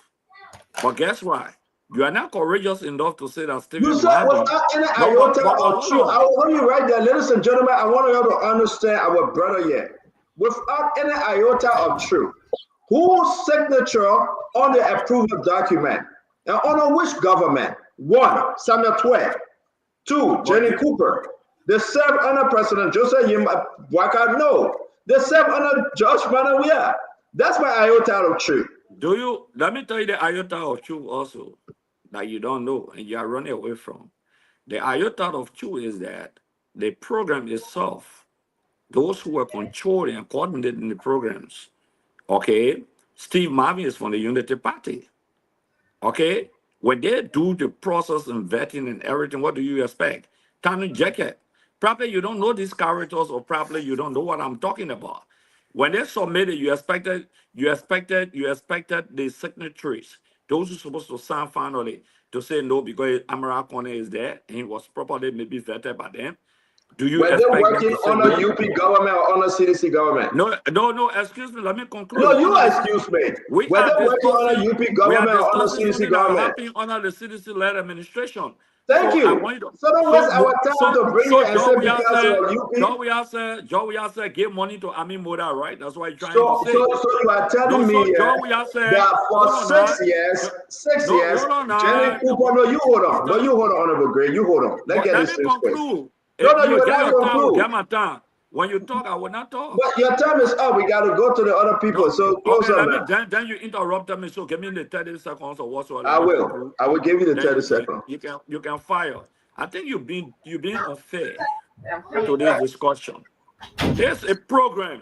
But guess what? You are not courageous enough to say that Stephen. You said without any iota of truth. I will let you right there, ladies and gentlemen. I want you to understand our brother here. Without any iota of truth, whose signature on the approved document and under which government? 1. Samuel Twe. 2. Jenny Cooper. They serve under President Joseph Boyka. No, they serve under George Manawia. That's my iota of truth. Let me tell you the iota of truth also that you don't know and you are running away from. The iota of truth is that the program itself, those who are controlling and coordinating the programs, okay, Steve Marvin is from the Unity Party, okay? When they do the process and vetting and everything, what do you expect? Tiny jacket. Probably you don't know these characters or probably you don't know what I'm talking about. When they submitted, you expected the signatories, those who are supposed to sign finally, to say no because Amara Kone is there and he was properly maybe vetted by them. Do you Were they expect them working to say under no? UP government or under CDC government? No, excuse me, let me conclude. No, you excuse me. We Were are they working under discussing, UP government or under something CDC that government? happened under the CDC-led administration. Thank So I you. want you to, So don't waste our time to bring it and say John because of UP. we are saying give money to Army Moda, right? That's what you're trying to So say. you are telling me John, we are saying, that for hold on 6 now. years, Hold on Jenny now. Cooper, no, you hold on. No, you hold on, Honorable Gray. You hold on. Let's get Let this me thing straight. conclude. No, you You will get not your time, conclude. get my time. When you talk, I will not talk. But your time is up. We got to go to the other people. So close Okay, up now. then you interrupted me. So give me the 30 seconds or whatsoever. I will. I will give you the 30 seconds. You can fire. I think you've been unfair to this discussion. There's a program.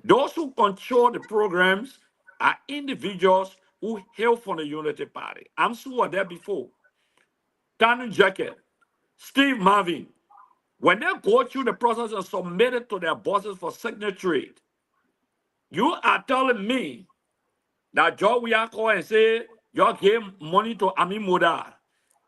Those who control the programs are individuals who hail from the Unity Party. I'm sure there before. Tanu Jacket, Steve Marvin, when they go through the process and submit it to their bosses for signature, you are telling me that Joe Wiako and say, y'all gave money to Ami Moda,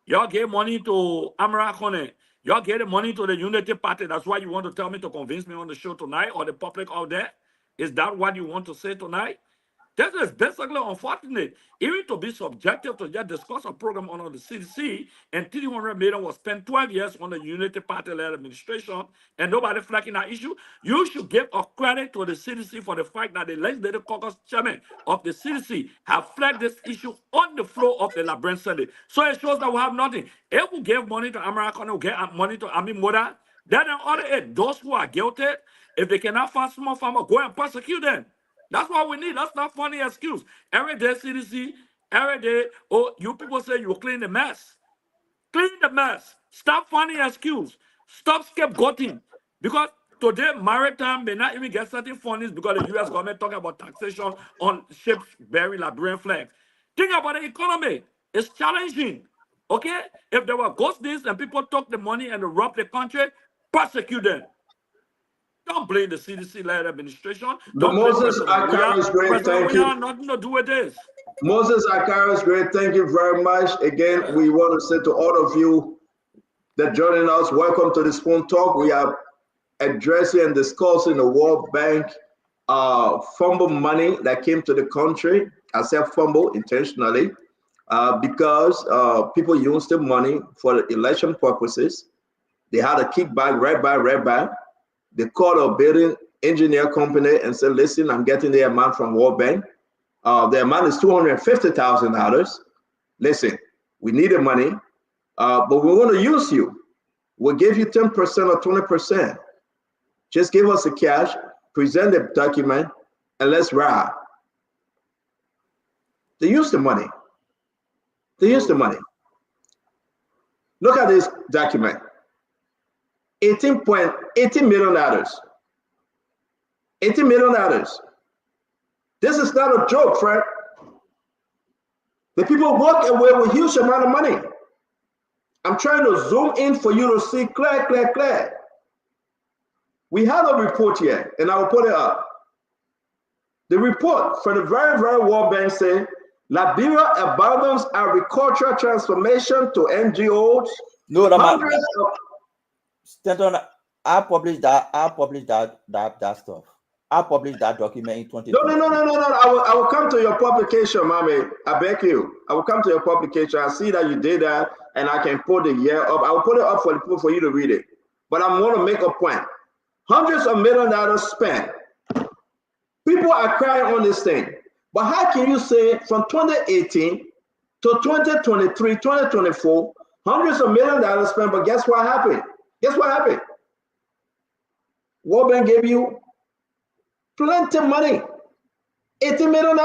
y'all gave money to Amara Kone, y'all gave money to the Unity Party. That's why you want to tell me to convince me on the show tonight or the public out there? Is that what you want to say tonight? This is basically unfortunate. Even to be subjective to just discuss a program under the CDC, and 300 million was spent 12 years on the Unity Party-led administration, and nobody flagging that issue. You should give a credit to the CDC for the fact that the legislative caucus chairman of the CDC have flagged this issue on the floor of the Labran Senate. So it shows that we have nothing. If we give money to America, we get money to Ami Moda, then on the other end, those who are guilty, if they cannot find small farmer, go and prosecute them. That's what we need. That's not funny excuse. Every day, CDC, every day, oh, you people say you clean the mess. Clean the mess. Stop funny excuse. Stop scapegoating. Because today, maritime may not even get certain fundings because the U.S. government talking about taxation on ships bearing Liberian flags. Think about the economy. It's challenging. Okay? If there were ghost deals and people took the money and robbed the country, prosecute them. Don't blame the CDC-led administration. Don't blame Moses President Weah. Akaris, great, President thank Weah you. had nothing to do with this. Moses Akaris, great, thank you very much. Again, we want to say to all of you that joining us, welcome to the Spoon Talk. We are addressing and discussing the World Bank fumble money that came to the country. I said fumble intentionally because people used the money for election purposes. They had a kickback, right back. They called a building engineer company and said, listen, I'm getting the amount from World Bank. The amount is $250,000. Listen, we need the money, but we want to use you. We'll give you 10% or 20%. Just give us the cash, present the document, and let's ride. They use the money. They use the money. Look at this document. $18 million. $18 million. This is not a joke, Fred. The people walk away with a huge amount of money. I'm trying to zoom in for you to see clear. We have a report here, and I will put it up. The report for the very World Bank says Liberia abandons agricultural transformation to NGOs. No, Stanton, I published that stuff. I published that document in 2020. No. I will come to your publication, Mami. I beg you. I will come to your publication. I see that you did that, and I can put the year up. I will put it up for you to read it. But I want to make a point. Hundreds of millions of dollars spent. People are crying on this thing. But how can you say from 2018 to 2023, 2024, hundreds of millions of dollars spent, but guess what happened? World Bank gave you plenty of money, $80 million.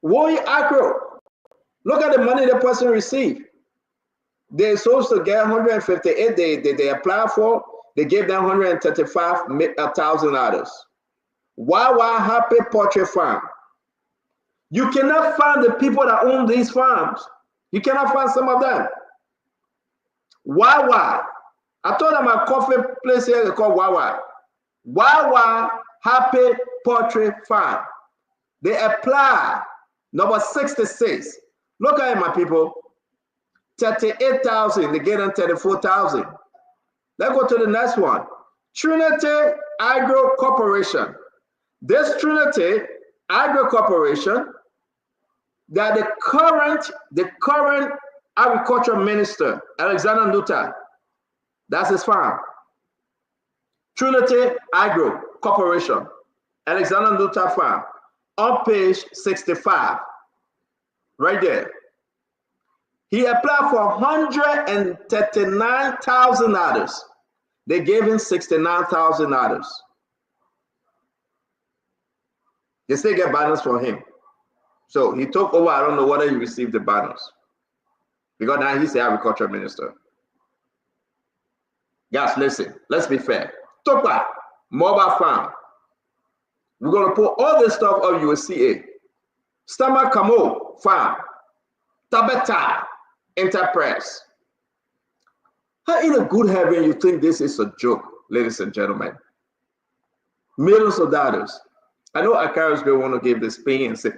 Warrior Acro, look at the money the person received. They're supposed to get 158. They applied for. They gave them $135,000. Wawa Happy Poultry Farm. You cannot find the people that own these farms. You cannot find some of them. Wawa. I told them a coffee place here they call Wawa. Wawa Happy Poultry Farm. They apply number 66. Look at it, my people. 38,000. They gave them 34,000. Let's go to the next one. Trinity Agro Corporation. This Trinity Agro Corporation, that the current agriculture minister, Alexander Nutter, that's his farm. Trinity Agro Corporation, Alexander Nutter farm, on page 65, right there. He applied for $139,000. They gave him $69,000. They still get bonus for him. So he took over. I don't know whether he received the bonus, because now he's the agriculture minister. Guys, listen, let's be fair. Topa, mobile farm. We're going to put all this stuff on USCA. Stama Kamo farm. Tabeta enterprise. How in a good heaven you think this is a joke, ladies and gentlemen? Millions of dollars. I know Akaris will want to give this pay and say,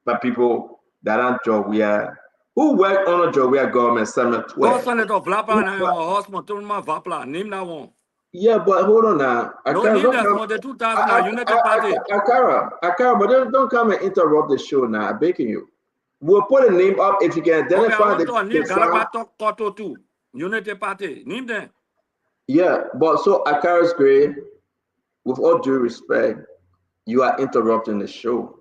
but people that aren't job we are who work on a job we are government summit 12. Yeah, but hold on now. Akara, but don't come and interrupt the show now. I'm begging you. We'll put a name up if you can identify the Unity Party. Name them. Yeah, but so Akara's Gray, with all due respect, you are interrupting the show.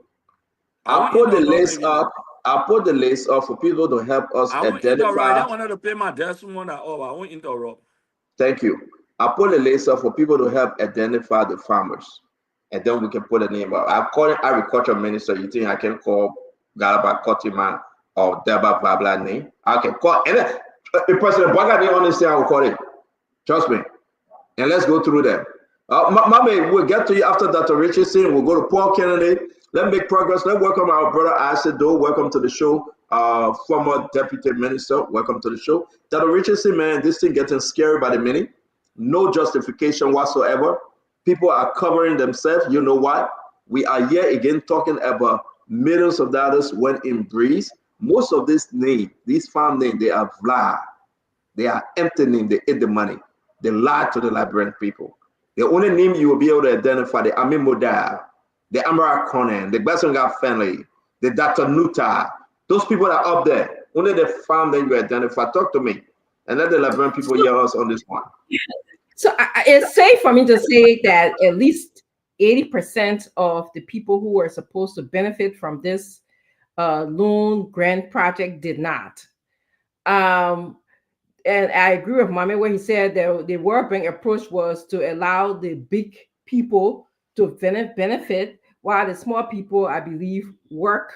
I'll put the list up. I'll put the list up for people to help us identify. I wanted to pay my desk one at all. I won't interrupt. Thank you. I'll put the list up for people to help identify the farmers. And then we can put a name up. I'm calling agriculture minister. You think I can call Galaba Kotima or Deba Vabla name? I can call any President Baga didn't understand how to call it. Trust me. And let's go through them. Mommy, we'll get to you after Dr. Richardson. We'll go to Paul Kennedy. Let's make progress. Let's welcome our brother Asido. Welcome to the show. Former deputy minister. Welcome to the show. Dr. Richardson, man, this thing getting scary by the minute. No justification whatsoever. People are covering themselves. You know what? We are here again talking about millions of dollars went in breeze. Most of this name, these farm names, they are vla. They are empty names. They ate the money. They lied to the Liberian people. The only name you will be able to identify, the Amin Modar, the Amara Conan, the Besonga family, the Dr. Nuta, those people are up there. Only the farm that you identify. Talk to me. And let the Liberian people hear us on this one. So it's safe for me to say that at least 80% of the people who were supposed to benefit from this loan grant project did not. And I agree with Mami where he said that the World Bank approach was to allow the big people to benefit, while the small people, I believe, work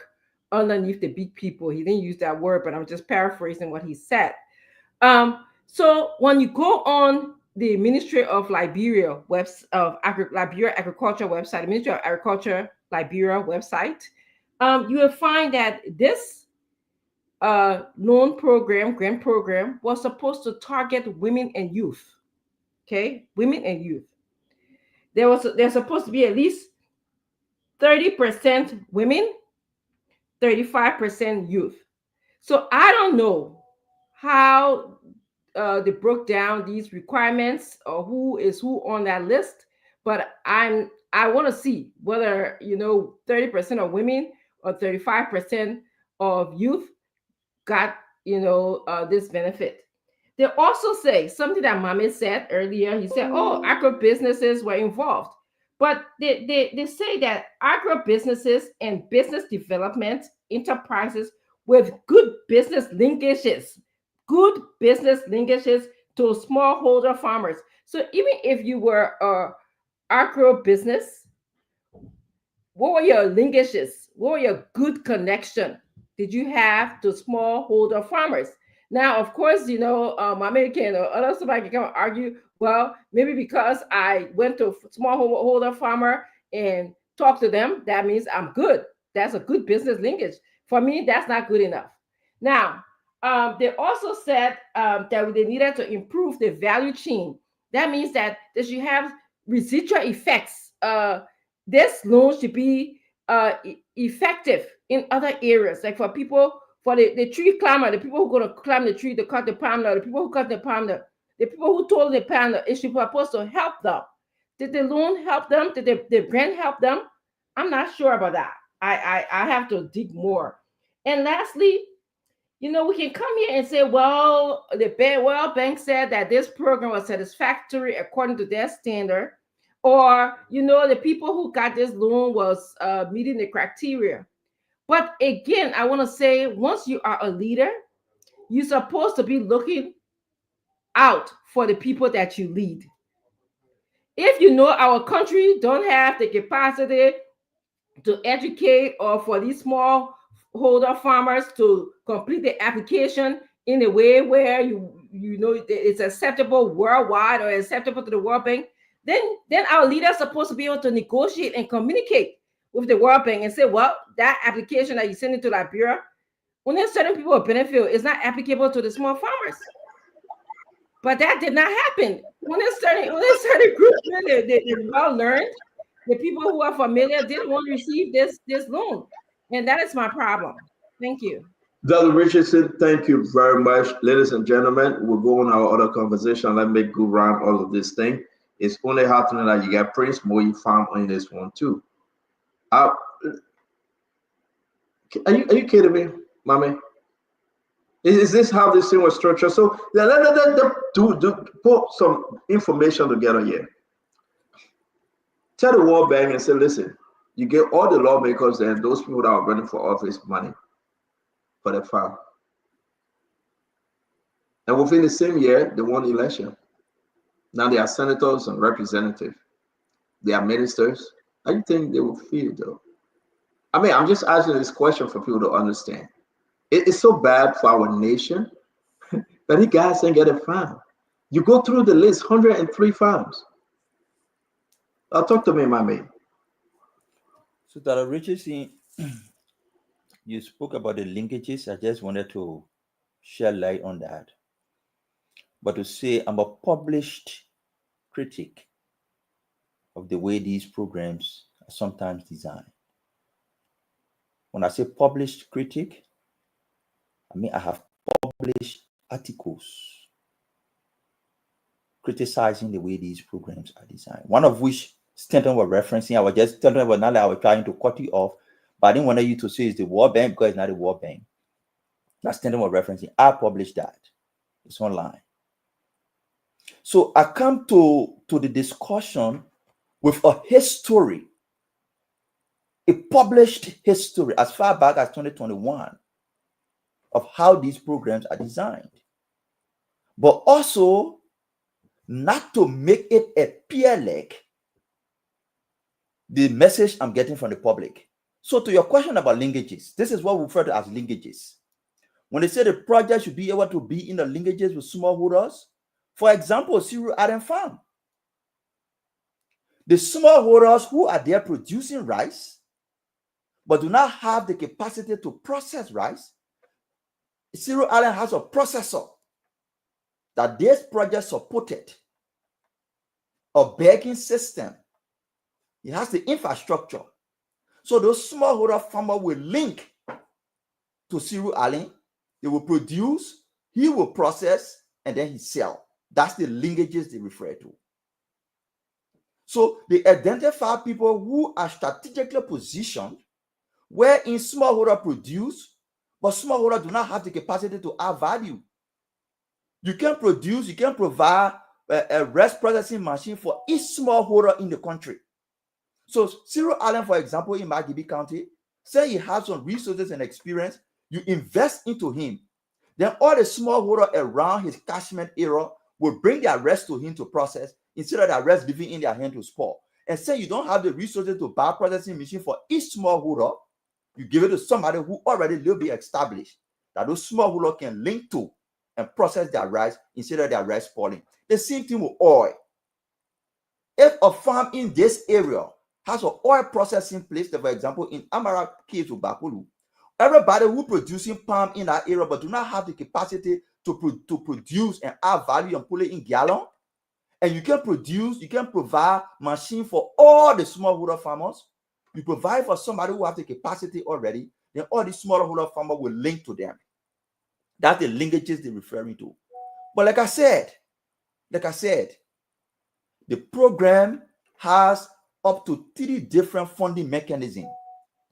underneath the big people. He didn't use that word, but I'm just paraphrasing what he said. So when you go on the Ministry of Liberia Liberia Agriculture website, the Ministry of Agriculture Liberia website, you will find that this loan program, grant program, was supposed to target women and youth. Okay, women and youth. There's supposed to be at least 30% women, 35% youth. So I don't know how they broke down these requirements or who is who on that list, but I want to see whether 30% of women or 35% of youth got this benefit. They also say something that Mame said earlier. He said, "Oh, agro businesses were involved," but they say that agro businesses and business development enterprises with good business linkages to smallholder farmers. So even if you were a agro business, what were your linkages? What were your good connection did you have to smallholder farmers? Now, of course, my American or other somebody can come and argue, well, maybe because I went to a smallholder farmer and talked to them, that means I'm good. That's a good business linkage. For me, that's not good enough. Now, they also said that they needed to improve the value chain. That means that they should have residual effects. This loan should be effective in other areas, like for people for the tree climber, the people who are going to climb the tree to cut the palm nut, the people who cut the palm nut, the people who told the palm nut, is she supposed to help them? Did the loan help them? Did the grant help them? I'm not sure about that. I have to dig more. And lastly, you know, we can come here and say, well, the World Bank said that this program was satisfactory according to their standard, or, you know, the people who got this loan was meeting the criteria. But again, I want to say, once you are a leader, you're supposed to be looking out for the people that you lead. If you know our country don't have the capacity to educate, or for these small holder farmers to complete the application in a way where you know it's acceptable worldwide or acceptable to the World Bank, then our leaders are supposed to be able to negotiate and communicate with the World Bank and say, well, that application that you send it to Liberia, when there's certain people with benefit, is not applicable to the small farmers. But that did not happen. When there's certain groups, they're well learned, the people who are familiar didn't want to receive this loan. And that is my problem. Thank you. Dr. Richardson, thank you very much. Ladies and gentlemen, we'll go on our other conversation. Let me go around all of this thing. It's only happening that you got Prince Moyi farm on this one too. Are you kidding me, mommy? Is this how this thing was structured? So let put some information together here. Tell the World Bank and say, listen, you get all the lawmakers and those people that are running for office money for the farm. And within the same year, they won the election. Now they are senators and representatives. They are ministers. How do you think they will feel, though? I mean, I'm just asking this question for people to understand. It's so bad for our nation that you guys didn't get a farm. You go through the list, 103 farms. Talk to me, my man. So, Dr. Richardson, you spoke about the linkages. I just wanted to shed light on that. But to say I'm a published critic of the way these programs are sometimes designed. When I say published critic, I mean I have published articles criticizing the way these programs are designed. One of which Stanton was referencing, I was just telling you about now that I was trying to cut you off, but I didn't want you to say it's the World Bank because it's not the World Bank. That's Stanton was referencing. I published that. It's online. So I come to the discussion with a history, a published history as far back as 2021 of how these programs are designed, but also not to make it appear like the message I'm getting from the public. So to your question about linkages, this is what we refer to as linkages. When they say the project should be able to be in the linkages with smallholders, for example, Cereal Island Farm. The smallholders who are there producing rice, but do not have the capacity to process rice, Cereal Island has a processor that this project supported, a bagging system. It has the infrastructure. So those smallholder farmers will link to Cereal Island. They will produce, he will process, and then he sell. That's the linkages they refer to. So they identify people who are strategically positioned wherein smallholder produce, but smallholder do not have the capacity to add value. You can produce, you can provide a rice processing machine for each smallholder in the country. So Cereal Island, for example, in Magibi County, say he has some resources and experience, you invest into him. Then all the smallholder around his catchment area will bring their rice to him to process instead of their rice living in their hand to spoil. And say you don't have the resources to buy processing machine for each smallholder, you give it to somebody who already will be established, that those smallholder can link to and process their rice instead of their rice spoiling. The same thing with oil. If a farm in this area has an oil processing place, for example, in Amara case of Bakulu, everybody who producing palm in that area but do not have the capacity to produce and add value and put it in gallon, and you can produce, you can provide machine for all the smallholder farmers. You provide for somebody who has the capacity already. then all these smallholder farmers will link to them. That's the linkages they're referring to. But like I said, the program has up to 3 different funding mechanisms.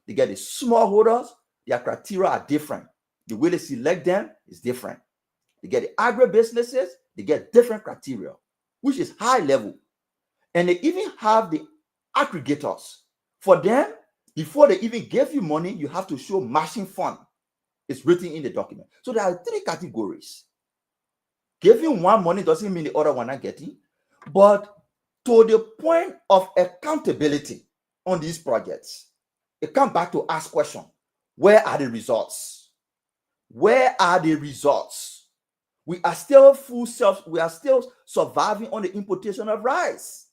They get the smallholders, their criteria are different. The way they select them is different. They get the agribusinesses, they get different criteria, which is high level. And they even have the aggregators. For them, before they even give you money, you have to show matching fund. It's written in the document. So there are 3 categories. Giving one money doesn't mean the other one not getting, but to the point of accountability on these projects, it comes back to ask question: where are the results? Where are the results? We are still surviving on the importation of rice.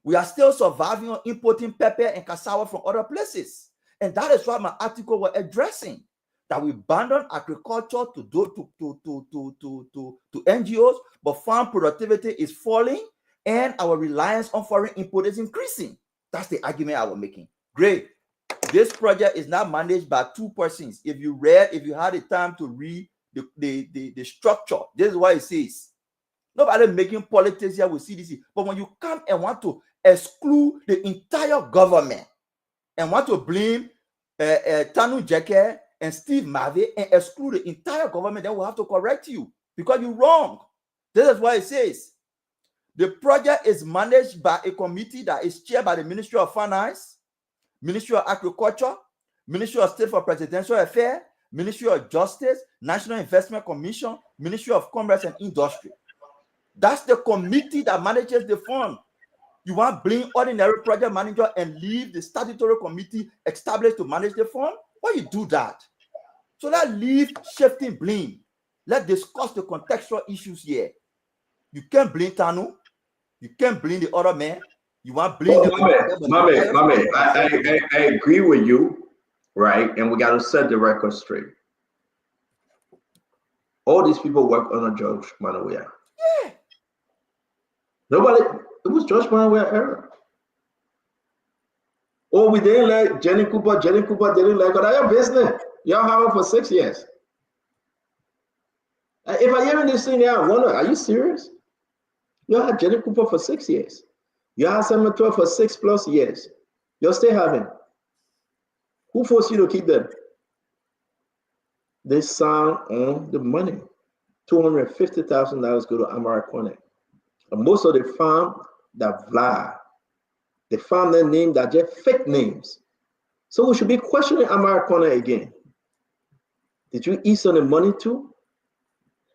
We are still surviving on importing pepper and cassava from other places. And that is what my article was addressing, that we abandon agriculture to NGOs, but farm productivity is falling and our reliance on foreign import is increasing. That's the argument I was making. Great. This project is now managed by 2 persons. If you had the time to read the structure, this is what it says. Nobody making politics here with CDC. But when you come and want to exclude the entire government and want to blame Tanu Jeke and Steve Marvey and exclude the entire government, then we'll have to correct you because you're wrong. This is what it says. The project is managed by a committee that is chaired by the Ministry of Finance, Ministry of Agriculture, Ministry of State for Presidential Affairs, Ministry of Justice, National Investment Commission, Ministry of Commerce and Industry. That's the committee that manages the fund. You want to bring ordinary project manager and leave the statutory committee established to manage the fund? Why you do that? So let's leave shifting blame. Let's discuss the contextual issues here. You can't blame Tanu. You can't blame the other man. You want to blame I agree with you, right? And we got to set the record straight. All these people work under George Manawia. Yeah. Nobody, it was George Manawia era. Oh, we didn't like Jenny Cooper didn't like it. Your business. Y'all have her for 6 years. If I hear this thing now, I wonder, are you serious? You had Jenny Cooper for 6 years. You had Samuel 12 for 6+ years. You're still having. Who forced you to keep them? They signed on the money. $250,000 go to Amarakone. And most of the farm that Vlad, the farm their name that just fake names. So we should be questioning Amarakone again. Did you eat some of the money too?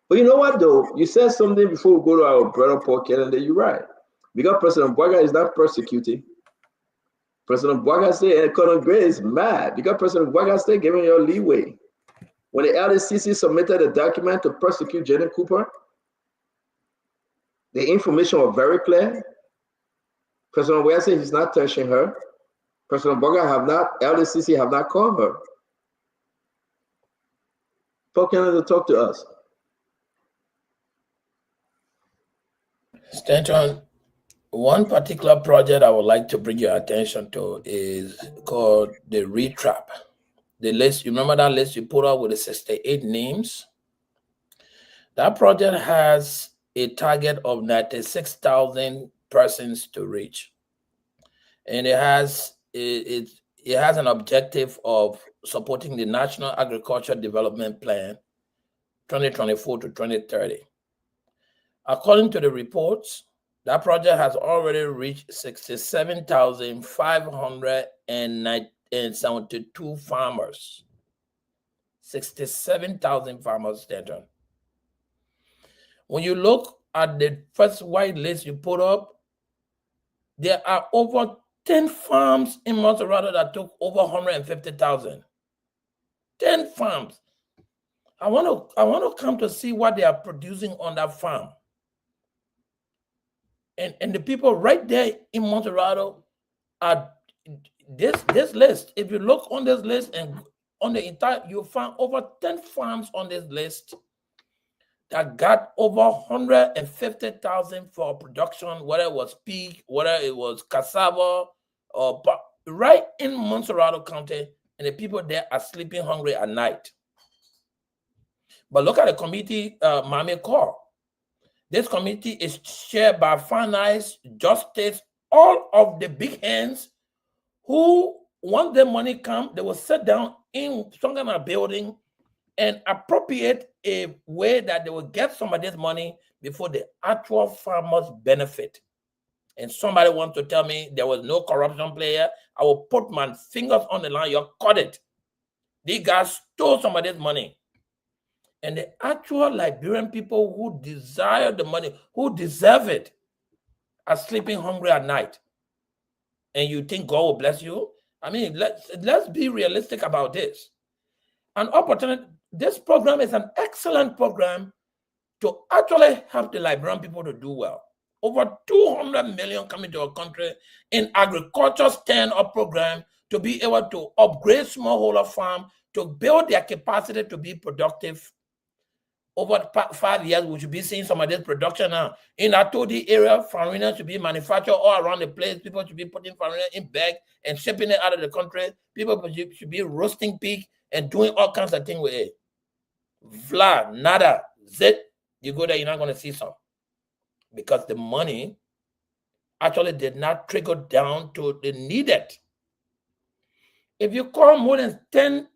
But you know what though? You said something before we go to our brother Paul Kennedy. You're right. Because President Boaga is not persecuting. President Boaga said, and Colonel Gray is mad because President Boaga said giving you leeway. When the LDCC submitted a document to persecute Jenny Cooper, the information was very clear. President Boaga said he's not touching her. President Boaga LDCC have not called her. Paul Kennedy talk to us. Stanton, one particular project I would like to bring your attention to is called the Retrap. The list, you remember that list you put out with the 68 names? That project has a target of 96,000 persons to reach. And it has an objective of supporting the National Agriculture Development Plan 2024 to 2030. According to the reports, that project has already reached 67,572 farmers. 67,000 farmers, Stanton. When you look at the first white list you put up, there are over 10 farms in Monterrey that took over 150,000. 10 farms. I want to come to see what they are producing on that farm. And the people right there in Monterrey are this list. If you look on this list and on the entire, you'll find over 10 farms on this list that got over 150,000 for production, whether it was pig, whether it was cassava, or right in Montserrat County, and the people there are sleeping hungry at night. But look at the committee Mame call. This committee is chaired by finance, justice, all of the big hands who, once their money come, they will sit down in some kind of building and appropriate a way that they will get some of this money before the actual farmers benefit. And somebody wants to tell me there was no corruption player, I will put my fingers on the line. You caught it. These guys stole some of this money. And the actual Liberian people who desire the money, who deserve it, are sleeping hungry at night. And you think God will bless you? I mean, let's be realistic about this. An opportunity, this program is an excellent program to actually help the Liberian people to do well. Over 200 million coming to our country in agriculture stand-up program to be able to upgrade smallholder farm, to build their capacity to be productive. Over the past 5 years, we should be seeing some of this production now. In our 2D area, farina should be manufactured all around the place. People should be putting farina in bags and shipping it out of the country. People should be roasting pig and doing all kinds of things with it. Vla, nada, zit. You go there, you're not going to see some. Because the money actually did not trickle down to the needed. If you call more than 10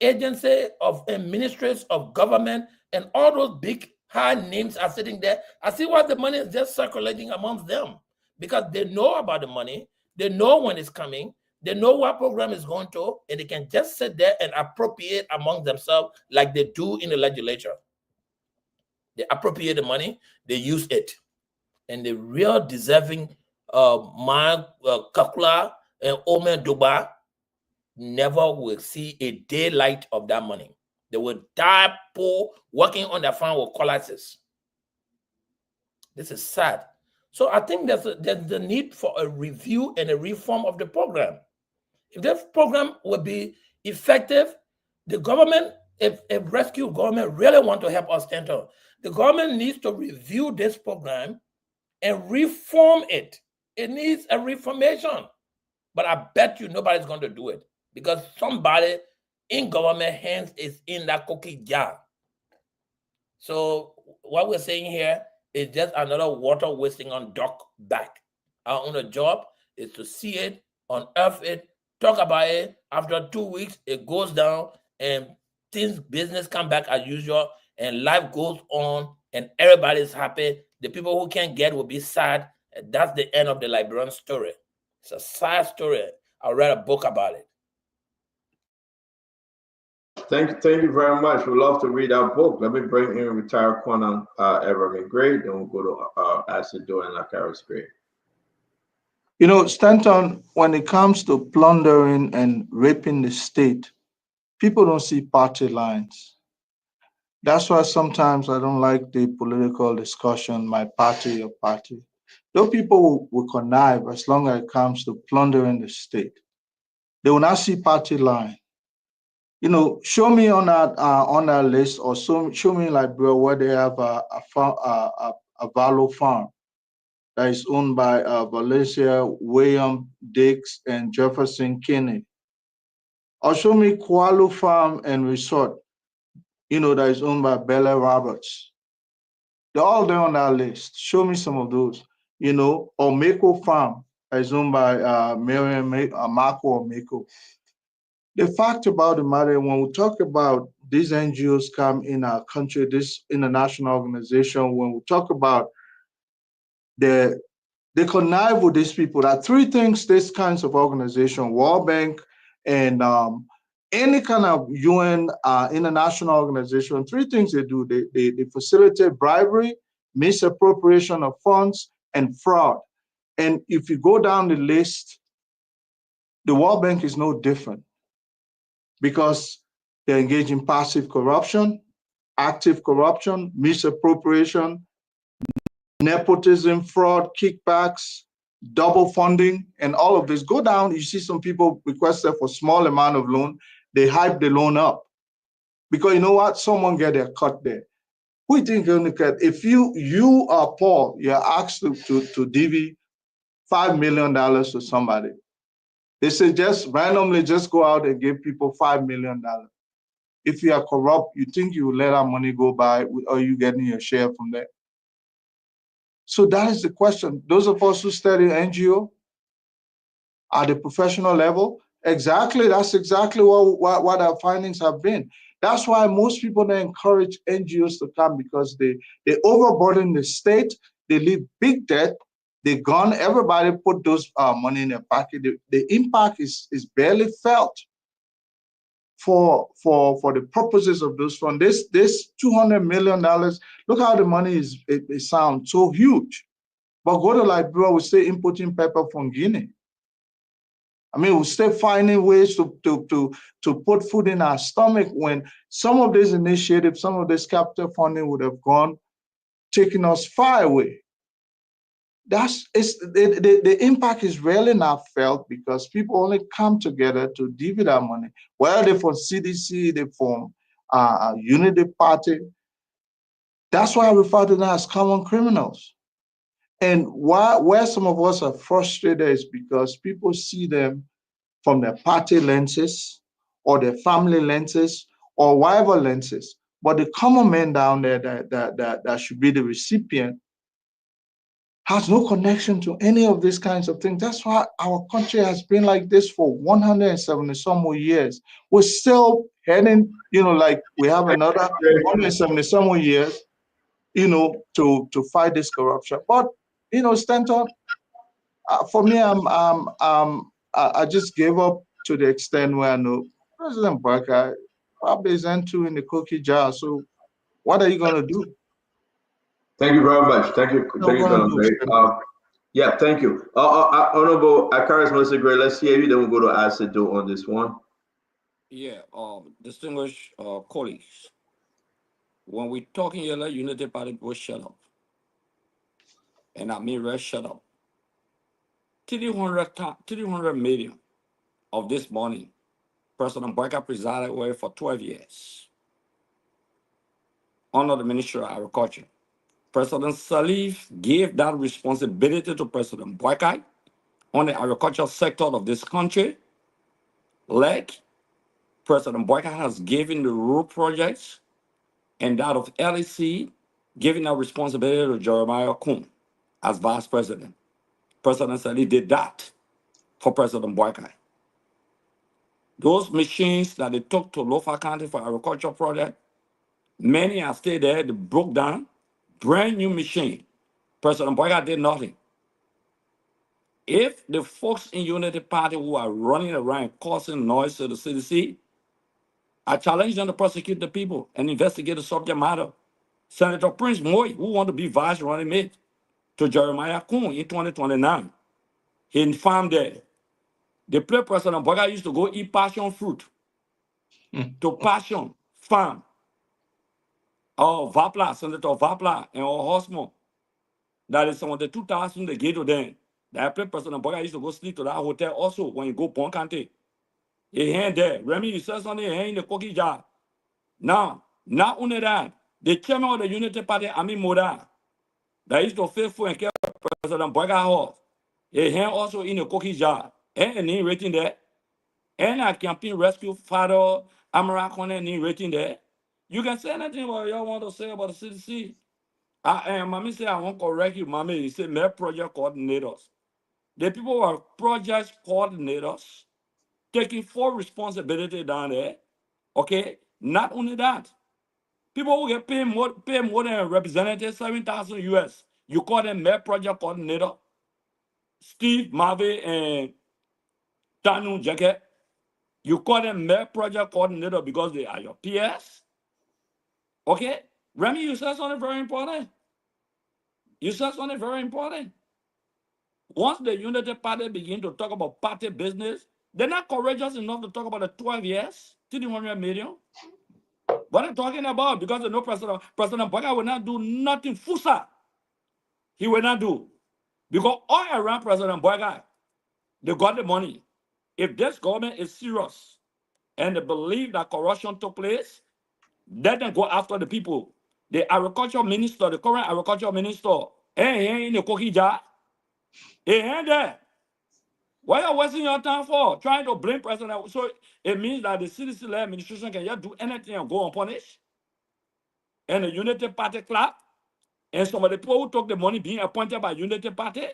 agencies and ministries of government and all those big high names are sitting there, I see why the money is just circulating amongst them. Because they know about the money, they know when it's coming, they know what program is going to, and they can just sit there and appropriate among themselves like they do in the legislature. They appropriate the money, they use it. And the real deserving Kakula and Omen Duba never will see a daylight of that money. They will die poor working on their farm with collapses. This is sad. So I think there's the need for a review and a reform of the program. If this program will be effective, the government, if rescue government really want to help us enter, the government needs to review this program and reform it. It needs a reformation. But I bet you nobody's going to do it because somebody in government hands is in that cookie jar. So what we're saying here is just another water wasting on duck back. Our only job is to see it, unearth it, talk about it. After 2 weeks, it goes down and things, business come back as usual and life goes on and everybody's happy. The people who can't get will be sad. And that's the end of the Liberian story. It's a sad story. I read a book about it. Thank you very much. We'd love to read our book. Let me bring in retired Conan Everett Gray, then we'll go to Acid and Lakaris Gray. You know, Stanton, when it comes to plundering and raping the state, people don't see party lines. That's why sometimes I don't like the political discussion, my party, your party. Those people will connive as long as it comes to plundering the state. They will not see party line. You know, show me on that list, or show me like bro where they have a Valo farm that is owned by Valencia, William Dix, and Jefferson Kinney. Or show me Kualu Farm and Resort, you know, that is owned by Bella Roberts. They're all there on that list. Show me some of those, you know, or Mako Farm that is owned by Miriam Marco or Mako. The fact about the matter, when we talk about these NGOs come in our country, this international organization, when we talk about they connive with these people, there are three things this kinds of organization, World Bank and any kind of UN international organization, three things they do. They facilitate bribery, misappropriation of funds, and fraud. And if you go down the list, the World Bank is no different because they engage in passive corruption, active corruption, misappropriation, nepotism, fraud, kickbacks, double funding, and all of this. Go down, you see some people requested for small amount of loan, they hype the loan up. Because you know what? Someone get their cut there. Who you think you're gonna get? If you are poor, you're asked to DV $5 million to somebody. They say just randomly just go out and give people $5 million. If you are corrupt, you think you will let our money go by, or you getting your share from that? So that is the question. Those of us who study NGO at the professional level, that's exactly what our findings have been. That's why most people don't encourage NGOs to come, because they overburden the state, they leave big debt, they gone, everybody put those money in their pocket. The impact is barely felt for the purposes of those funds. This $200 million, look how the money it sounds so huge. But go to Liberia, we stay importing pepper from Guinea. I mean, we stay finding ways to put food in our stomach, when some of these initiatives, some of this capital funding would have taken us far away. The impact is really not felt, because people only come together to divvy that money. Whether they form CDC, they form a unity party. That's why I refer to them as common criminals. And where some of us are frustrated is because people see them from their party lenses or their family lenses or whatever lenses. But the common man down there that should be the recipient has no connection to any of these kinds of things. That's why our country has been like this for 170 some more years. We're still heading, like we have another 170 some more years, to fight this corruption. But, Stanton, for me, I just gave up to the extent where I know President Barker probably is into in the cookie jar. So what are you going to do? Thank you very much. Thank you, Don Gray. Yeah, thank you. Honorable Akaris Melissa Gray, let's hear you, then we'll go to Asido on this one. Yeah, distinguished colleagues, when we talking here, like Unity Party, will shut up. And I mean, shut up. 300 million of this money, President Barker presided over for 12 years under the Ministry of Agriculture. President Salif gave that responsibility to President Barker on the agricultural sector of this country, like President Barker has given the road projects and that of LEC, giving that responsibility to Jeremiah Kuhn as vice president. President Salif did that for President Barker. Those machines that they took to Lofa County for agricultural project, many are still there, they broke down, brand new machine. President Barker did nothing. If the folks in Unity Party who are running around causing noise to the CDC, I challenge them to prosecute the people and investigate the subject matter. Senator Prince Moy, who want to be vice running mate to Jeremiah Kuhn in 2029, he informed there. The play President Barker used to go eat passion fruit to Passion Farm. Vapla, Senator Vapla, and Horseman. That is some of the 2,000 they gave to them. That play President Barker used to go sleep to that hotel also when you go Bon County. He hand there. Remy, you said something, he hand in the cookie jar. Now, not only that, the chairman of the Unity Party, Amin Moda, that used to faithful and care President Barker house. He hand also in the cookie jar. And he rating there. And I campaign rescue father Amara Kone rating there. You can say anything what y'all want to say about the CDC. Mommy say I won't correct you, Mommy. He said mere project coordinators. The people who are project coordinators taking full responsibility down there. Okay, not only that, people who get paid more than a representative, 7,000 US. You call them mere project coordinator. Steve Marvey and Tanu Jacket. You call them mere project coordinator because they are your peers. Okay? Remy, you said something very important. You said something very important. Once the Unity Party begin to talk about party business, they're not courageous enough to talk about the 12 years, 300 million. What are they talking about? Because they know President Barker will not do nothing. Fusa. He will not do. Because all around President Barker, they got the money. If this government is serious and they believe that corruption took place, let them go after the people. The agriculture minister, the current agriculture minister, in the cookie jar. He ain't there. What are you wasting your time for? Trying to blame President. So it means that the CDC administration can just do anything and go unpunished. And the Unity Party clap. And some of the people who took the money being appointed by Unity Party.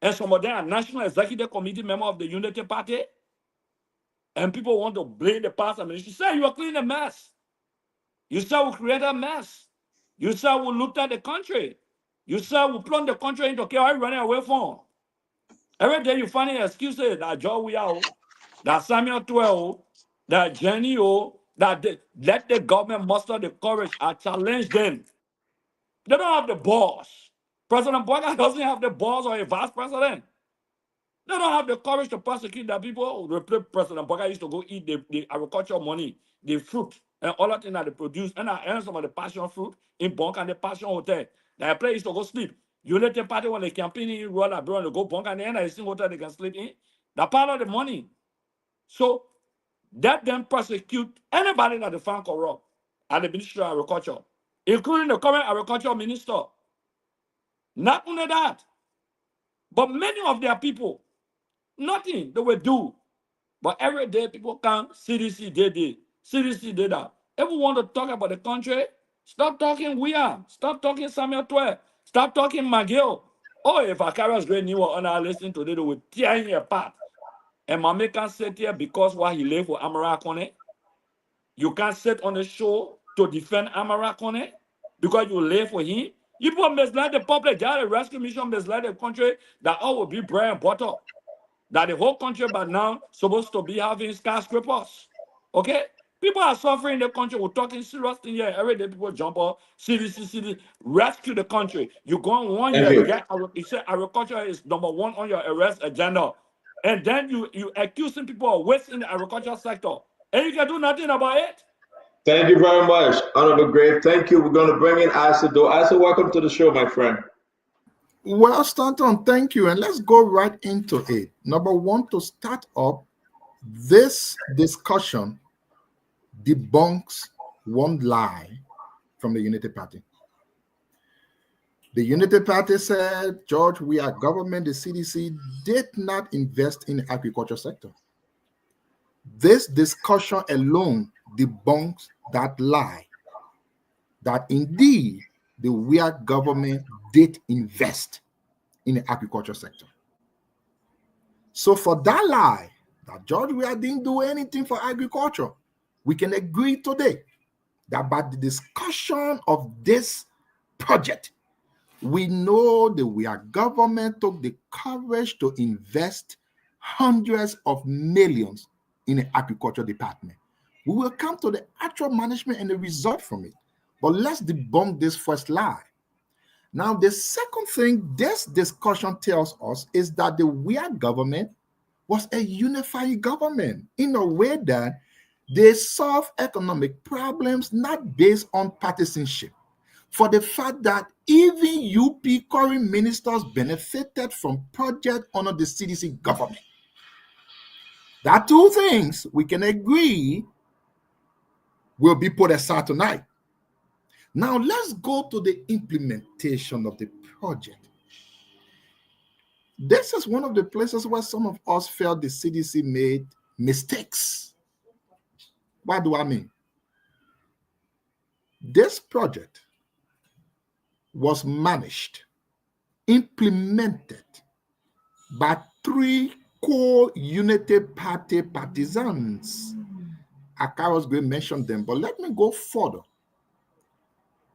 And some of them are National Executive Committee member of the Unity Party. And people want to blame the past administration. Say you are cleaning a mess. You say we create a mess. You say we looked at the country. You say we plunge the country into chaos. Running away from. Every day you find excuses that Joe we are, that Samuel 12, that Jenny that let the government muster the courage. I challenge them. They don't have the balls. President Boga doesn't have the balls or a vice president. They don't have the courage to prosecute the people. President Boga used to go eat the agricultural money, the fruit, and all that thing that they produce. And I earned some of the passion fruit in Bonk and the passion hotel. That place used to go sleep. Unity Party when they campaign in roll up, they go Bonk and the end of the single hotel they can sleep in. That part of the money. So that then prosecute anybody that they find corrupt at the Ministry of Agriculture, including the current agriculture minister. Not only that, but many of their people, nothing they will do. But every day people come, CDC did CDC did that. If we want to talk about the country, stop talking we are. Stop talking Samuel 12. Stop talking McGill. Oh, if I carry us great new on our listening today, they will tear him apart. And Mama can't sit here because why he left for Amara Kone. You can't sit on the show to defend Amara Kone because you live for him. You people mislead the public. They are a rescue mission misled the country that all will be bread and butter. That the whole country by now supposed to be having skyscrapers. Okay? People are suffering in the country. We're talking serious thing here. Every day people jump up, CDC, rescue the country. You go on 1 Thank year, you. you say agriculture is #1 on your arrest agenda. And then you accusing people of wasting the agricultural sector. And you can do nothing about it. Thank you very much, Honorable Grave. Thank you. We're going to bring in Asido. Asido, welcome to the show, my friend. Well, Stanton, thank you. And let's go right into it. Number one, to start up, this discussion debunks one lie from the Unity Party. The Unity Party said, George, we are government, the CDC did not invest in the agriculture sector. This discussion alone debunks that lie, that indeed the weird government did invest in the agriculture sector. So for that lie, that George Weah didn't do anything for agriculture, we can agree today that by the discussion of this project, we know the Weah government took the courage to invest hundreds of millions in the agriculture department. We will come to the actual management and the result from it. But let's debunk this first lie. Now, the second thing this discussion tells us is that the Weah government was a unifying government in a way that they solve economic problems not based on partisanship. For the fact that even UP current ministers benefited from projects under the CDC government. That two things we can agree will be put aside tonight. Now let's go to the implementation of the project. This is one of the places where some of us felt the CDC made mistakes. What do I mean? This project was managed, implemented by 3 core Unity Party partisans. Akaros going to mention them, but let me go further.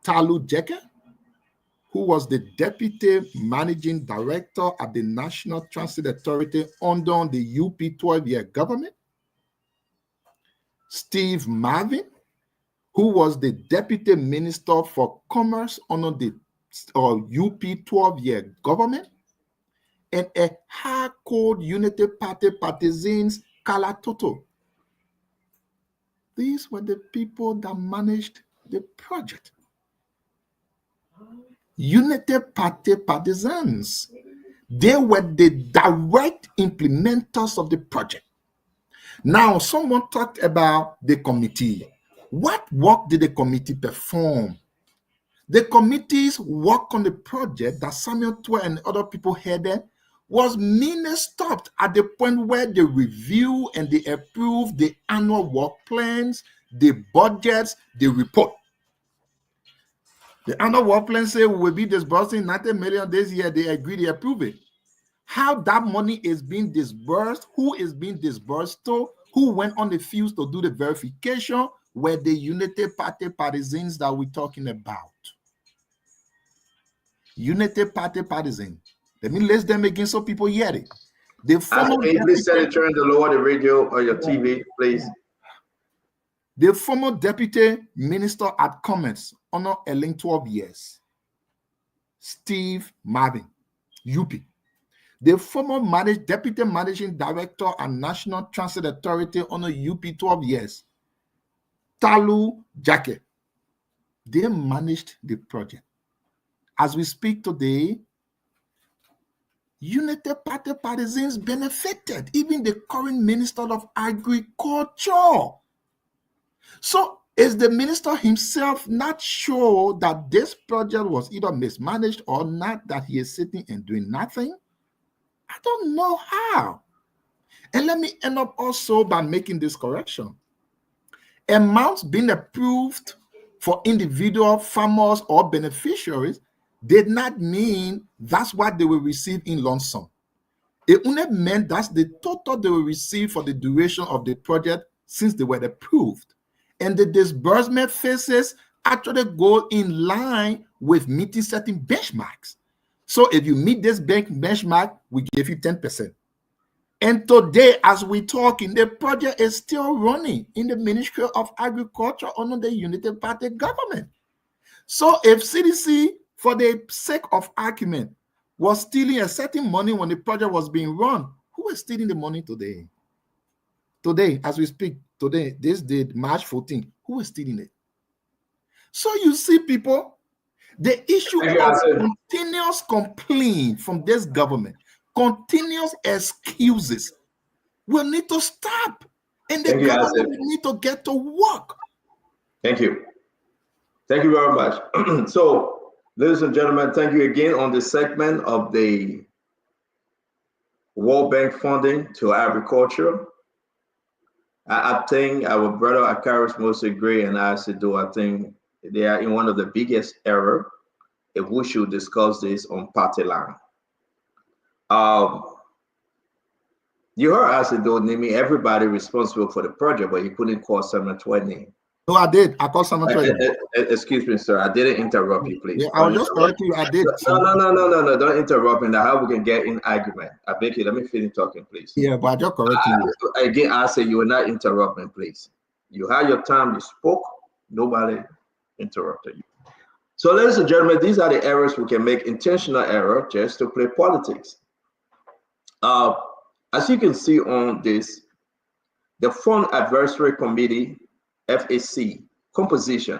Talu Jeke, who was the Deputy Managing Director at the National Transit Authority under the UP 12-year government. Steve Marvin, who was the Deputy Minister for Commerce under the UP 12-year government. And a hardcore Unity Party partisans, Kala Toto. These were the people that managed the project. Unity Party partisans. They were the direct implementers of the project. Now, someone talked about the committee. What work did the committee perform? The committee's work on the project that Samuel 12 and other people headed was merely stopped at the point where they review and they approve the annual work plans, the budgets, the report. The annual work plan say we will be disbursing 90 million this year. They agree, they approve it. How that money is being disbursed, who is being disbursed to, who went on the field to do the verification, were the Unity Party partisans that we're talking about. Unity Party partisans. Let me list them again so people hear it. The former please set it, turn to lower the radio or your TV, please. The former deputy minister at Commerce, Honor Ellen 12 years, Steve Marvin, UP. The former deputy managing director and National Transit Authority, Honor UP 12 years, Talu Jake. They managed the project. As we speak today, Unity Party partisans benefited, even the current Minister of Agriculture. So is the minister himself not sure that this project was either mismanaged or not, that he is sitting and doing nothing? I don't know how. And let me end up also by making this correction. Amounts being approved for individual farmers or beneficiaries did not mean that's what they will receive in lump sum. It only meant that's the total they will receive for the duration of the project since they were approved. And the disbursement phases actually go in line with meeting certain benchmarks. So if you meet this benchmark, we give you 10%. And today, as we're talking, the project is still running in the Ministry of Agriculture under the Unity Party government. So if CDC, for the sake of argument, was stealing a certain money when the project was being run, who is stealing the money today? Today, as we speak, today, this date, March 14th, who is stealing it? So you see, people, the issue of continuous complaint from this government, continuous excuses, will need to stop. And the government will need to get to work. Thank you. Thank you very much. So, ladies and gentlemen, thank you again on this segment of the World Bank funding to agriculture. I think our brother Akaris Mose Gray and I think they are in one of the biggest error if we should discuss this on party line. You heard Asido naming everybody responsible for the project, but you couldn't call 720. No, I did. I called 720. Excuse me, sir. I didn't interrupt you, please. Yeah, I was just correcting you. I did. No. Don't interrupt me. Now, how we can get in argument? I beg you. Let me finish talking, please. Yeah, but I just correcting you. Again, I say you were not interrupting, please. You had your time. You spoke. Nobody interrupted you. So, ladies and gentlemen, these are the errors we can make. Intentional error just to play politics. As you can see on this, the Fund Advisory Committee, FAC, composition.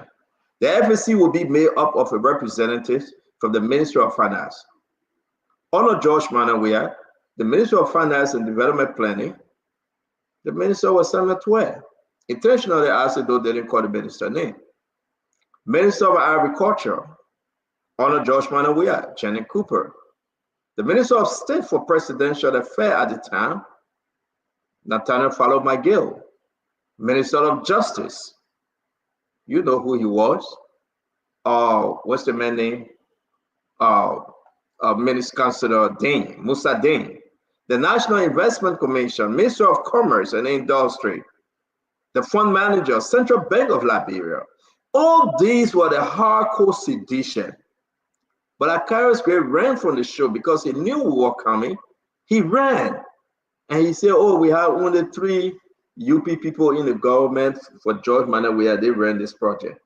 The FAC will be made up of a representative from the Ministry of Finance. Honor George Manawia, the Minister of Finance and Development Planning. The Minister was Samuel Twe. Intentionally, I said, though they didn't call the minister name. Minister of Agriculture, Honor George Manawia, Janet Cooper. The Minister of State for Presidential Affairs at the time, Nathaniel Fallow McGill. Minister of Justice, you know who he was. What's the man name? Minister Councilor Dane, Musa Dane. The National Investment Commission, Minister of Commerce and Industry, the Fund Manager, Central Bank of Liberia. All these were the hardcore sedition. But Akaris Gray ran from the show because he knew we were coming. He ran. And he said, oh, we have only 3 UP people in the government for George Manawia. They ran this project.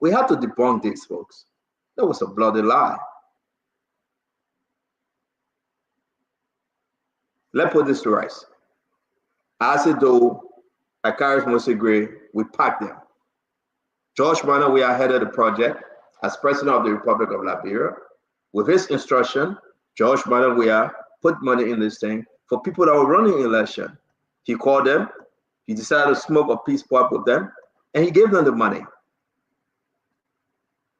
We have to debunk this, folks. That was a bloody lie. Let's put this to rights. I said, though, Akaris Mose Gray, we packed them. George Manawia headed the project as president of the Republic of Liberia. With his instruction, George Manawia put money in this thing for people that were running election. He called them, he decided to smoke a peace pipe with them, and he gave them the money.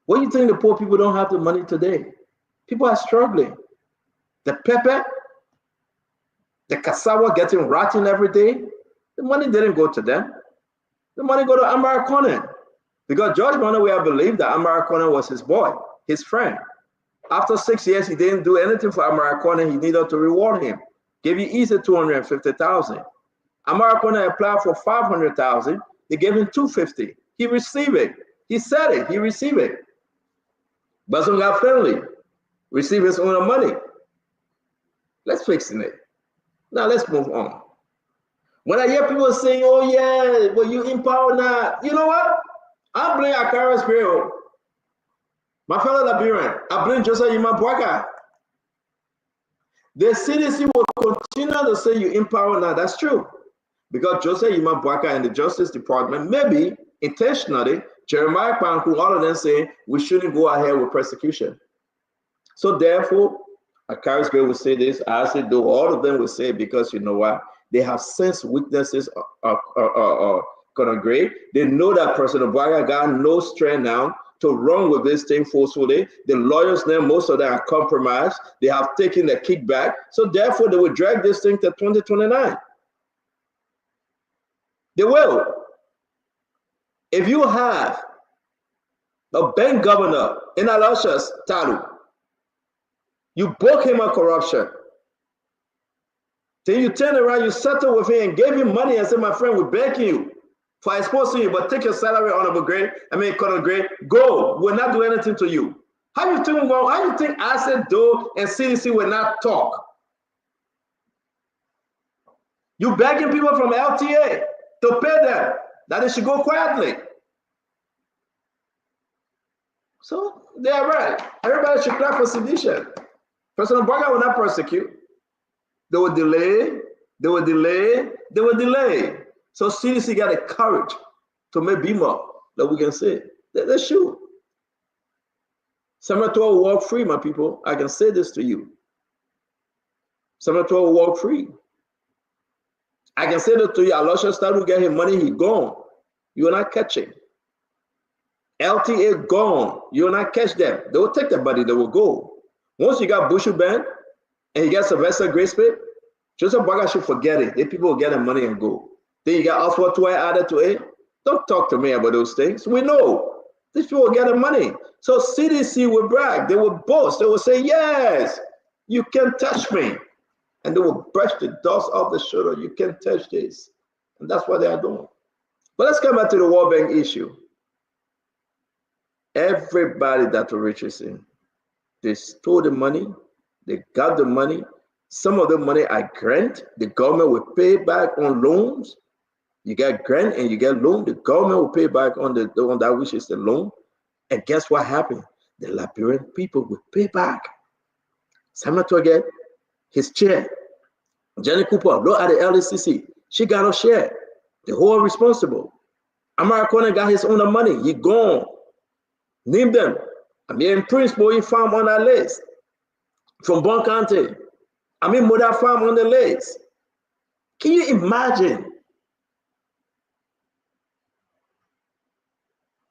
What do you think the poor people don't have the money today? People are struggling. The pepper The cassava getting rotten every day, the money didn't go to them. The money go to Amara Conan. Because George Monowea believed that Amara Conan was his boy, his friend. After 6 years, he didn't do anything for Amara Conan. He needed to reward him. Gave you easy 250,000. Amara Conan applied for 500,000. They gave him 250. He received it. He said it. He received it. Bazunga Finley received his own money. Let's fix it. Now let's move on. When I hear people saying, "Oh yeah, well you in power now," you know what? I blame Akara's Bureau. My fellow Liberian, I blame Joseph Imabwaga. The CDC will continue to say you in power now. That's true. Because Joseph Imabwaga and the Justice Department, maybe intentionally, Jeremiah Kwanku, all of them say we shouldn't go ahead with persecution. So therefore, Akara's Bureau will say this, I say though, all of them will say because you know what? They have sensed weaknesses are gonna great. They know that President Bwaga got no strength now to run with this thing forcefully. The lawyers now, most of them are compromised. They have taken the kickback. So therefore, they will drag this thing to 2029. They will. If you have a bank governor in Alashas Talu, you book him on corruption. Then you turn around, you settle with him and gave him money and said, my friend, we're begging you for exposing you, but take your salary, honorable grade, colonel grade, go. We'll not do anything to you. How you think Asset Doe and CDC will not talk? You begging people from LTA to pay them, that they should go quietly. So they are right. Everybody should clap for sedition. President Bwaga will not persecute. They will delay, they will delay, they will delay. So CDC got the courage to make BIMA that we can say. They should. Summer 12 will walk free, my people. I can say this to you. Summer 12 will walk free. I can say that to you. Alosha start to get his money, he gone. You will not catch him. LTA gone. You will not catch them. They will take the body, they will go. Once you got Bushu Ben and you got Sylvester Gracepit, Joseph Bwaga should forget it. If people will get their money and go. Then you got Oswald Tuai added to it. Don't talk to me about those things. We know these people will get their money. So CDC will brag. They will boast. They will say, yes, you can touch me. And they will brush the dust off the shoulder. You can't touch this. And that's what they are doing. But let's come back to the World Bank issue. Everybody that reaches in, they stole the money. They got the money. Some of the money are grant. The government will pay back on loans. You get grant and you get loan. The government will pay back on the one that which is the loan. And guess what happened? The Liberian people will pay back. Samuel Toget, his chair. Jenny Cooper, look at the LCC. She got a share. The whole responsible. Amara Conan got his own money. He gone. Name them. In principle, he found on that list. From Bon County. Mother farm on the list. Can you imagine?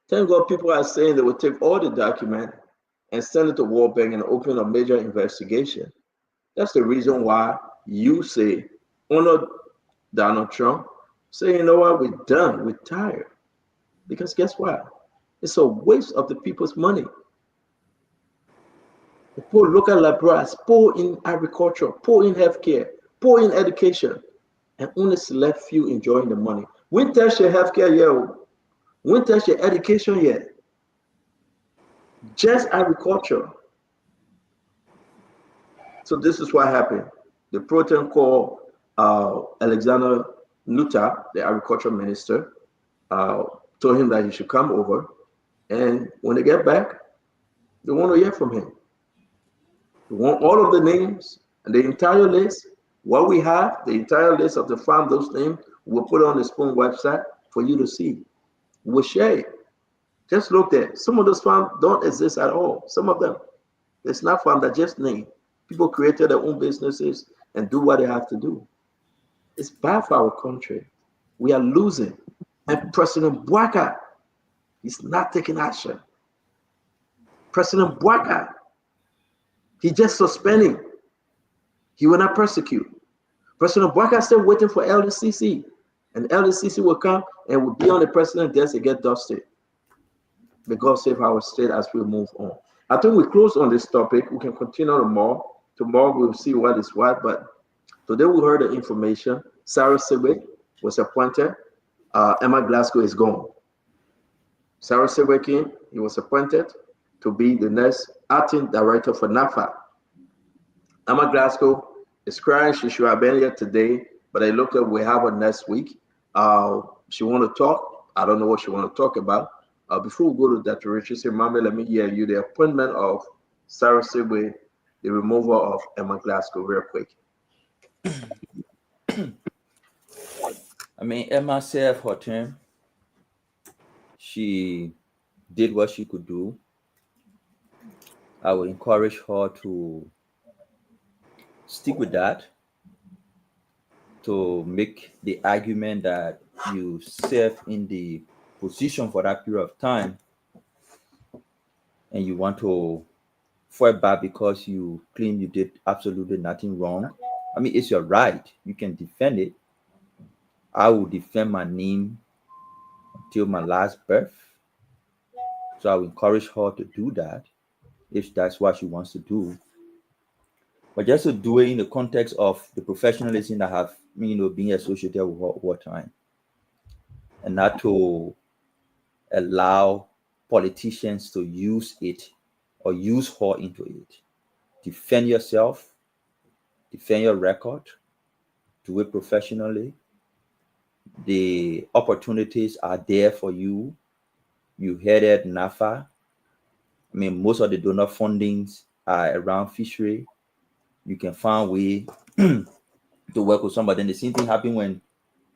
Thank God people are saying they will take all the document and send it to World Bank and open a major investigation. That's the reason why you say, honor Donald Trump, say, you know what, we're done, we're tired. Because guess what? It's a waste of the people's money. The poor local laborers, poor in agriculture, poor in healthcare, poor in education, and only select few enjoying the money. We touch your healthcare yet. We touch your education yet. Just agriculture. So this is what happened. The protein called Alexander Nutter, the agriculture minister, told him that he should come over. And when they get back, they want to hear from him. We want all of the names and the entire list. What we have, the entire list of the farm, those names, we'll put on the Spoon website for you to see. We'll share it. Just look there. Some of those farms don't exist at all. Some of them. It's not farm that just named. People created their own businesses and do what they have to do. It's bad for our country. We are losing. And President Bwaga is not taking action. President Bwaga, he just suspending. He will not persecute. President Boyka is still waiting for LDCC, and LDCC will come and will be on the president's desk to get dusted. May God save our state as we move on. I think we close on this topic. We can continue tomorrow. Tomorrow we'll see what is what, but today we heard the information. Sarah Siwick was appointed. Emma Glasgow is gone. Sarah Siwick, he was appointed to be the next acting director for NAFA. Emma Glasgow is crying. She should have been here today, but I look like we have her next week. She want to talk. I don't know what she want to talk about. Before we go to Dr. Richard, say, Mama, let me hear you the appointment of Sarah Siwick, the removal of Emma Glasgow, real quick. I mean, Emma served her term. She did what she could do. I would encourage her to stick with that, to make the argument that you serve in the position for that period of time and you want to fight back because you claim you did absolutely nothing wrong. I mean, it's your right. You can defend it. I will defend my name until my last breath. So I will encourage her to do that if that's what she wants to do. But just to do it in the context of the professionalism that have, being associated with her over time, and not to allow politicians to use it or use her into it. Defend yourself, defend your record, do it professionally. The opportunities are there for you. You headed NAFA. I mean, most of the donor fundings are around fishery. You can find a way to work with somebody. And the same thing happened when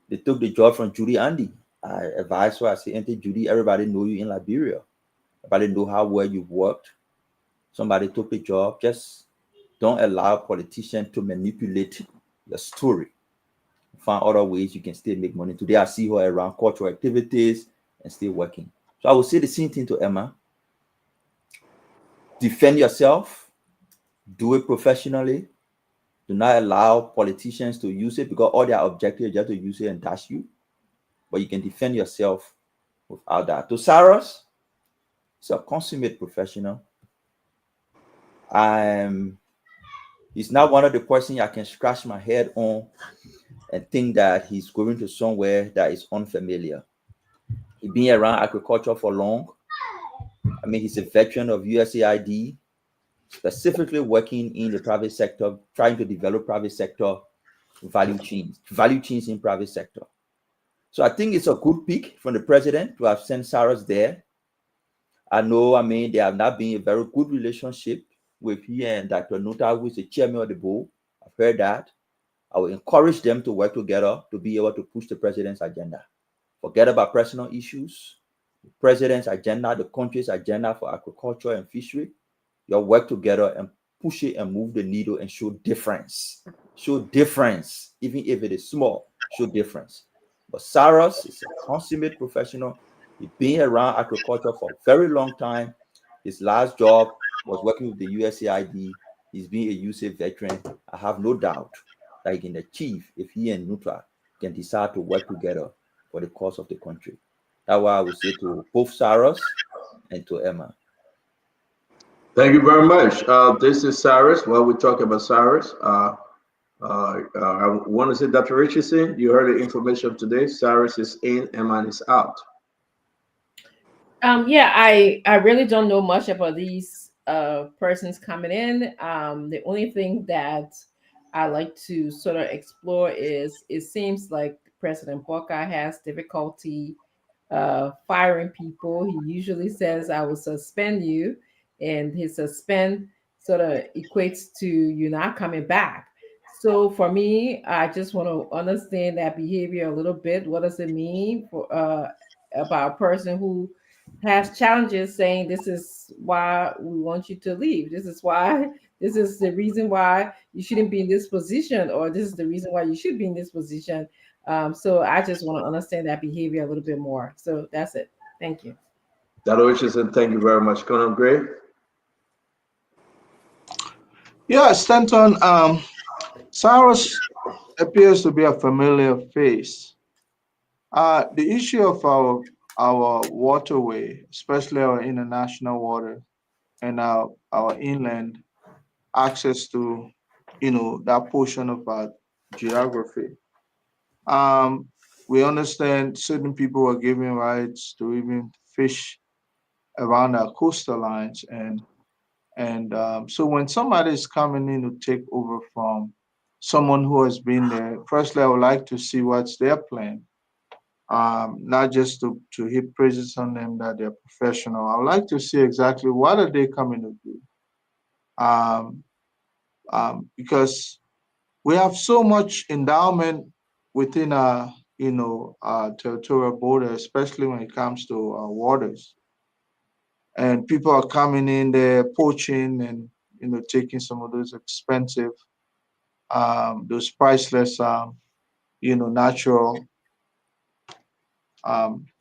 they took the job from Judy Andy. I advised her, I said, Auntie Judy, everybody know you in Liberia. Everybody know how well you've worked. Somebody took the job. Just don't allow politicians to manipulate your story. Find other ways you can still make money. Today, I see her around cultural activities and still working. So I would say the same thing to Emma. Defend yourself. Do it professionally. Do not allow politicians to use it because all their objective is just to use it and dash you. But you can defend yourself without that. To Saros, he's a consummate professional. He's not one of the persons I can scratch my head on and think that he's going to somewhere that is unfamiliar. He's been around agriculture for long. I mean, he's a veteran of USAID, specifically working in the private sector, trying to develop private sector value chains in private sector. So I think it's a good pick from the president to have sent Saros there. I know, I mean, there have not been a very good relationship with he and Dr. Nuta, who is the chairman of the board. I've heard that. I will encourage them to work together to be able to push the president's agenda. Forget about personal issues. The president's agenda, the country's agenda for agriculture and fishery. You'll work together and push it and move the needle and show difference. Show difference, even if it is small, show difference. But Saros is a consummate professional. He's been around agriculture for a very long time. His last job was working with the USAID. He's been a USAID veteran. I have no doubt that he can achieve if he and Nutra can decide to work together for the cause of the country. That's why I would say to both Saros and to Emma. Thank you very much. This is Cyrus. While we talk about Cyrus, I want to say, Dr. Richardson, you heard the information today. Cyrus is in, Emma is out. Yeah, I really don't know much about these persons coming in. The only thing that I like to sort of explore is it seems like President Boyka has difficulty firing people. He usually says, I will suspend you, and his suspend sort of equates to you not coming back. So for me, I just want to understand that behavior a little bit. What does it mean for about a person who has challenges, saying this is why we want you to leave, this is the reason why you shouldn't be in this position, or this is the reason why you should be in this position. So I just want to understand that behavior a little bit more. So that's it. Thank you. Dr. Richardson, thank you very much. Colonel Gray. Yeah, Stanton, Cyrus appears to be a familiar face. The issue of our waterway, especially our international water and our inland access to, that portion of our geography. Um, we understand certain people are given rights to even fish around our coastal lines, and so when somebody is coming in to take over from someone who has been there, firstly, I would like to see what's their plan. Not just to heap praises on them that they're professional. I would like to see exactly what are they coming to do. Um, because we have so much endowment within our, our territorial border, especially when it comes to our waters. And people are coming in there poaching and, taking some of those expensive, those priceless, natural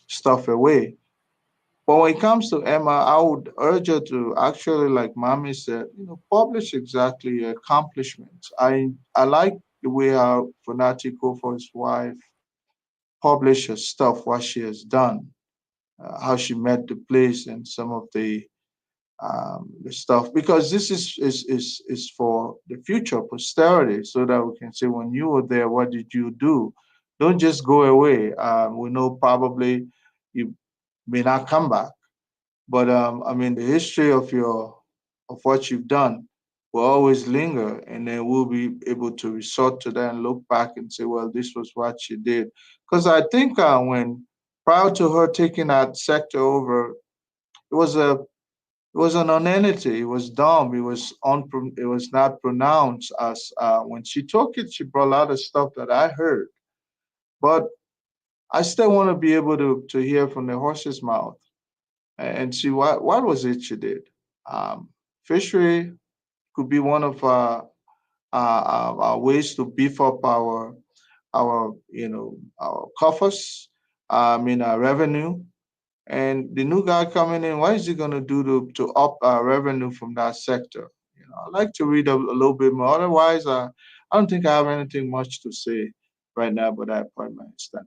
stuff away. But when it comes to Emma, I would urge her to actually, like Mommy said, publish exactly your accomplishments. I like the way how Fanatico for his wife published her stuff, what she has done, how she met the place, and some of the stuff. Because this is for the future posterity, so that we can say, when you were there, what did you do? Don't just go away. We know probably you may not come back. But I mean, the history of what you've done will always linger, and then we'll be able to resort to that and look back and say, well, this was what she did. Because I think when prior to her taking that sector over, it was a it was an unentity. It was dumb. It was not pronounced as when she took it. She brought a lot of stuff that I heard, but I still want to be able to hear from the horse's mouth and see what was it she did. Um, Fishery could be one of our ways to beef up our coffers. I mean, our revenue. And the new guy coming in, what is he going to do to up our revenue from that sector? I'd like to read a little bit more. Otherwise, I don't think I have anything much to say right now, but I point my extent.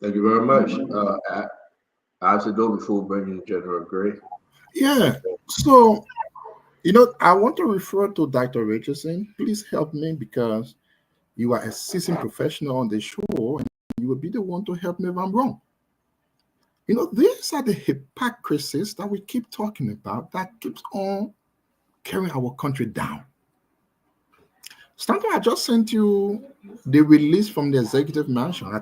Thank you very much. I have to go before bringing General Gray. Yeah. So, I want to refer to Dr. Richardson. Please help me, because you are a seasoned professional on the show, and you will be the one to help me if I'm wrong. These are the hypocrisies that we keep talking about that keeps on carrying our country down. Stanton, I just sent you the release from the executive mansion.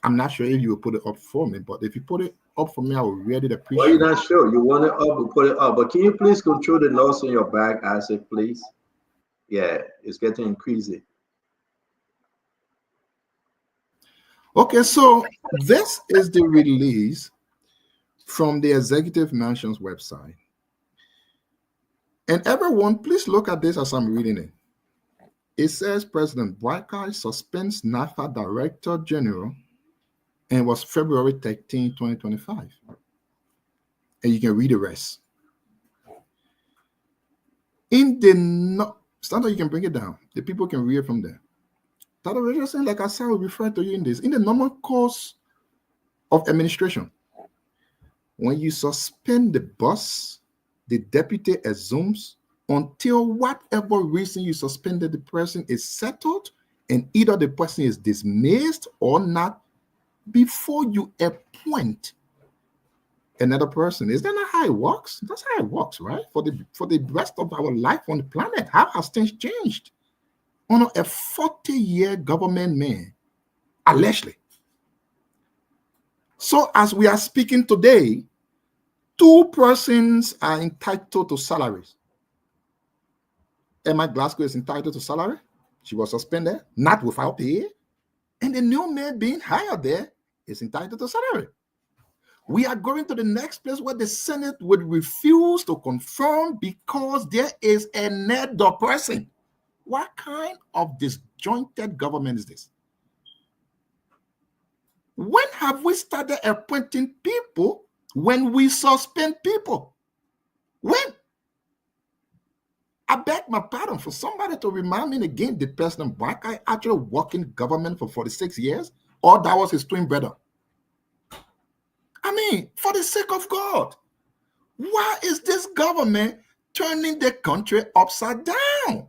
I'm not sure if you will put it up for me, but if you put it up for me, I will really appreciate Well, it. you're not sure. You want it up, we'll put it up. But can you please control the noise in your back, Isaac, please? Yeah, it's getting increasing. Okay, so this is the release from the executive mansion's website. And everyone, please look at this as I'm reading it. It says President Boakai suspends NAFA Director General, and it was February 13, 2025. And you can read the rest. Standard, you can bring it down. The people can read it from there. Dr. Richardson, like I said, I will refer to you in this. In the normal course of administration, when you suspend the boss, the deputy assumes until whatever reason you suspended the person is settled, and either the person is dismissed or not, before you appoint another person. Is that not how it works? That's how it works, right? For the rest of our life on the planet, how has things changed? On a 40-year government man, allegedly. So as we are speaking today, 2 persons are entitled to salaries. Emma Glasgow is entitled to salary. She was suspended, not without pay. And the new man being hired there is entitled to salary. We are going to the next place where the Senate would refuse to confirm because there is another person. What kind of disjointed government is this? When have we started appointing people when we suspend people? When? I beg my pardon for somebody to remind me again, did President Boakai actually work in government for 46 years? Or that was his twin brother? I mean, for the sake of God, why is this government turning the country upside down?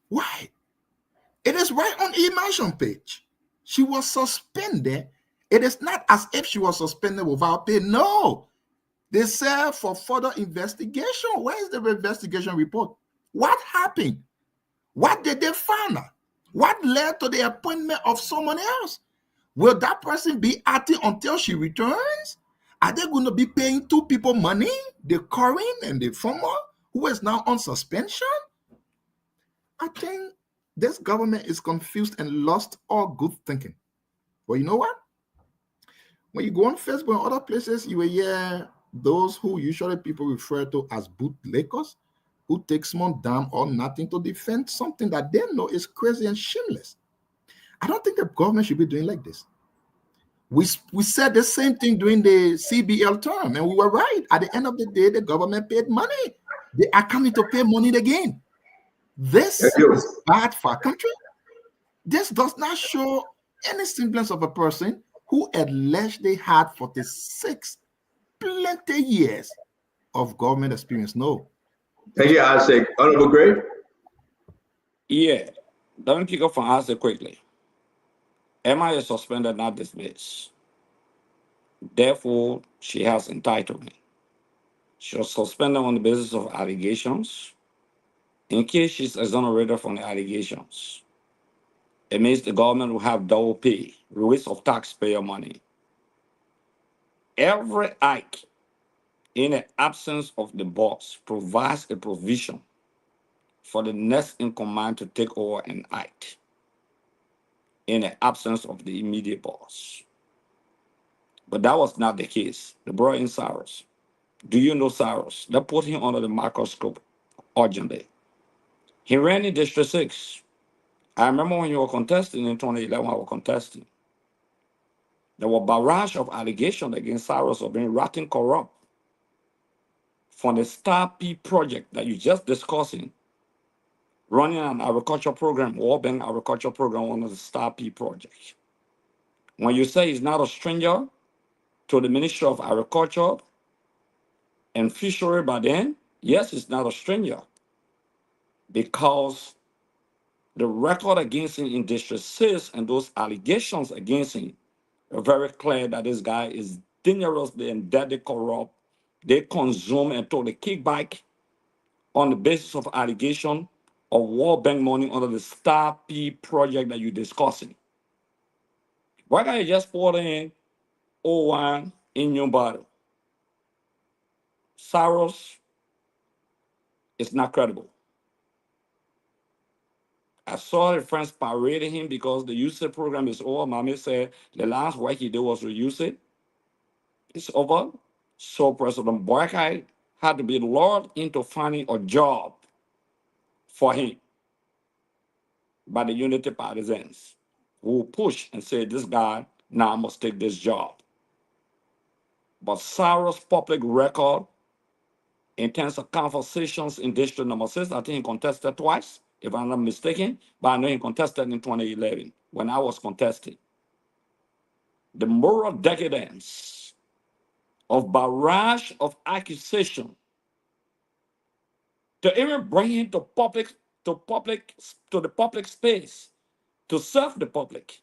Why? It is right on e-mansion page. She was suspended. It is not as if she was suspended without pay. No. They said for further investigation. Where is the investigation report? What happened? What did they find? What led to the appointment of someone else? Will that person be acting until she returns? Are they going to be paying two people money, the current and the former, who is now on suspension? I think this government is confused and lost all good thinking. Well, you know what? When you go on Facebook and other places, you will hear those who usually people refer to as bootlickers, who take small damn or nothing to defend something that they know is crazy and shameless. I don't think the government should be doing like this. We said the same thing during the CBL term, and we were right. At the end of the day, the government paid money. They are coming to pay money again. This is bad for our country. This does not show any semblance of a person who allegedly had 46 plenty years of government experience. No. Thank you, Isaac. Honorable Gray? Yeah. Let me pick up from Isaac quickly. Emma is suspended, not dismissed. Therefore, she has entitlement. She was suspended on the basis of allegations. In case she's exonerated from the allegations, it means the government will have double pay, waste of taxpayer money. Every hike in the absence of the boss provides a provision for the next in command to take over and act in the absence of the immediate boss. But that was not the case. They brought in Cyrus. Do you know Cyrus? They put him under the microscope urgently. He ran in District 6. I remember when you were contesting in 2011, I was contesting. There were barrage of allegations against Cyrus of being rotten corrupt from the Star P project that you just discussing, running an agriculture program, World Bank agriculture program under the Star P project. When you say he's not a stranger to the Ministry of Agriculture and Fishery by then, yes, he's not a stranger because the record against him in District 6 and those allegations against him are very clear that this guy is dangerously and deadly corrupt. They consume and took the kickback on the basis of allegation of World Bank money under the Star P project that you're discussing. Why can't you just pour in O1 in your bottle? Cyrus is not credible. I saw the friends parading him because the USAID program is over. Mommy said the last work he did was to use it. It's over. So President Boakai had to be lured into finding a job for him by the Unity partisans who pushed and said, this guy now must take this job. But Cyrus' public record in terms of conversations in District Number 6, I think he contested twice, if I'm not mistaken, but I know he contested in 2011 when I was contesting. The moral decadence of barrage of accusation to even bring him to the public space to serve the public.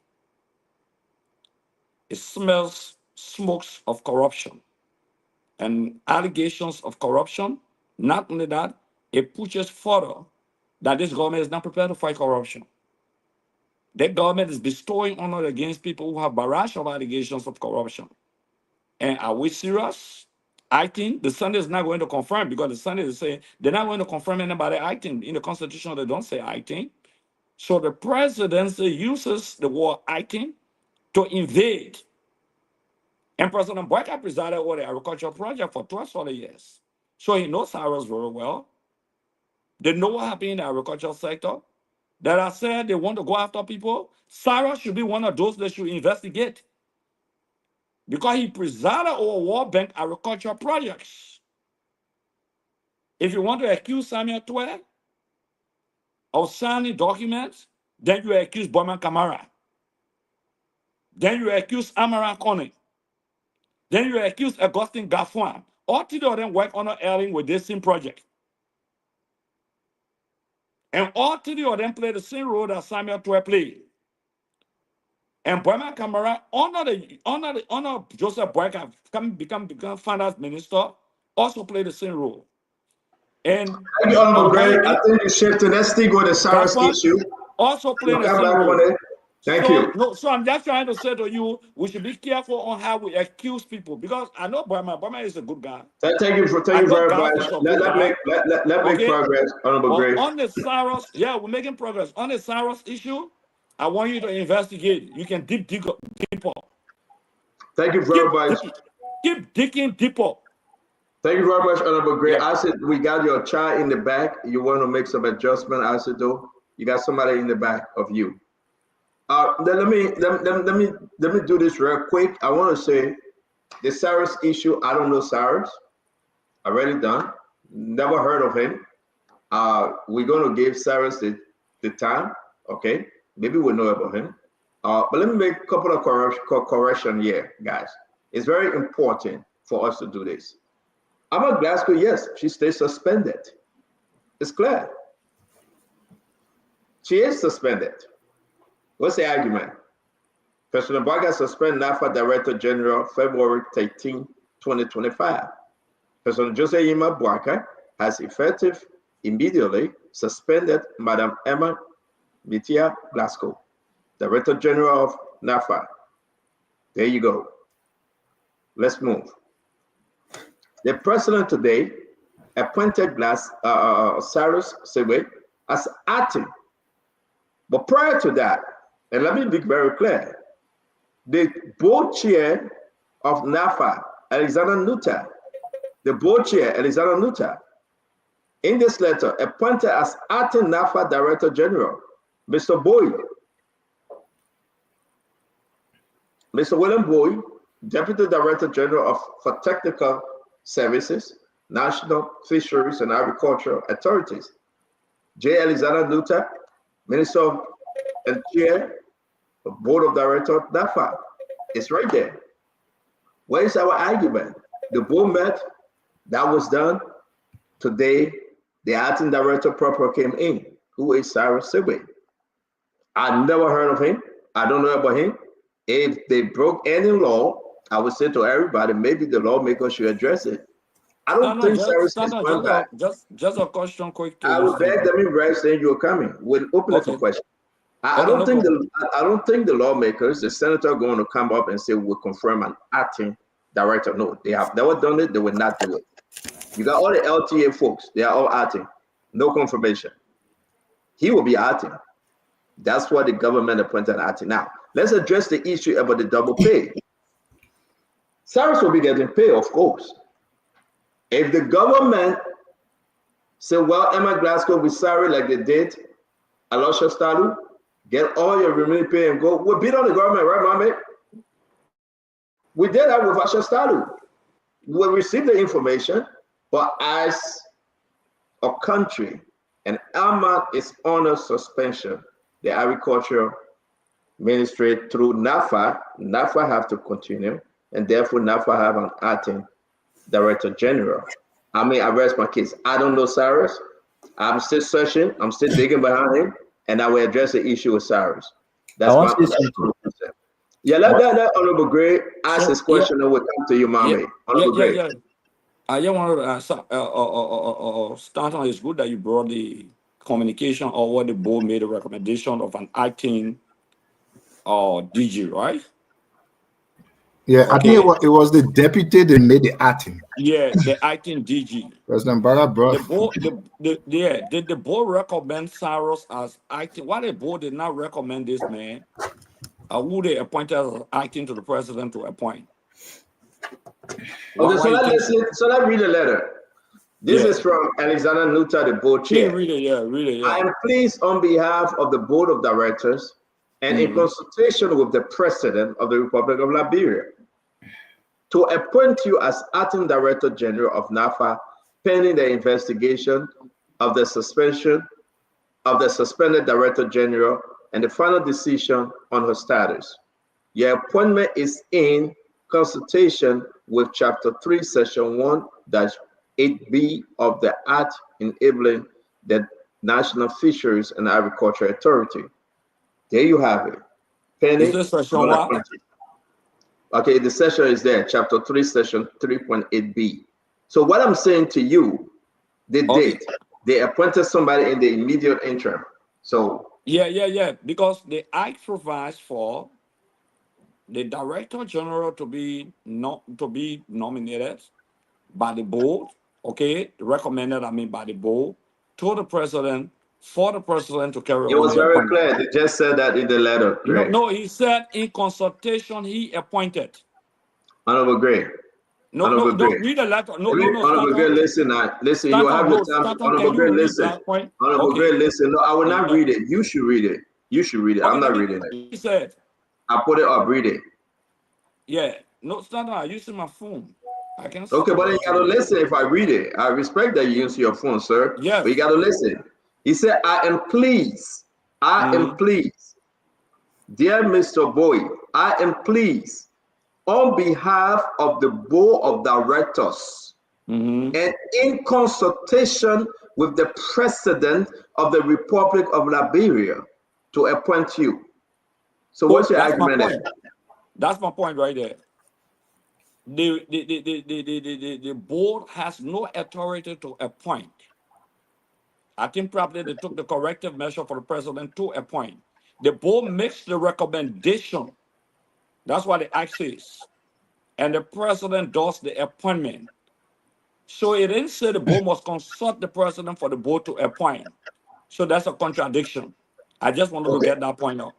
It smells smokes of corruption and allegations of corruption. Not only that, it pushes further that this government is not prepared to fight corruption. The government is bestowing honor against people who have barrage of allegations of corruption. And are we serious? I think the Senate is not going to confirm because the Senate is saying they're not going to confirm anybody acting. In the Constitution, they don't say acting. So the presidency uses the word acting to invade. And President Boakai presided over the agricultural project for 12 solid years. So he knows Cyrus very well. They know what happened in the agricultural sector. That I said they want to go after people. Cyrus should be one of those that should investigate. Because he presided over World Bank agricultural projects. If you want to accuse Samuel Twe of signing documents, then you accuse Boyman Kamara. Then you accuse Amaran Kone. Then you accuse Augustine Gaffwan. All three of them work on Erling with this same project. And all three of them play the same role that Samuel Twe played. And Boyman Kamara, honor Joseph Boyka become finance minister, also played the same role. And thank you, Honorable Gray. I think you shifted. Let's stick with the Cyrus issue. Also playing the We'll come same back role. on it. Thank you. So I'm just trying to say to you, we should be careful on how we accuse people, because I know Burma is a good guy. Thank you very much. Let make progress, Honorable Gray. On the Cyrus, yeah, we're making progress. On the Cyrus issue, I want you to investigate. You can dig deeper. Thank you very much. Keep digging deeper. Thank you very much, Honorable Gray. I said we got your child in the back. You want to make some adjustment? I said, though, you got somebody in the back of you. Then let me do this real quick. I want to say the Cyrus issue. I don't know Cyrus. Already done. Never heard of him. We're going to give Cyrus the time. Okay, maybe we'll know about him. But let me make a couple of correction here, guys. It's very important for us to do this. Amma Glasgow, yes, she stays suspended. It's clear. She is suspended. What's the argument? President Baga suspended NAFA Director General February 13, 2025. President Jose Yima Bwaka has effective immediately suspended Madam Emma Mitia Glasgow, Director General of NAFA. There you go. Let's move. The president today appointed Cyrus Sewe as acting. But prior to that, and let me be very clear, the board chair of NAFA, Alexander Nuta, in this letter, appointed as acting NAFA Director General, Mr. Boyd. Mr. William Boyd, Deputy Director General for Technical Services, National Fisheries and Agricultural Authorities. J. Alexander Nuta, Minister and Chair of Board of Directors of NAFA. It's right there. Where is our argument? The board met, that was done. Today, the acting director proper came in, who is Cyrus Sewe. I never heard of him. I don't know about him. If they broke any law, I would say to everybody, maybe the lawmakers should address it. I don't think Cyrus is going back. Just a question quick. I would beg them in right saying you're coming. We'll open it for questions. I don't think the lawmakers, the senator, are going to come up and say we'll confirm an acting director. No, they have never done it. They will not do it. You got all the LTA folks. They are all acting. No confirmation. He will be acting. That's why the government appointed acting. Now, let's address the issue about the double pay. Cyrus will be getting paid, of course. If the government say, well, Emma Glasgow, we're sorry, like they did, Alosha Stalu, get all your remaining pay and go. We'll beat on the government, right, Mohammed? We did that with Asha Stalu. We received the information, but as a country, and Alma is under suspension, the Agriculture Ministry through NAFA have to continue, and therefore NAFA have an acting Director General. I may arrest my case. I don't know Cyrus. I'm still searching. I'm still digging behind him, and I will address the issue with Cyrus. That's my yeah. Let Honorable Gray ask his question, and we'll come to you, Mommy. Honorable Gray. I just wanted to start on. It's good that you brought the communication or what the board made a recommendation of an acting DG, right? Yeah, I think it was the deputy that made the acting. Yeah, the acting DG. President Barra brought did the board recommend Cyrus as acting? Why the board did not recommend this man? Who they appointed as acting to the president to appoint? Okay, so let's read the letter. This is from Alexander Nuta, the board chair. Read it. I am pleased on behalf of the board of directors and in consultation with the President of the Republic of Liberia to appoint you as acting Director General of NAFA pending the investigation of the suspension of the suspended Director General and the final decision on her status. Your appointment is in consultation with Chapter 3, Section 1-8B of the Act enabling the National Fisheries and Agriculture Authority. There you have it. Penny. Is this Section what? Okay, the session is there, Chapter 3, Section 3.8B. So what I'm saying to you, they did. They appointed somebody in the immediate interim. So Yeah. Because the Act provides for the Director General to be nominated by the board, recommended by the board to the president for the president to carry it on was the very appointment. clear. They just said that in the letter. Greg. No, he said in consultation he appointed. Honorable Gray. No, read the letter. No. Honorable Gray, listen. Listen, you have your time. Honorable Gray, listen. Honorable Gray, listen. No, I will not read it. You should read it. You should read it. I'm not reading it. He said. I put it up. Read it. Yeah. No, stand on. I'm using my phone. I can't. Okay, but you gotta listen if I read it. I respect that you use your phone, sir. Yes. But you gotta listen. He said, I am pleased. Dear Mr. Boyd, I am pleased on behalf of the board of directors and in consultation with the president of the Republic of Liberia to appoint you. So what's your argument there? That's my point right there. The board has no authority to appoint. I think probably they took the corrective measure for the president to appoint. The board makes the recommendation. That's what the act says. And the president does the appointment. So it didn't say the board must consult the president for the board to appoint. So that's a contradiction. I just wanted to get that point out.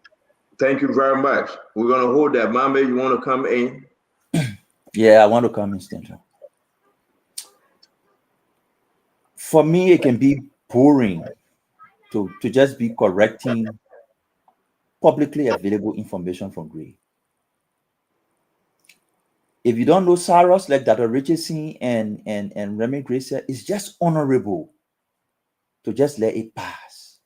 Thank you very much. We're going to hold that. Mama, you want to come in? Yeah, I want to come in, Stanton. For me, it can be boring to just be correcting publicly available information from Gray. If you don't know Saros, like Dr. Richardson and Remy Gray said, it's just honorable to just let it pass.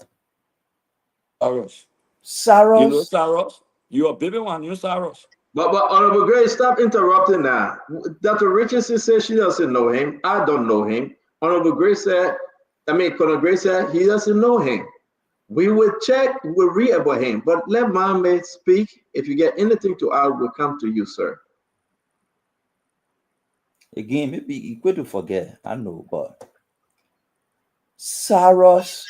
Saros. You know Saros? You're a baby one, you Saros. But Honorable Gray, stop interrupting now. Dr. Richardson says she doesn't know him. I don't know him. Honorable Gray said, Colonel Gray said he doesn't know him. We will check, we'll read about him. But let Mohammed speak. If you get anything to add, we'll come to you, sir. Again, maybe equal to forget, I know, but Saros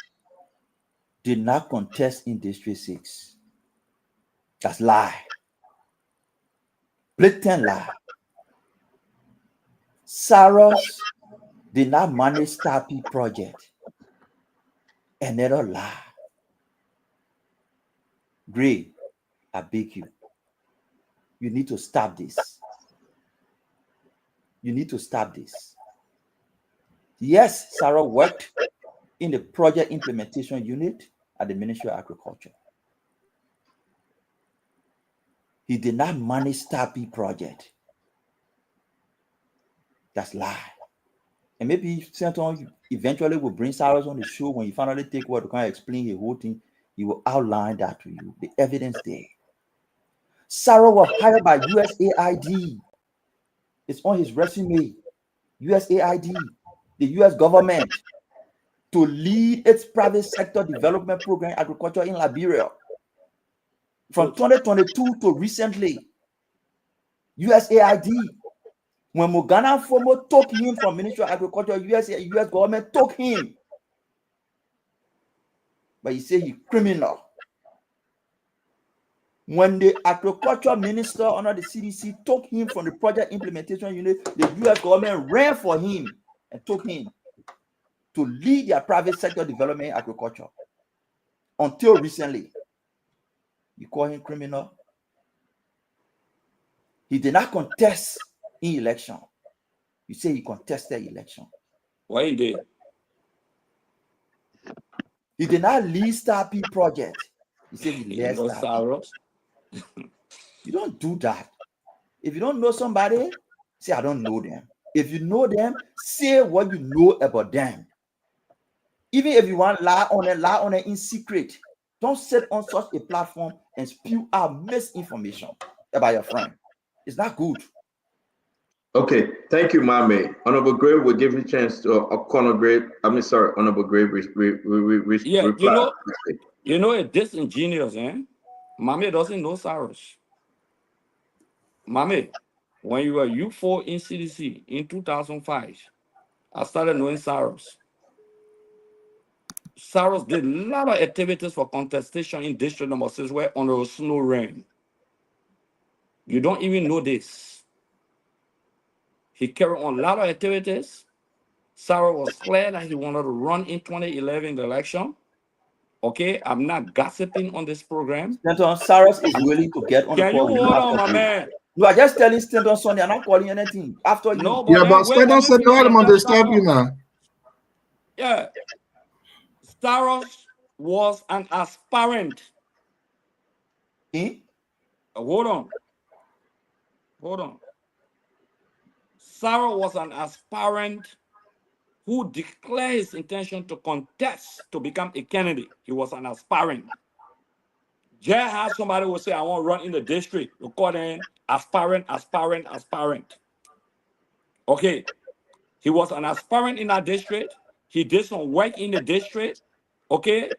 did not contest in District 6. That's lie. Blatant lie. Saros did not manage Star P project. Another lie. Gray, I beg you. You need to stop this. You need to stop this. Yes, Sarah worked in the project implementation unit at the Ministry of Agriculture. He did not manage Star P project. That's lie. And maybe Senator eventually will bring Cyrus on the show when he finally take what to kind of explain the whole thing. He will outline that to you. The evidence there. Sarah was hired by USAID. It's on his resume. USAID, the US government, to lead its private sector development program agriculture in Liberia. From 2022 to recently, USAID, when Mogana Fomo took him from Ministry of Agriculture, US government took him. But he said he's criminal. When the agriculture minister under the CDC took him from the project implementation unit, the US government ran for him and took him to lead their private sector development in agriculture. Until recently, you call him criminal. He did not contest in election. You say he contested election. Why he did? He did not lead Star P project. He said he led Star P. You don't do that. If you don't know somebody, say I don't know them. If you know them, say what you know about them. Even if you want to lie on it in secret. Don't sit on such a platform and spew out misinformation about your friend. It's not good. Okay, thank you, Mame. Honorable Gray will give you a chance to Honorable Gray. Honorable Gray Yeah, reply. it's disingenuous, eh? Mame doesn't know Cyrus. Mame, when you were U4 in CDC in 2005, I started knowing Cyrus. Cyrus did a lot of activities for contestation in District Number 6 where Honorable Snow ran. You don't even know this. He carried on a lot of activities. Cyrus was clear that he wanted to run in 2011 election. Okay, I'm not gossiping on this program. Stanton, Cyrus is willing to get on the Can you call with you hold on, after my you. man? You are just telling Stanton Sonny, I'm not calling anything after you. No, Yeah, but wait, let Stanton me said, finish "Why and am tell they stop you Cyrus. now?" Yeah, Cyrus was an aspirant. Hold on. Cyrus was an aspirant who declared his intention to contest to become a candidate. He was an aspirant. Jay had somebody who say, I want to run in the district. You call them aspirant. Okay. He was an aspirant in that district. He did some work in the district. Okay.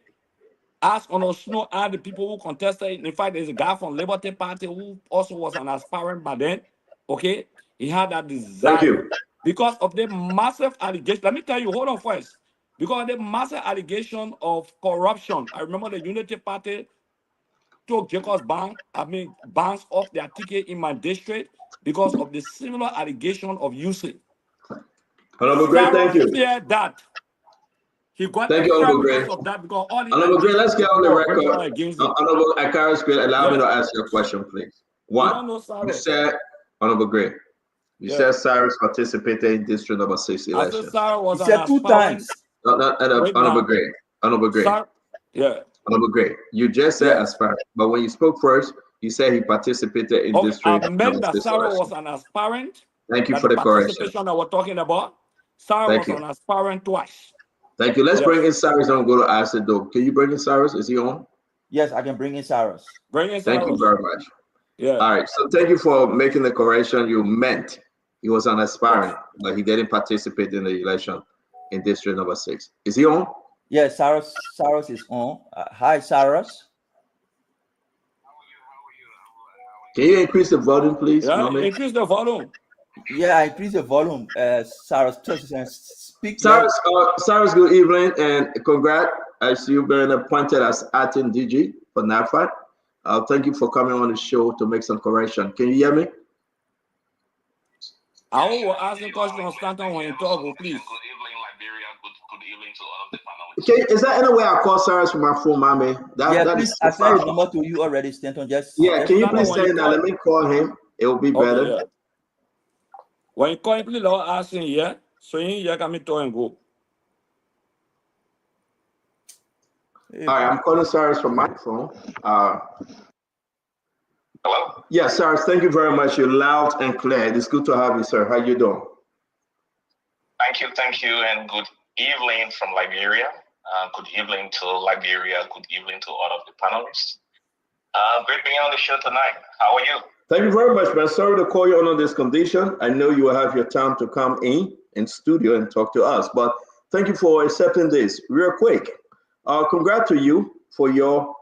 Ask on Snow and the people who contested. In fact, there's a guy from Liberty Party who also was an aspirant by then. Okay. He had that desire. Thank you. Because of the massive allegation. Let me tell you, hold on first. Because of the massive allegation of corruption. I remember the Unity Party took Jacobs banks off their ticket in my district because of the similar allegation of usage. Honorable Gray, thank Cyrus you. feared that. He got Thank you, afraid Honorable Gray. because of that, because all the Honorable Gray, let's allegations get on the were record. working against him. Honorable Akaris Gray, allow me Yeah. to ask you a question, please. You One, don't know you Cyrus. said, Honorable Gray, you Yeah. said Cyrus participated in District Number 6 I said elections. Cyrus was He an said 2 aspirant. times. Honorable Gray. Yeah. Honorable Gray, you just said Yes. aspirant, but when you spoke first, you said he participated in Okay, I District meant Number that 6 Cyrus election. was an aspirant. Thank you That for the the correction. participation that we're talking about, Cyrus Thank was you. an aspirant twice. Thank you. Let's Yes. bring in Cyrus and we'll go to Acid though. Can you bring in Cyrus? Is he on? Yes, I can bring in Cyrus. Bring in Cyrus. Thank you very much. Yeah. All right. So thank you for making the correction. You meant he was an aspirant, but he didn't participate in the election in District Number 6. Is he on? Yes, Cyrus is on. Hi, Cyrus. Can you increase the volume, please? Yeah, increase the volume. Yeah, I increase the volume. Cyrus, speak. Cyrus, good evening and congrats as you've been appointed as acting DG for NAFA. Thank you for coming on the show to make some correction. Can you hear me? I will ask a question on Stanton when you talk, please. Okay, is there any way I call Cyrus from my phone, mommy? Please, I sent his number to you already, Stanton. Can you please say that? Let me call him. It will be better. Yeah. When you call him, please ask him, yeah? So you can meet and go. All right, I'm calling Cyrus from my phone. Hello? Yes, Cyrus, thank you very much. You're loud and clear. It's good to have you, sir. How you doing? Thank you, and good evening from Liberia. Good evening to Liberia. Good evening to all of the panelists. Great being on the show tonight. How are you? Thank you very much, man. Sorry to call you under this condition. I know you will have your time to come in studio and talk to us, but thank you for accepting this real quick. Congrats to you for your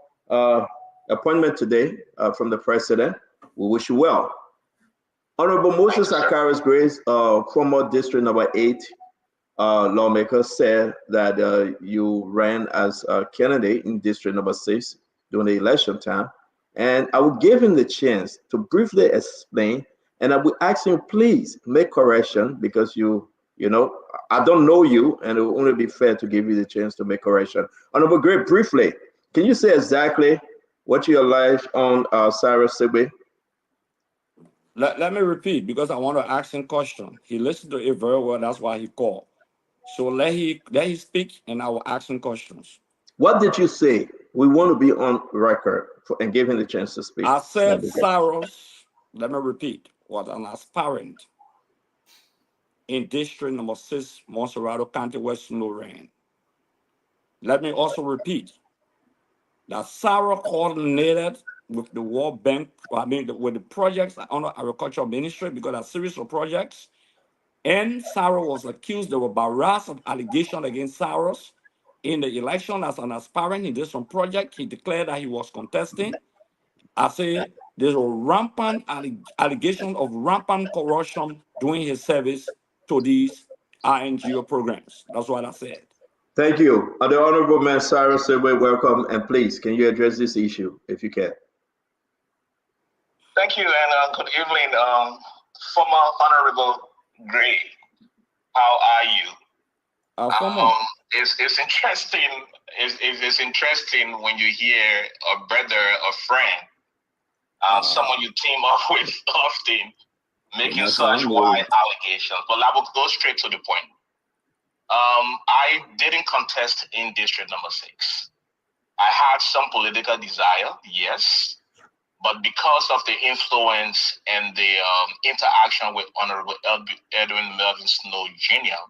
appointment today from the president. We wish you well. Honorable Moses Akaris Grace, former District Number 8 lawmaker, said that you ran as a candidate in District Number 6 during the election time. And I will give him the chance to briefly explain, and I will ask him, please make correction because you know, I don't know you, and it will only be fair to give you the chance to make correction. Honorable Gray, briefly, can you say exactly what you allege on Cyrus Sigbe? Let me repeat because I want to ask him a question. He listened to it very well. That's why he called. So let he speak, and I will ask him questions. What did you say? We want to be on record and give him the chance to speak. I said Cyrus, let me repeat, was an aspirant in District Number 6, Monserrato County, where snow ran. Let me also repeat that Sarah coordinated with the World Bank, with the projects under Agricultural Ministry, because a series of projects. And Sarah was accused. There were barrage of allegations against Sarah in the election as an aspirant. He did some project. He declared that he was contesting. I say there's a rampant allegation of rampant corruption during his service to these NGO programs. That's what I said. Thank you. The Honorable Man Sarah Seway, welcome. And please, can you address this issue if you can? Thank you, and good evening, former Honorable Gray. How are you? It's interesting. It's interesting when you hear a brother, a friend, someone you team up with often, making such wide allegations. But I will go straight to the point. I didn't contest in District Number 6. I had some political desire, yes. But because of the influence and the interaction with Honorable Edwin Melvin Snow Jr.,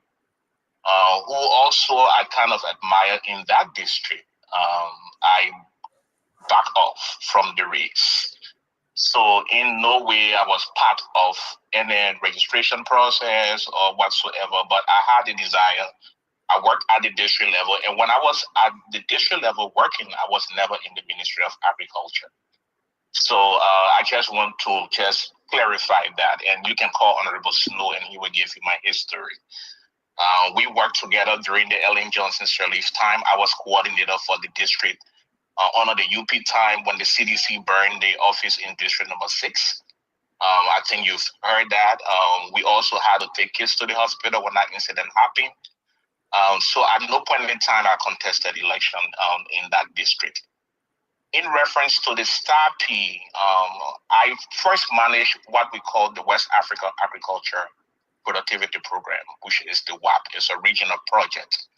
who also I kind of admire in that district, I backed off from the race. So in no way I was part of any registration process or whatsoever, but I had a desire. I worked at the district level, and when I was at the district level working, I was never in the Ministry of Agriculture. So I just want to just clarify that, and you can call Honorable Snow and he will give you my history. We worked together during the Ellen Johnson Sirleaf time. I was coordinator for the district under the UP time when the CDC burned the office in District Number 6. I think you've heard that. We also had to take kids to the hospital when that incident happened. So at no point in time I contested election in that district. In reference to the STAR P, I first managed what we call the West Africa Agriculture Productivity Program, which is the WAP. It's a regional project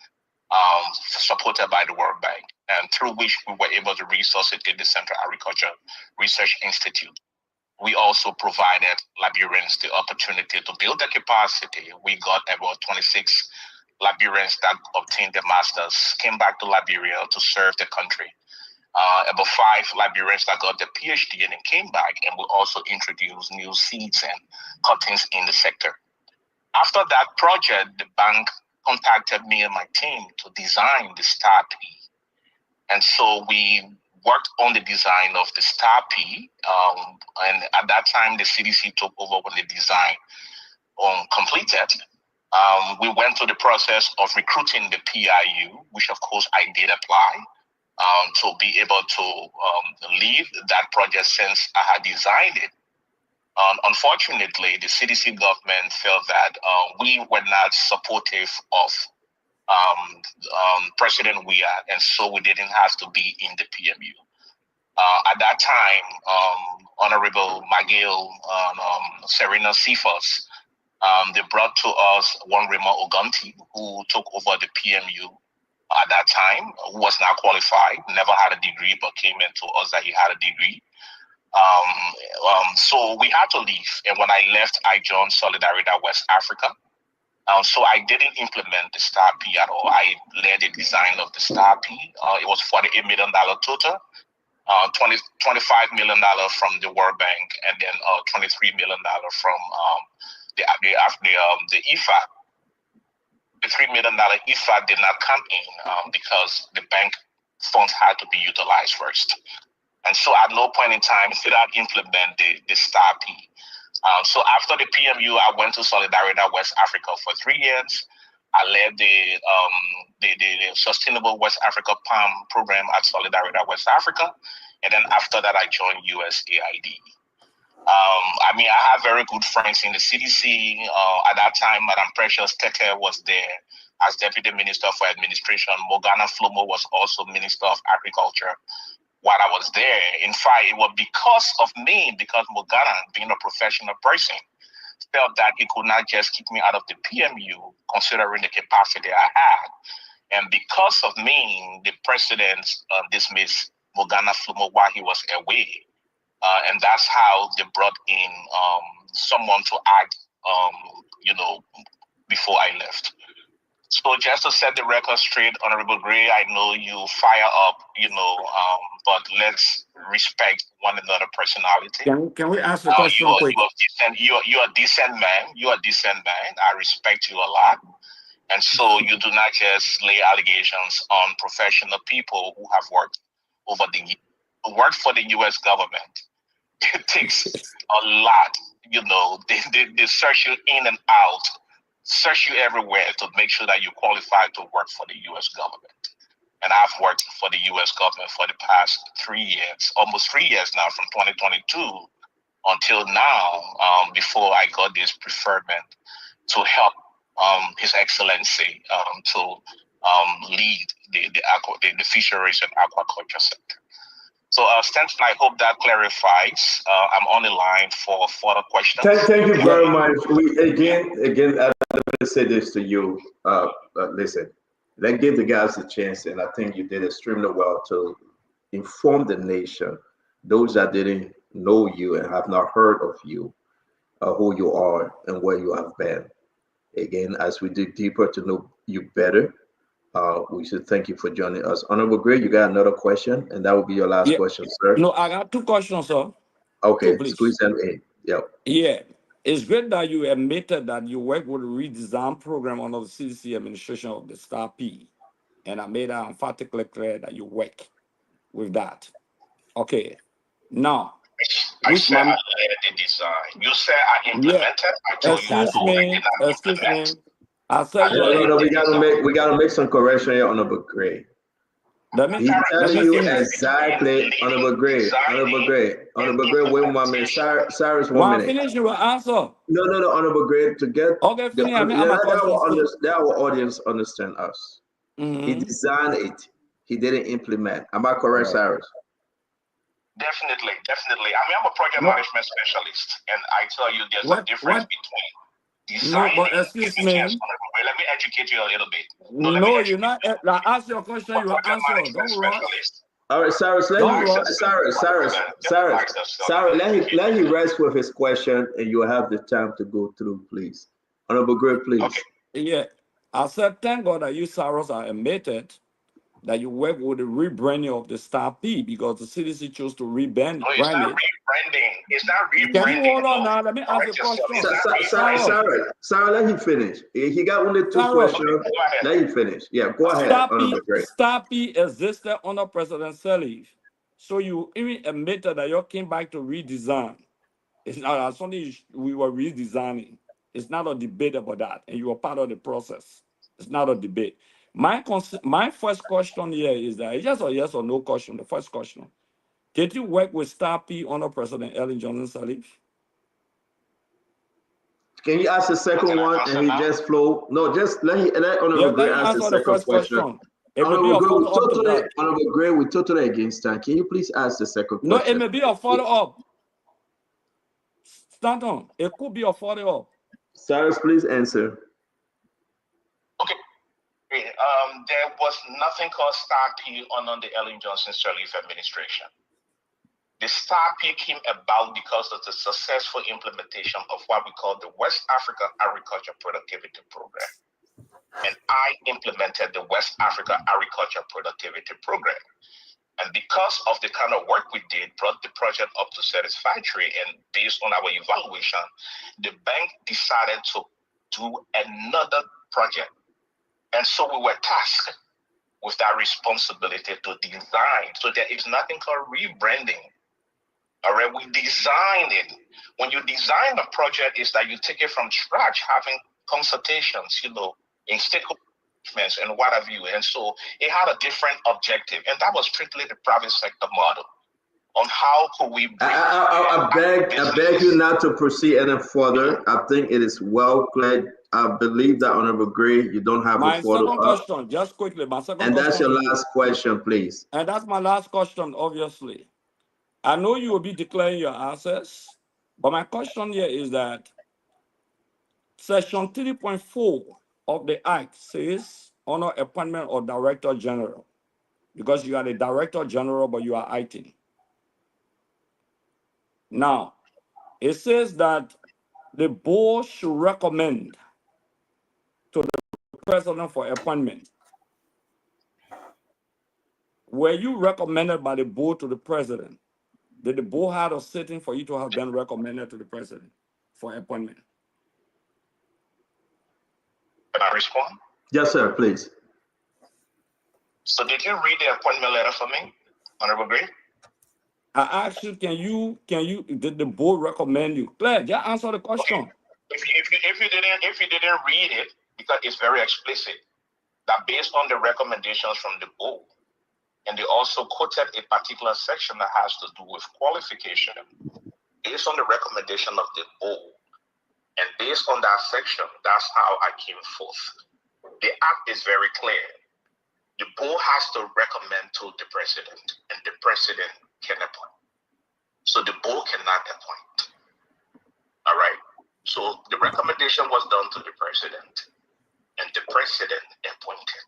supported by the World Bank, and through which we were able to resuscitate the Central Agriculture Research Institute. We also provided Liberians the opportunity to build the capacity. We got about 26 Liberians that obtained their masters, came back to Liberia to serve the country. About 5 Liberians that got their PhD and then came back, and we also introduced new seeds and cuttings in the sector. After that project, the bank contacted me and my team to design the STAR P. And so we worked on the design of the STAR P. And at that time, the CDC took over when the design completed. We went through the process of recruiting the PIU, which of course I did apply. To be able to lead that project since I had designed it. Unfortunately, the CDC government felt that we were not supportive of President Weah, and so we didn't have to be in the PMU. At that time, Honorable Magill Serena Cephas, they brought to us one Raymond Ogunti, who took over the PMU at that time, who was not qualified, never had a degree, but came in to us that he had a degree. So we had to leave. And when I left, I joined Solidarity West Africa. So I didn't implement the STAR P at all. I led the design of the STAR P. It was $48 million total, $25 million from the World Bank, and then $23 million from the IFA. The $3 million IFA did not come in because the bank funds had to be utilized first. And so at no point in time did I implement the STAR P. So after the PMU, I went to Solidarity West Africa for 3 years. I led the Sustainable West Africa Palm program at Solidarity West Africa. And then after that, I joined USAID. I have very good friends in the CDC. At that time, Madam Precious Teke was there as Deputy Minister for Administration. Morgana Flomo was also Minister of Agriculture while I was there. In fact, it was because of me, because Morgana, being a professional person, felt that he could not just kick me out of the PMU, considering the capacity I had. And because of me, the president dismissed Morgana Flomo while he was away. And that's how they brought in someone to act, before I left. So just to set the record straight, Honorable Gray, I know you fire up, but let's respect one another personality. Can we ask the question quick? You're a decent man. You're a decent man. I respect you a lot. And so you do not just lay allegations on professional people who have worked for the U.S. government. It takes a lot, they search you in and out, search you everywhere to make sure that you're qualified to work for the U.S. government. And I've worked for the U.S. government for the past 3 years, almost 3 years now, from 2022 until now, before I got this preferment to help His Excellency to lead the fisheries and aquaculture sector. So, Stanton, I hope that clarifies. I'm on the line for further questions. Thank you very much. Again, I'm going to say this to you. Listen, let's give the guys a chance, and I think you did extremely well to inform the nation, those that didn't know you and have not heard of you, who you are and where you have been. Again, as we dig deeper to know you better, we should thank you for joining us. Honorable Gray, you got another question, and that will be your last question, sir. No, I got 2 questions, sir. Okay, squeeze them in. Yep. Yeah, it's great that you admitted that you work with a redesign program under the CDC administration of the Star P, and I made that emphatically clear that you work with that. Okay, now. I said I led the design. You said I implemented. I told you excuse me. I said no, we gotta make some correction here, Honorable Gray. He's telling you exactly, Honorable Gray. Wait 1 minute. Cyrus, 1 minute. Finish your answer. No, Honorable Gray, to get finish. Let our audience understand us. He designed it. He didn't implement. Am I correct, Cyrus? Definitely. I'm a project management specialist, and I tell you, there's a difference between designing. No, but excuse me. Let me educate you a little bit. No, you're not. Ask your question. You answer. Don't rush. All right, Cyrus. Cyrus. Let him rest with his question, and you have the time to go through, please. Honorable Gray, please. Okay. Yeah, I said, thank God that you, Cyrus, are admitted that you work with the rebranding of the Star P because the CDC chose to rebrand it. No, it's not rebranding. It's not rebranding. Can you hold on now? Let me ask the question. Sarah, let him finish. He got only 2 questions. Let him finish. Yeah, go ahead. Star P existed under President Sirleaf. So you even admitted that you came back to redesign. It's not something we were redesigning. It's not a debate about that. And you were part of the process. It's not a debate. My first question here is that it's just a yes or no question. The first question: did you work with Star P under President Ellen Johnson Sirleaf? Can you ask the second one and he just flow? No, just let Honorable Gray ask the second question. Honorable Gray, we totally against time. Can you please ask the second question? No, it may be a follow-up. Stanton, it could be a follow-up. Cyrus, please answer. Okay. There was nothing called Star P under the Ellen Johnson Sirleaf administration. The Star P came about because of the successful implementation of what we call the West Africa Agriculture Productivity Program. And I implemented the West Africa Agriculture Productivity Program. And because of the kind of work we did, brought the project up to satisfactory. And based on our evaluation, the bank decided to do another project. And so we were tasked with that responsibility to design. So there is nothing called rebranding. All right, we designed it. When you design a project, is that you take it from scratch, having consultations, in stakeholders and what have you. And so it had a different objective, and that was strictly the private sector model on how could we bring. I beg you not to proceed any further. I think it is well clear. I believe that Honorable Gray, you don't have a follow-up. My second question, just quickly, and that's your last question, please. And that's my last question, obviously. I know you will be declaring your answers, but my question here is that Section 3.4 of the Act says honor appointment of Director General, because you are the Director General, but you are acting. Now, it says that the board should recommend president for appointment, were you recommended by the board to the president? Did the board have a sitting for you to have been recommended to the president for appointment? Can I respond? Yes, sir, please. So did you read the appointment letter for me, Honorable Gray? I asked you, did the board recommend you? Claire, just answer the question. Okay. If you didn't read it, because it's very explicit, that based on the recommendations from the board, and they also quoted a particular section that has to do with qualification, based on the recommendation of the board, and based on that section, that's how I came forth. The act is very clear. The board has to recommend to the president, and the president can appoint. So the board cannot appoint. All right? So the recommendation was done to the president, and the president appointed.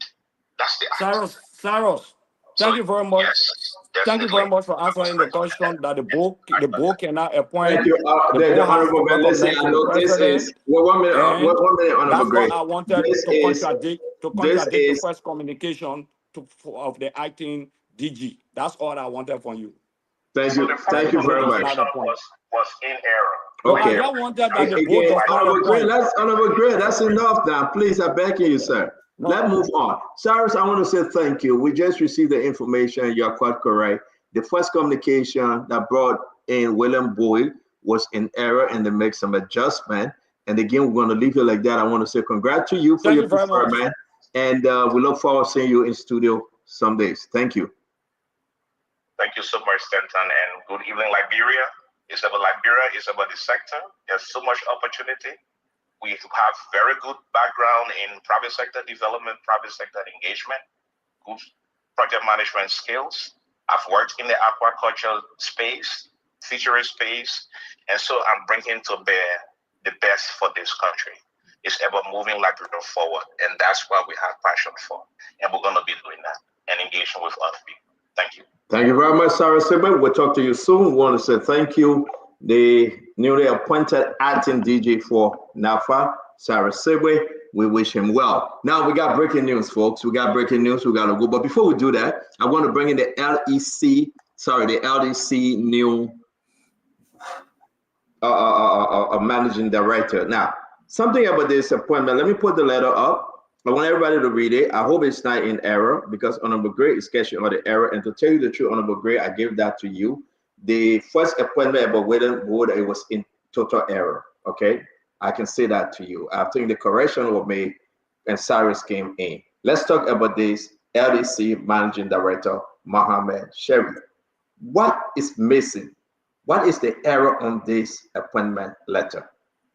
That's the act. Cyrus, thank you very much. Yes, thank you very much for answering the question that the board cannot appoint. Thank you. The Honorable Gray, listen, I know this is, one minute, Honorable That's Gray. what I wanted to contradict the first communication of the acting DG. That's all I wanted from you. Thank you. Thank you very much. Was in error. Okay. I wanted that the board does not appoint. Honorable Gray, that's enough now. Please, I beg you, sir. No. Let's move on. Cyrus, I want to say thank you. We just received the information. You're quite correct. The first communication that brought in William Boyd was in error, and they make some adjustment. And again, we're going to leave it like that. I want to say congrats to you for your performance. And we look forward to seeing you in studio some days. Thank you. Thank you so much, Stanton, and good evening, Liberia. It's about Liberia, it's about the sector. There's so much opportunity. We have very good background in private sector development, private sector engagement, good project management skills. I've worked in the aquaculture space, fishery space, and so I'm bringing to bear the best for this country. It's about moving Liberia forward, and that's what we have passion for. And we're going to be doing that and engaging with other people. Thank you. Thank you very much, Sarah Sibley. We'll talk to you soon. We want to say thank you. The newly appointed acting DJ for NAFA, Sarah Sibley. We wish him well. Now we got breaking news, folks. We got breaking news. We got to go. But before we do that, I want to bring in the LDC new managing director. Now, something about this appointment. Let me put the letter up. I want everybody to read it. I hope it's not in error because Honorable Gray is catching on the error. And to tell you the truth, Honorable Gray, I gave that to you. The first appointment about William Wood, it was in total error. Okay, I can say that to you. I think the correction was made and Cyrus came in. Let's talk about this LDC Managing Director, Mohammed Sherry. What is missing? What is the error on this appointment letter?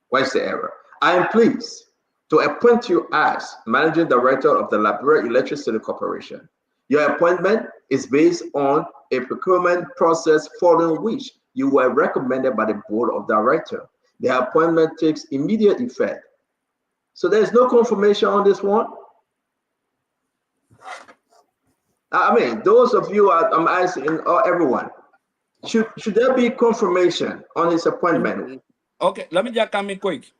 What is the error? I am pleased to appoint you as Managing Director of the Liberia Electricity Corporation. Your appointment is based on a procurement process following which you were recommended by the Board of Directors. The appointment takes immediate effect. So there's no confirmation on this one? I mean, those of you, I'm asking everyone, should there be confirmation on his appointment? Okay, let me just come in quick.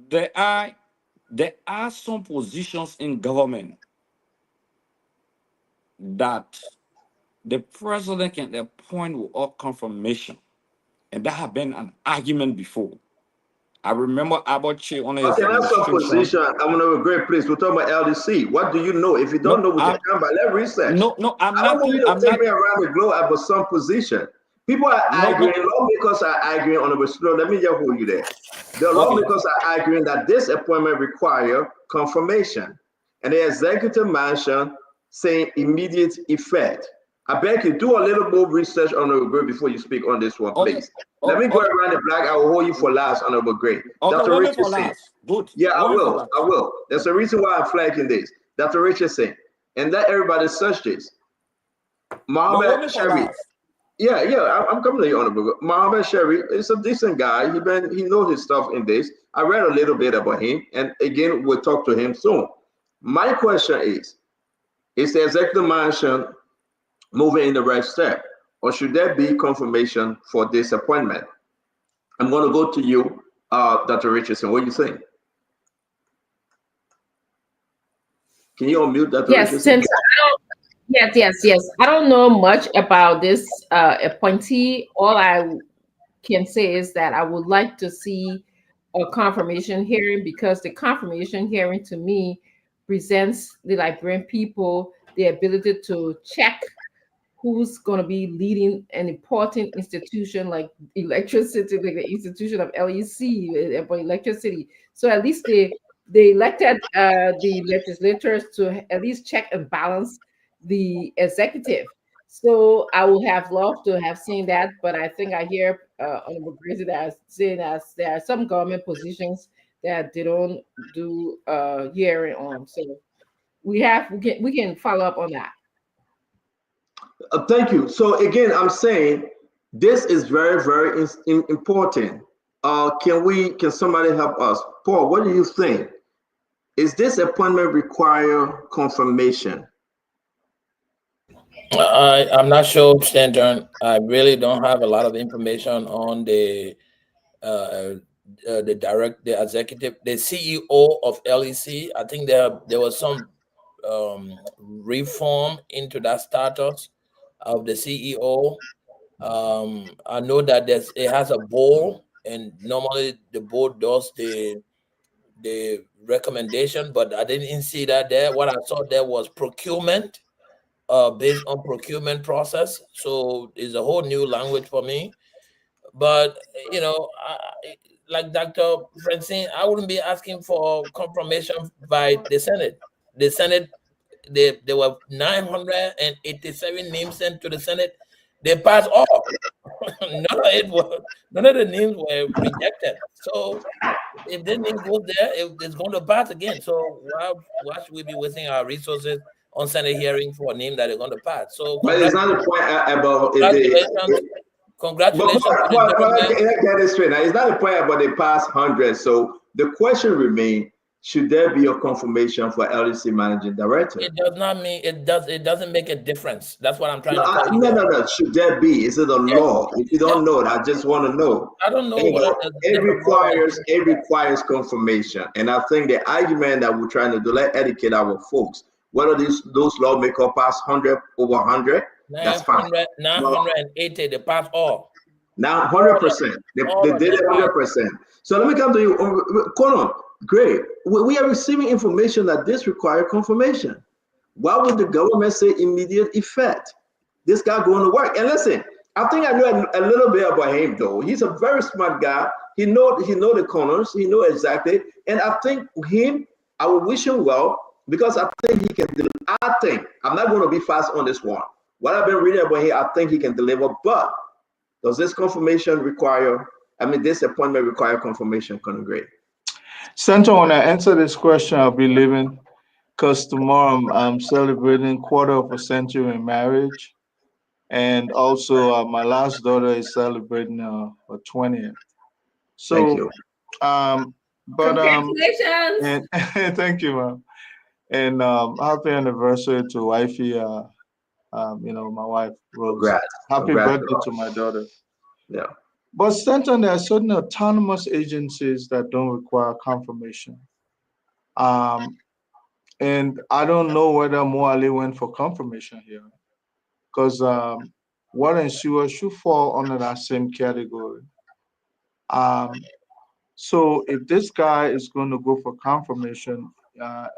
There are some positions in government that the president can appoint without confirmation, and that have been an argument before. I remember Abachi on his that's some position. I'm gonna agree, please. We're talking about LDC. What do you know? If you don't know, we can come back. Let's research. No, I'm I not. don't want you to take me around the globe about some position. People are arguing. Lawmakers are arguing on the slow. Let me just hold you there. The lawmakers are arguing that this appointment requires confirmation, and the executive mansion saying immediate effect. I beg you, do a little more research on the grid before you speak on this one, please. Let me go around the block. I will hold you for last, Honorable Gray. Dr. Richardson. Good. Yeah, I will. There's a reason why I'm flagging this. Dr. Richardson, and let everybody search this. Mohammed Sherry. Yeah, I'm coming to you, Honorable. Mohammed Sherry is a decent guy. He knows his stuff in this. I read a little bit about him, and again, we'll talk to him soon. My question is the executive mansion moving in the right step, or should there be confirmation for this appointment? I'm going to go to you, Dr. Richardson. What do you think? Can you unmute that? Yes, since yes. I don't know much about this appointee. All I can say is that I would like to see a confirmation hearing, because the confirmation hearing to me presents the Liberian people the ability to check who's going to be leading an important institution like electricity, like the institution of LEC for electricity. So at least they elected the legislators to at least check and balance the executive. So I would have loved to have seen that, but I think I hear Honorable Gracie that saying that there are some government positions that they don't do hearing on. So we can follow up on that. Thank you. So again, I'm saying this is very, very important. Can somebody help us? Paul, what do you think? Is this appointment require confirmation? I'm not sure, Stanton. I really don't have a lot of information on the executive, the CEO of LEC. I think there was some reform into that status of the CEO. I know that it has a board, and normally the board does the recommendation, but I didn't see that there. What I saw there was procurement, based on procurement process. So it's a whole new language for me. But like Dr. Francine, I wouldn't be asking for confirmation by the Senate. The Senate, there were 987 names sent to the Senate. They passed all. None of the names were rejected. So if the name goes there, it's going to pass again. So why should we be wasting our resources on Senate hearing for a name that is going to pass? So But it's not the point about congratulations to the gentleman. Get this straight. Now, it's not the point about they pass 100. So the question remains: should there be a confirmation for LEC managing director? It does not mean it doesn't make a difference. That's what I'm trying to tell you. No. Should there be? Is it a law? If you don't know it, I just want to know. I don't know. It requires confirmation, and I think the argument that we're trying to do, let's educate our folks. Whether those lawmakers pass 100 over 100, that's fine. 980, they pass all. Now 100%. They did it 100%. So let me come to you. Hold on. Great. We are receiving information that this requires confirmation. Why would the government say immediate effect? This guy going to work. And listen, I think I know a little bit about him though. He's a very smart guy. He know the corners. He know exactly. And I think I would wish him well, because I think he can deliver. I think I'm not going to be fast on this one. What I've been reading about here, I think he can deliver. But does this confirmation require? This appointment require confirmation, Congress? Senator, when I answer this question, I'll be leaving, because tomorrow I'm celebrating quarter of a century in marriage, and also my last daughter is celebrating her 20th. So, thank you. Congratulations. And thank you, ma'am. And happy anniversary to wifey. My wife Rose. Happy birthday to my daughter. Yeah. But Stanton, there are certain autonomous agencies that don't require confirmation. And I don't know whether Moali went for confirmation here, because Water and Sewer should fall under that same category. So if this guy is going to go for confirmation,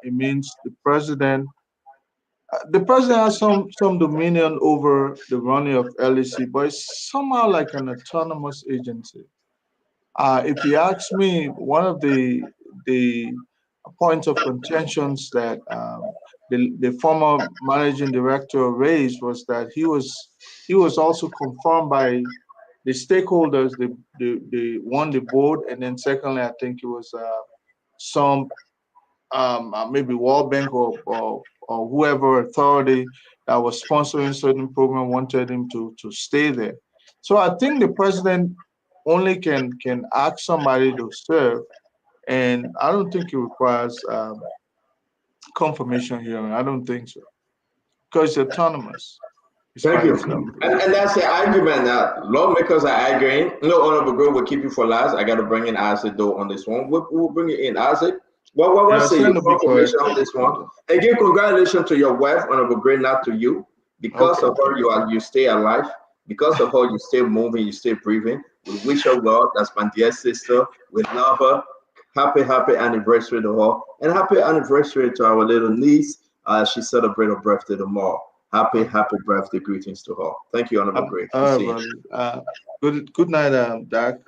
it means the president has some dominion over the running of LEC, but it's somehow like an autonomous agency. If you ask me, one of the points of contentions that the former managing director raised was that he was also confirmed by the stakeholders, the board, and then secondly, I think it was some maybe World Bank or whoever authority that was sponsoring certain program wanted him to stay there. So I think the president only can ask somebody to serve, and I don't think it requires confirmation hearing. I don't think so, because it's autonomous. Thank you. And that's the argument that lawmakers are arguing. No, Honorable Grove will keep you for last. I got to bring in Isaac though on this one. We'll bring it in, Isaac. What Yeah, say your send the confirmation correct. on this one? Again, congratulations to your wife, Honorable Great, not to you. Because Okay. of her, you stay alive. Because of her, you stay moving, you stay breathing. We wish her well. That's my dear sister. We love her. Happy anniversary to her. And happy anniversary to our little niece. She celebrated her birthday tomorrow. Happy birthday greetings to her. Thank you, Honorable Great. Brother. Good night, Doc.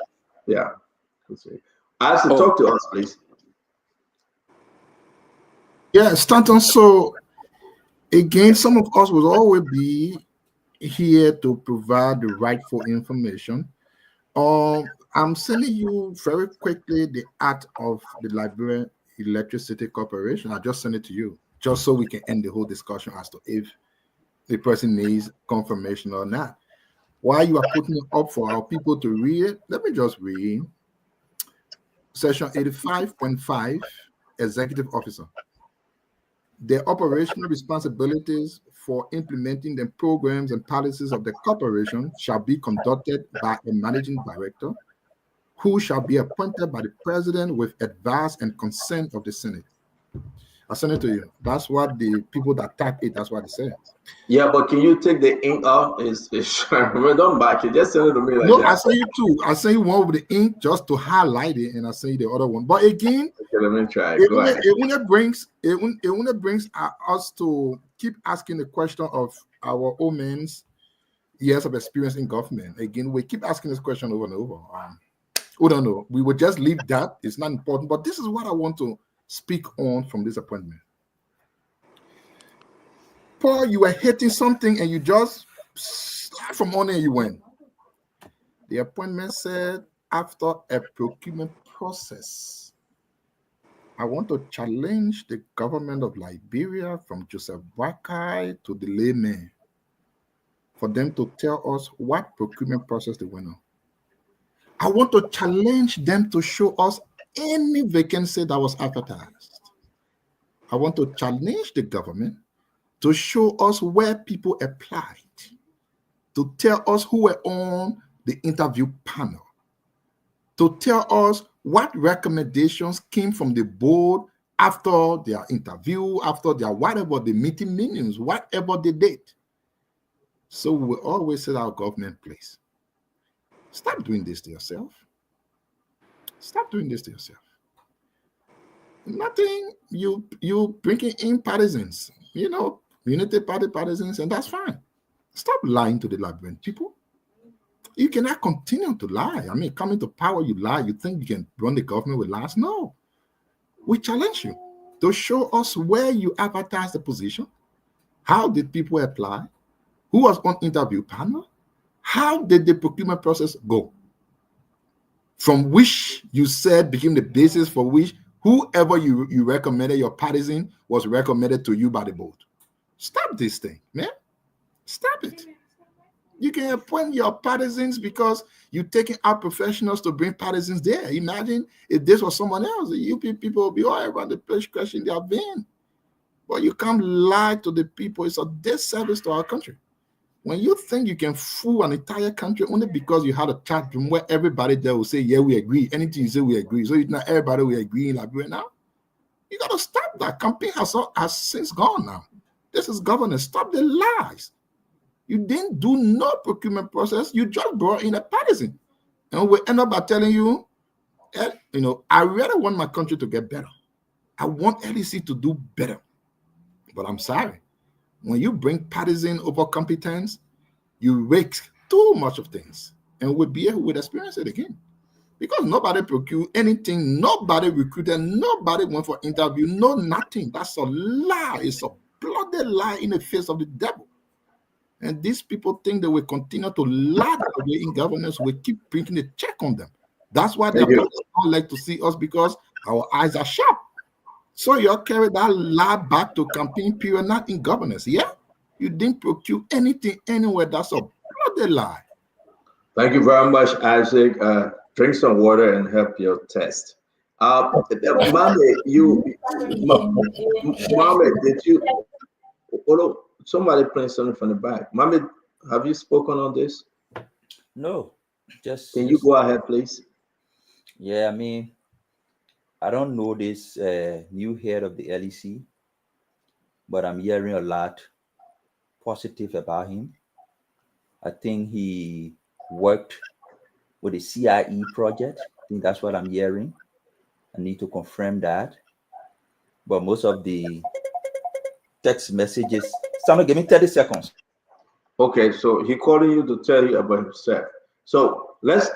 Yeah. I have to talk to us, please. Yeah, Stanton. So again, some of us will always be here to provide the rightful information. I'm sending you very quickly the act of the Liberian Electricity Corporation. I just send it to you, just so we can end the whole discussion as to if the person needs confirmation or not. While you are putting it up for our people to read it, let me just read Section 85.5, Executive Officer. Their operational responsibilities for implementing the programs and policies of the corporation shall be conducted by a managing director who shall be appointed by the president with advice and consent of the Senate. I'll send it to you. That's what the people that type it, that's what they say. Yeah, but can you take the ink off? Don't back it. Just send it to me like No, that. I send you two. I send you one with the ink just to highlight it, and I send you the other one. But again, okay, let me try. it Go ahead. brings us to keep asking the question of our women's years of experience in government. Again, we keep asking this question over and over. We don't know. We would just leave that. It's not important. But this is what I want to speak on from this appointment. Paul, you were hitting something and you just slide from on and you went. The appointment said after a procurement process. I want to challenge the government of Liberia from Joseph Boakai to the layman for them to tell us what procurement process they went on. I want to challenge them to show us any vacancy that was advertised. I want to challenge the government to show us where people applied, to tell us who were on the interview panel, to tell us what recommendations came from the board after their interview, after their whatever the meeting minutes, whatever they did. So we always say our government, please, stop doing this to yourself. Stop doing this to yourself. Nothing, you bringing in partisans, unity party partisans, and that's fine. Stop lying to the Liberian people. You cannot continue to lie. I mean, coming to power, you lie. You think you can run the government with lies? No. We challenge you to show us where you advertised the position. How did people apply? Who was on interview panel? How did the procurement process go? From which you said became the basis for which whoever you recommended, your partisan, was recommended to you by the board. Stop this thing, man. Stop it. You can appoint your partisans because you're taking out professionals to bring partisans there. Imagine if this was someone else, the UP people will be all around the place crashing their van. But you can't lie to the people. It's a disservice to our country. When you think you can fool an entire country only because you had a chat room where everybody there will say, yeah, we agree. Anything you say, we agree. So it's not everybody will agree in Liberia now. You got to stop that. Campaign has since gone now. This is governance. Stop the lies. You didn't do no procurement process. You just brought in a partisan. And we end up by telling you, I really want my country to get better. I want LEC to do better. But I'm sorry. When you bring partisan over competence, you risk too much of things. And we'll be able to experience it again. Because nobody procured anything, nobody recruited, nobody went for interview, no nothing. That's a lie. It's a bloody lie in the face of the devil. And these people think they will continue to lie the way in governance. We keep printing a check on them. That's why they don't like to see us, because our eyes are sharp. So you carry that lie back to campaign period, not in governance. Yeah? You didn't procure anything anywhere. That's a bloody lie. Thank you very much, Isaac. Drink some water and help your test. Mommy, did you? Somebody playing something from the back. Mommy, have you spoken on this? No, just. Can you go ahead, please? Yeah, I mean, I don't know this new head of the LEC, but I'm hearing a lot positive about him. I think he worked with the CIE project. I think that's what I'm hearing. I need to confirm that. But most of the text messages, someone give me 30 seconds. Okay, so he calling you to tell you about himself. So let's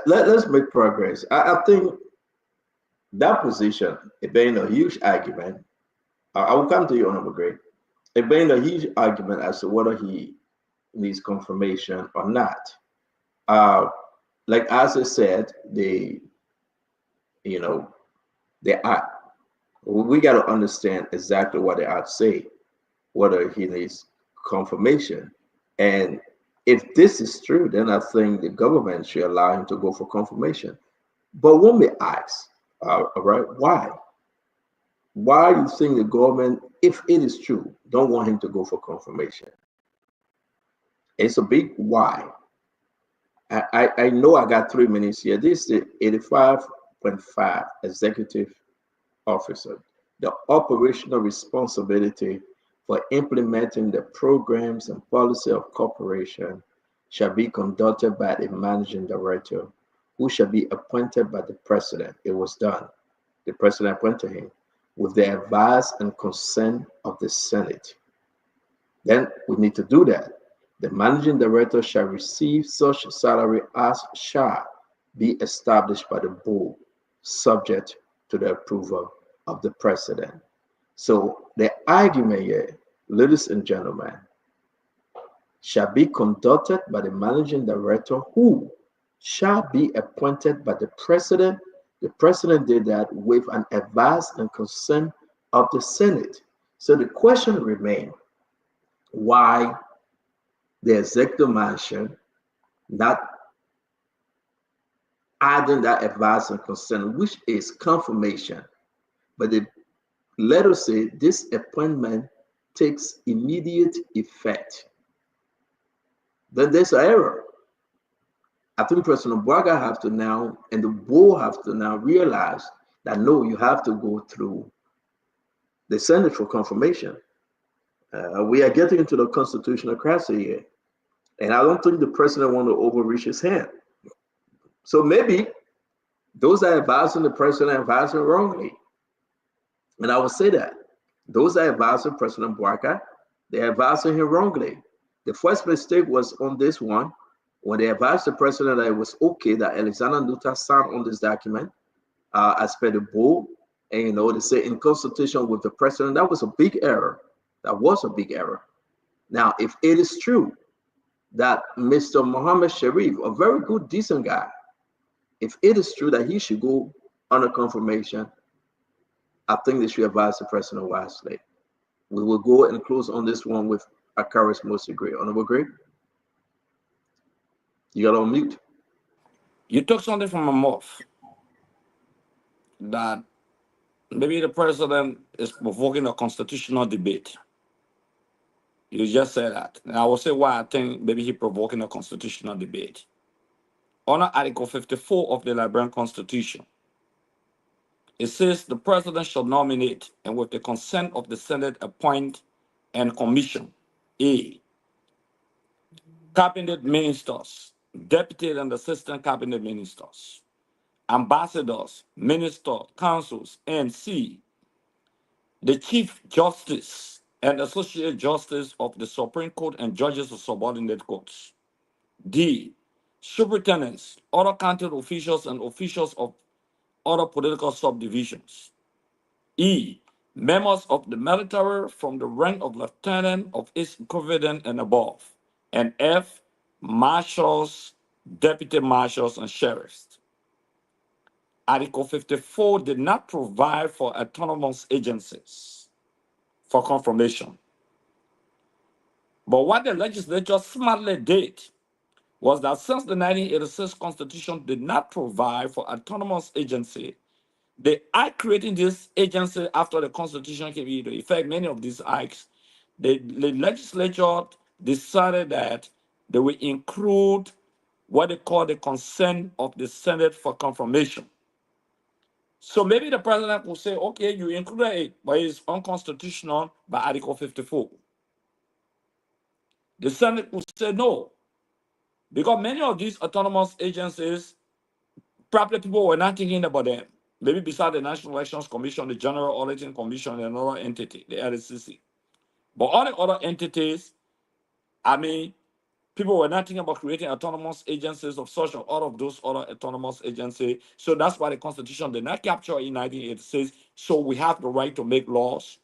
make progress. I think that position, it being a huge argument. I will come to you, Honorable Gray. It being a huge argument as to whether he needs confirmation or not. Like as I said, you know, the act. We got to understand exactly what the act say, whether he needs confirmation. And if this is true, then I think the government should allow him to go for confirmation. But when we ask, all right, why? Why you think the government, if it is true, don't want him to go for confirmation? It's a big why. I know I got 3 minutes here. This is the 85.5 executive officer. The operational responsibility for implementing the programs and policy of corporation shall be conducted by the managing director, who shall be appointed by the president. It was done. The president appointed him with the advice and consent of the Senate. Then we need to do that. The managing director shall receive such salary as shall be established by the board, subject to the approval of the president. So the argument here, ladies and gentlemen, shall be conducted by the managing director, who shall be appointed by the president. The president did that with an advice and consent of the Senate. So the question remains, why the executive mansion not adding that advice and consent, which is confirmation? But the letter say this appointment takes immediate effect. Then there's an error. I think President Braga have to now, and the board have to now realize that no, you have to go through the Senate for confirmation. We are getting into the constitutional crisis here, and I don't think the president want to overreach his hand. So maybe those that are advising the president are advising wrongly, and I will say that those that are advising President Braga, they're advising him wrongly. The first mistake was on this one, when they advised the president that it was okay that Alexander Luther signed on this document as per the board, and they say in consultation with the president. That was a big error. That was a big error. Now, if it is true that Mr. Mohammed Sharif, a very good, decent guy, if it is true that he should go under confirmation, I think they should advise the president wisely. We will go and close on this one with Akaris most agree. Honorable Greg, you got on mute. You took something from my mouth that maybe the president is provoking a constitutional debate. You just said that. And I will say why I think maybe he's provoking a constitutional debate. Under Article 54 of the Liberian Constitution, it says the president shall nominate and with the consent of the Senate appoint and commission A, cabinet ministers, deputy and assistant cabinet ministers, ambassadors, ministers, councils, and C, the Chief Justice and Associate Justice of the Supreme Court and judges of subordinate courts. D, superintendents, other county officials, and officials of other political subdivisions. E, members of the military from the rank of lieutenant of its equivalent and above. And F, marshals, deputy marshals, and sheriffs. Article 54 did not provide for autonomous agencies for confirmation. But what the legislature smartly did was that since the 1986 Constitution did not provide for autonomous agency, the act creating this agency after the Constitution came into effect, many of these acts, the legislature decided that they will include what they call the consent of the Senate for confirmation. So maybe the president will say, okay, you included it, but it's unconstitutional by Article 54. The Senate will say no, because many of these autonomous agencies, probably people were not thinking about them. Maybe beside the National Elections Commission, the General Auditing Commission, and another entity, the LCC. But all the other entities, I mean, people were not thinking about creating autonomous agencies of such or all of those other autonomous agencies. So that's why the Constitution did not capture in 1986. So we have the right to make laws,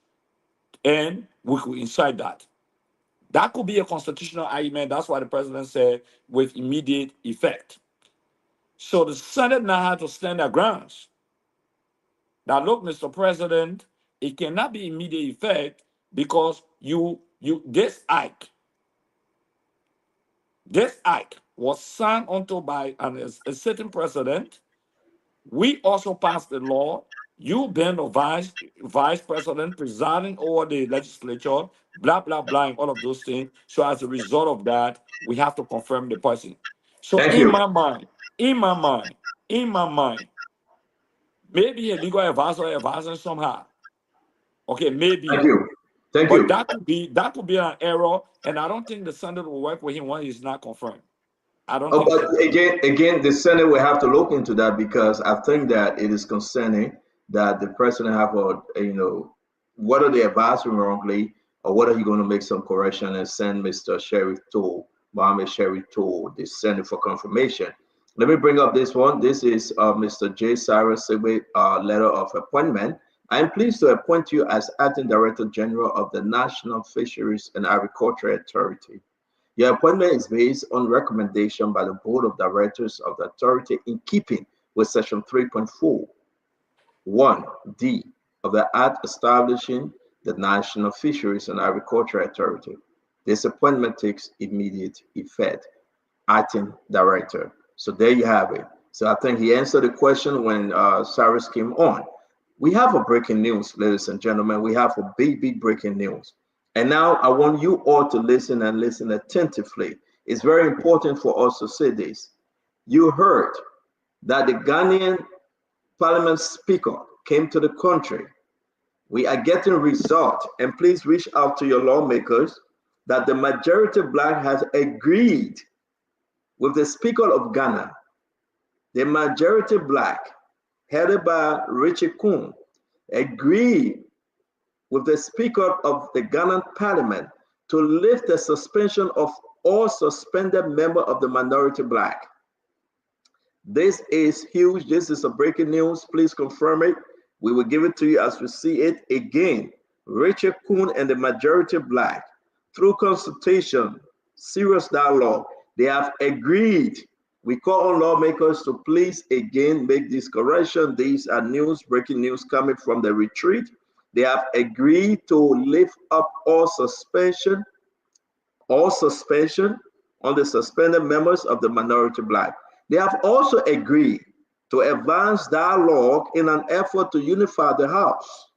and we could incite that. That could be a constitutional argument. That's why the president said with immediate effect. So the Senate now had to stand their grounds. Now, look, Mr. President, it cannot be immediate effect because this act was signed onto by a certain president. We also passed the law. You being the vice president presiding over the legislature, blah, blah, blah, and all of those things. So as a result of that, we have to confirm the person. So Thank in you. my mind, maybe a legal advisor somehow. Okay, maybe. Thank you. Thank but you. that could be an error, and I don't think the Senate will work with him when he's not confirmed. I don't think But so. again, the Senate will have to look into that because I think that it is concerning that the president have whether they advised him wrongly or whether he's going to make some correction and send Mr. Sheriff Toole, Mohammed Sheriff Toole, the Senate for confirmation. Let me bring up this one. This is Mr. J. Cyrus Sigbe letter of appointment. I am pleased to appoint you as Acting Director General of the National Fisheries and Agriculture Authority. Your appointment is based on recommendation by the Board of Directors of the Authority in keeping with Section 3.4(1)(d) of the Act establishing the National Fisheries and Agriculture Authority. This appointment takes immediate effect. Acting Director. So there you have it. So I think he answered the question when Cyrus came on. We have a breaking news, ladies and gentlemen. We have a big breaking news. And now I want you all to listen and listen attentively. It's very important for us to say this. You heard that the Ghanaian Parliament Speaker came to the country. We are getting results, and please reach out to your lawmakers that the majority black has agreed with the Speaker of Ghana. The majority black, headed by Richie Kuhn, agreed with the Speaker of the Ghanaian Parliament to lift the suspension of all suspended members of the minority black. This is huge. This is a breaking news. Please confirm it. We will give it to you as we see it. Again, Richard Kuhn and the majority black, through consultation, serious dialogue, they have agreed. We call on lawmakers to please again make this correction. These are breaking news coming from the retreat. They have agreed to lift up all suspension on the suspended members of the minority black. They have also agreed to advance dialogue in an effort to unify the House.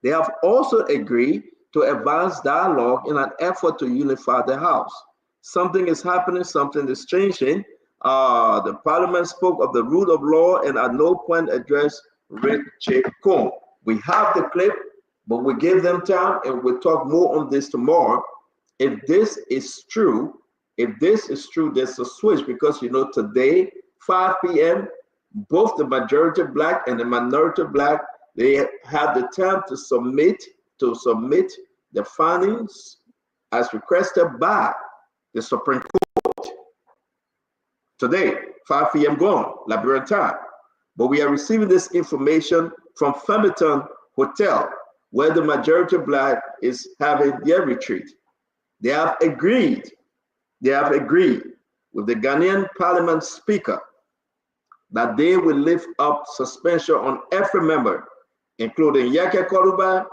They have also agreed to advance dialogue in an effort to unify the House. Something is happening, something is changing. The Parliament spoke of the rule of law and at no point addressed Richard Kuhn. We have the clip, but we give them time and we'll talk more on this tomorrow. If this is true, there's a switch because today, 5 p.m., both the majority black and the minority black, they had the time to submit the findings as requested by the Supreme Court. Today, 5 p.m. gone, Liberian time. But we are receiving this information from Femiton Hotel, where the majority black is having their retreat. They have agreed with the Ghanaian Parliament Speaker that they will lift up suspension on every member, including Yake Koruba,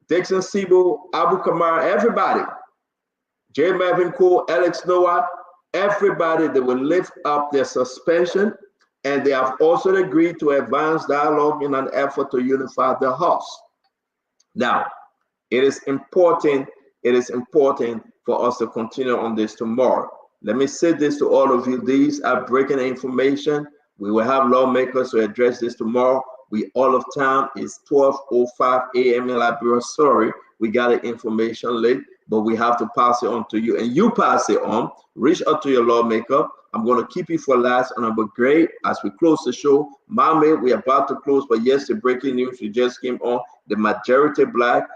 Dixon Sibo, Abu Kamara, everybody, J. Mervyn Cole, Alex Noah, everybody, they will lift up their suspension, and they have also agreed to advance dialogue in an effort to unify the House. Now, it is important for us to continue on this tomorrow. Let me say this to all of you. These are breaking information. We will have lawmakers to address this tomorrow. We all of time. It's 12:05 a.m. in Liberia. Sorry, we got the information late, but we have to pass it on to you. And you pass it on. Reach out to your lawmaker. I'm going to keep you for last, and I'm great as we close the show. Mommy, we're about to close, but yes, the breaking news you just came on. The majority black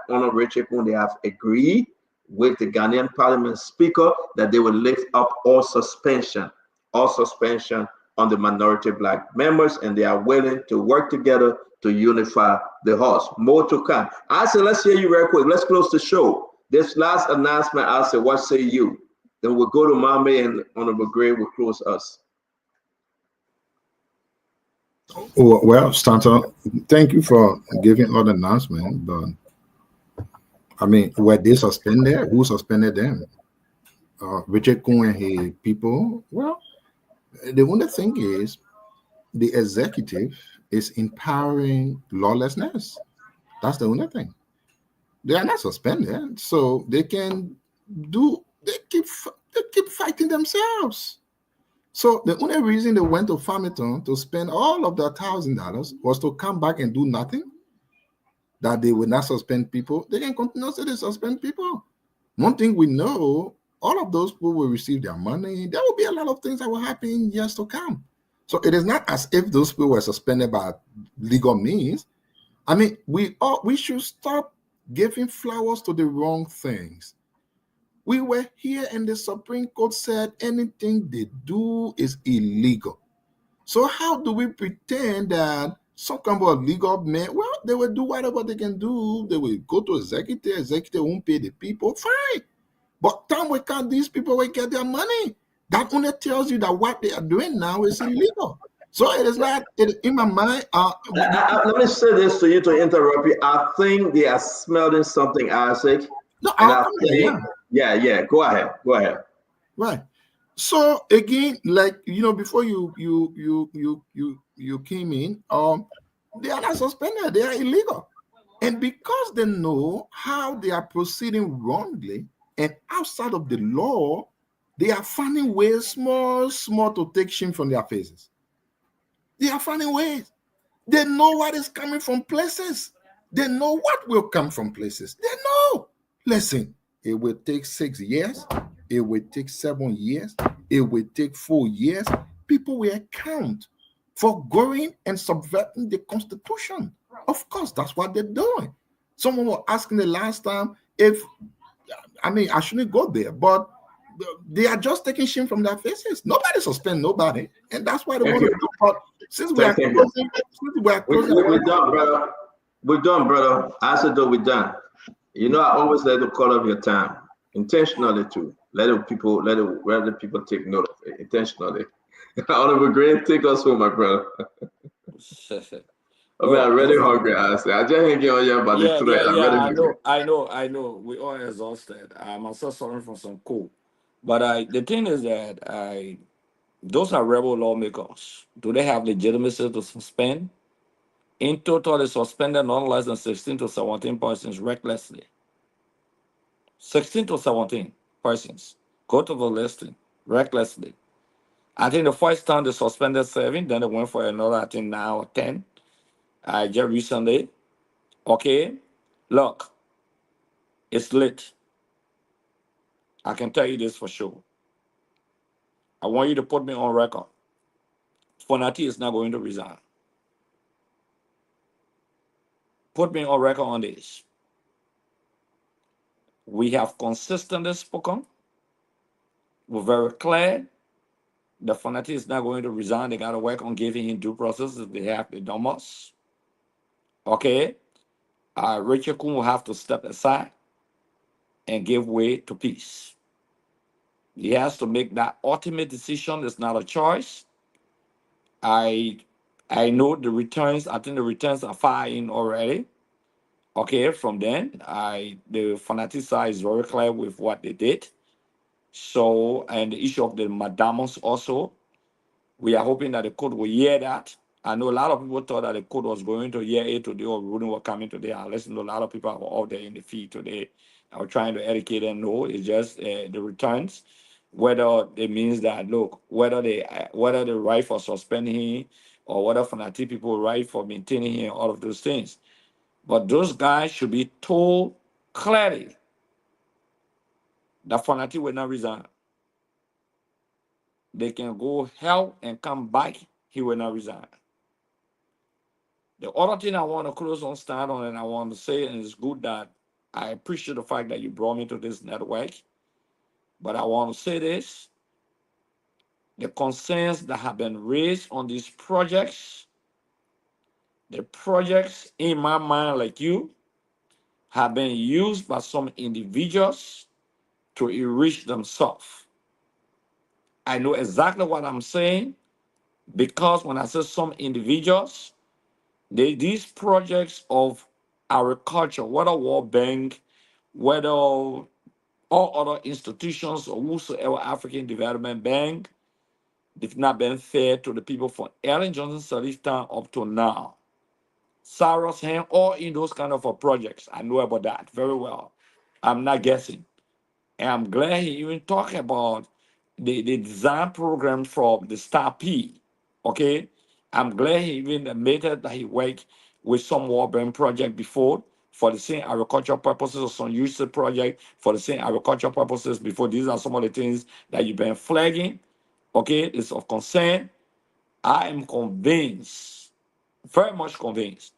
Honor Richard Kun, they have agreed with the Ghanaian Parliament Speaker that they will lift up all suspension on the minority black members, and they are willing to work together to unify the House. More to come. I said, let's hear you real quick. Let's close the show. This last announcement, I said, what say you? Then we'll go to Mame and Honorable Gray will close us. Well, Stanton, thank you for giving all the announcement, but I mean, were they suspended? Who suspended them? Richard Kun and his people? Well, the only thing is the executive is empowering lawlessness. That's the only thing. They are not suspended, so they can do. They keep fighting themselves. So the only reason they went to Farmington to spend all of their $1,000 was to come back and do nothing. That they will not suspend people. They can continuously suspend people. One thing we know, all of those people will receive their money. There will be a lot of things that will happen in years to come. So it is not as if those people were suspended by legal means. I mean, we should stop giving flowers to the wrong things. We were here and the Supreme Court said anything they do is illegal. So how do we pretend that some kind of legal men, well, they will do whatever they can do. They will go to executive won't pay the people, fine. But time we count, these people will get their money. That only tells you that what they are doing now is illegal. So it is not, in my mind. Let me say this to you to interrupt you. I think they are smelling something, Isaac. No, yeah. Go ahead. Right. So again, like before you came in, they are not suspended. They are illegal, and because they know how they are proceeding wrongly and outside of the law, they are finding ways, small to take shame from their faces. They are finding ways. They know what is coming from places. They know what will come from places. They know. Listen, it will take 6 years. It will take 7 years. It will take 4 years. People will account for going and subverting the Constitution. Of course, that's what they're doing. Someone was asking the last time I shouldn't go there, but they are just taking shame from their faces. Nobody suspend nobody, and that's why they want to do. But since we are closing, we're done, brother. We're done, brother. I said that we're done. I always let them call up your time intentionally too. Let the people take note of it intentionally. Oliver Green, take us home, my brother. I'm really hungry. I just hanging on you about the thread. I know. We all exhausted. I'm also suffering from some cold. But the thing is that those are rebel lawmakers. Do they have legitimacy to suspend? In total, they suspended not less than 16 to 17 persons recklessly. 16 to 17 persons. Go to the listing recklessly. I think the first time they suspended 7, then they went for another, I think now 10. Just recently. Okay, look, it's lit. I can tell you this for sure. I want you to put me on record. Fonati is not going to resign. Put me on record on this. We have consistently spoken. We're very clear. The Fonati is not going to resign. They got to work on giving him due process if they have the domos. Okay? Richard Kun will have to step aside and give way to peace. He has to make that ultimate decision. It's not a choice. I know the returns. I think the returns are far in already. Okay, from then, the Fonati side is very clear with what they did. So, and the issue of the Madamos also, we are hoping that the court will hear that. I know a lot of people thought that the court was going to hear it today or ruling was coming today. I listen to a lot of people are out there in the field today. I was trying to educate them. No, it's just the returns. whether it means that, look, whether they right for suspending him or whether fanatic people right for maintaining him, all of those things. But those guys should be told clearly that fanatic will not resign. They can go hell and come back, he will not resign. The other thing I want to close on, start on, and I want to say, and it's good that I appreciate the fact that you brought me to this network, but I want to say this: the concerns that have been raised on these projects, the projects in my mind, like you, have been used by some individuals to enrich themselves. I know exactly what I'm saying, because when I say some individuals, these projects of agriculture, whether World Bank, whether all other institutions or whosoever African Development Bank, they've not been fair to the people from Ellen Johnson Sirleaf time up to now. Cyrus hand or in those kind of projects. I know about that very well. I'm not guessing. And I'm glad he even talked about the design program from the Star P. Okay? I'm glad he even admitted that he worked with some World Bank project before for the same agricultural purposes, or some usage project for the same agricultural purposes before. These are some of the things that you've been flagging. Okay? It's of concern. I am convinced, very much convinced,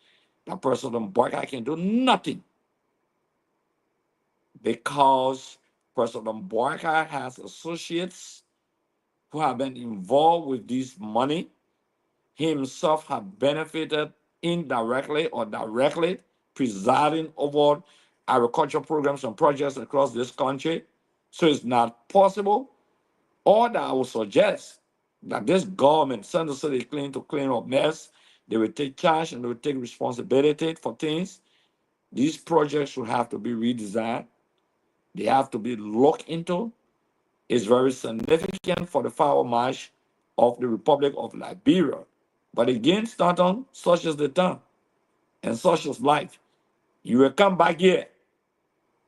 that President Boyka can do nothing, because President Boyka has associates who have been involved with this money. He himself has benefited indirectly or directly, presiding over agricultural programs and projects across this country. So it's not possible. Or that I would suggest that this government, send the city clean to clean up mess, they will take charge and they will take responsibility for things. These projects should have to be redesigned. They have to be looked into. It's very significant for the forward march of the Republic of Liberia. But again, Stanton, such is the time and such is life. You will come back here.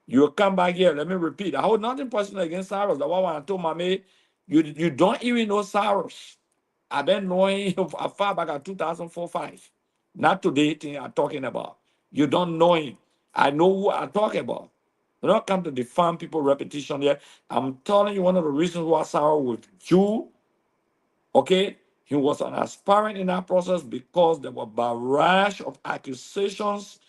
You will come back here. Let me repeat. I hold nothing personal against Cyrus. The one when I told my mate, you don't even know Cyrus. I've been knowing him as far back at 2004-5. Not today thing I'm talking about. You don't know him. I know who I'm talking about. Do not come to define people's repetition here. I'm telling you one of the reasons why Cyrus withdrew, okay? He was an aspirant in that process because there were a barrage of accusations,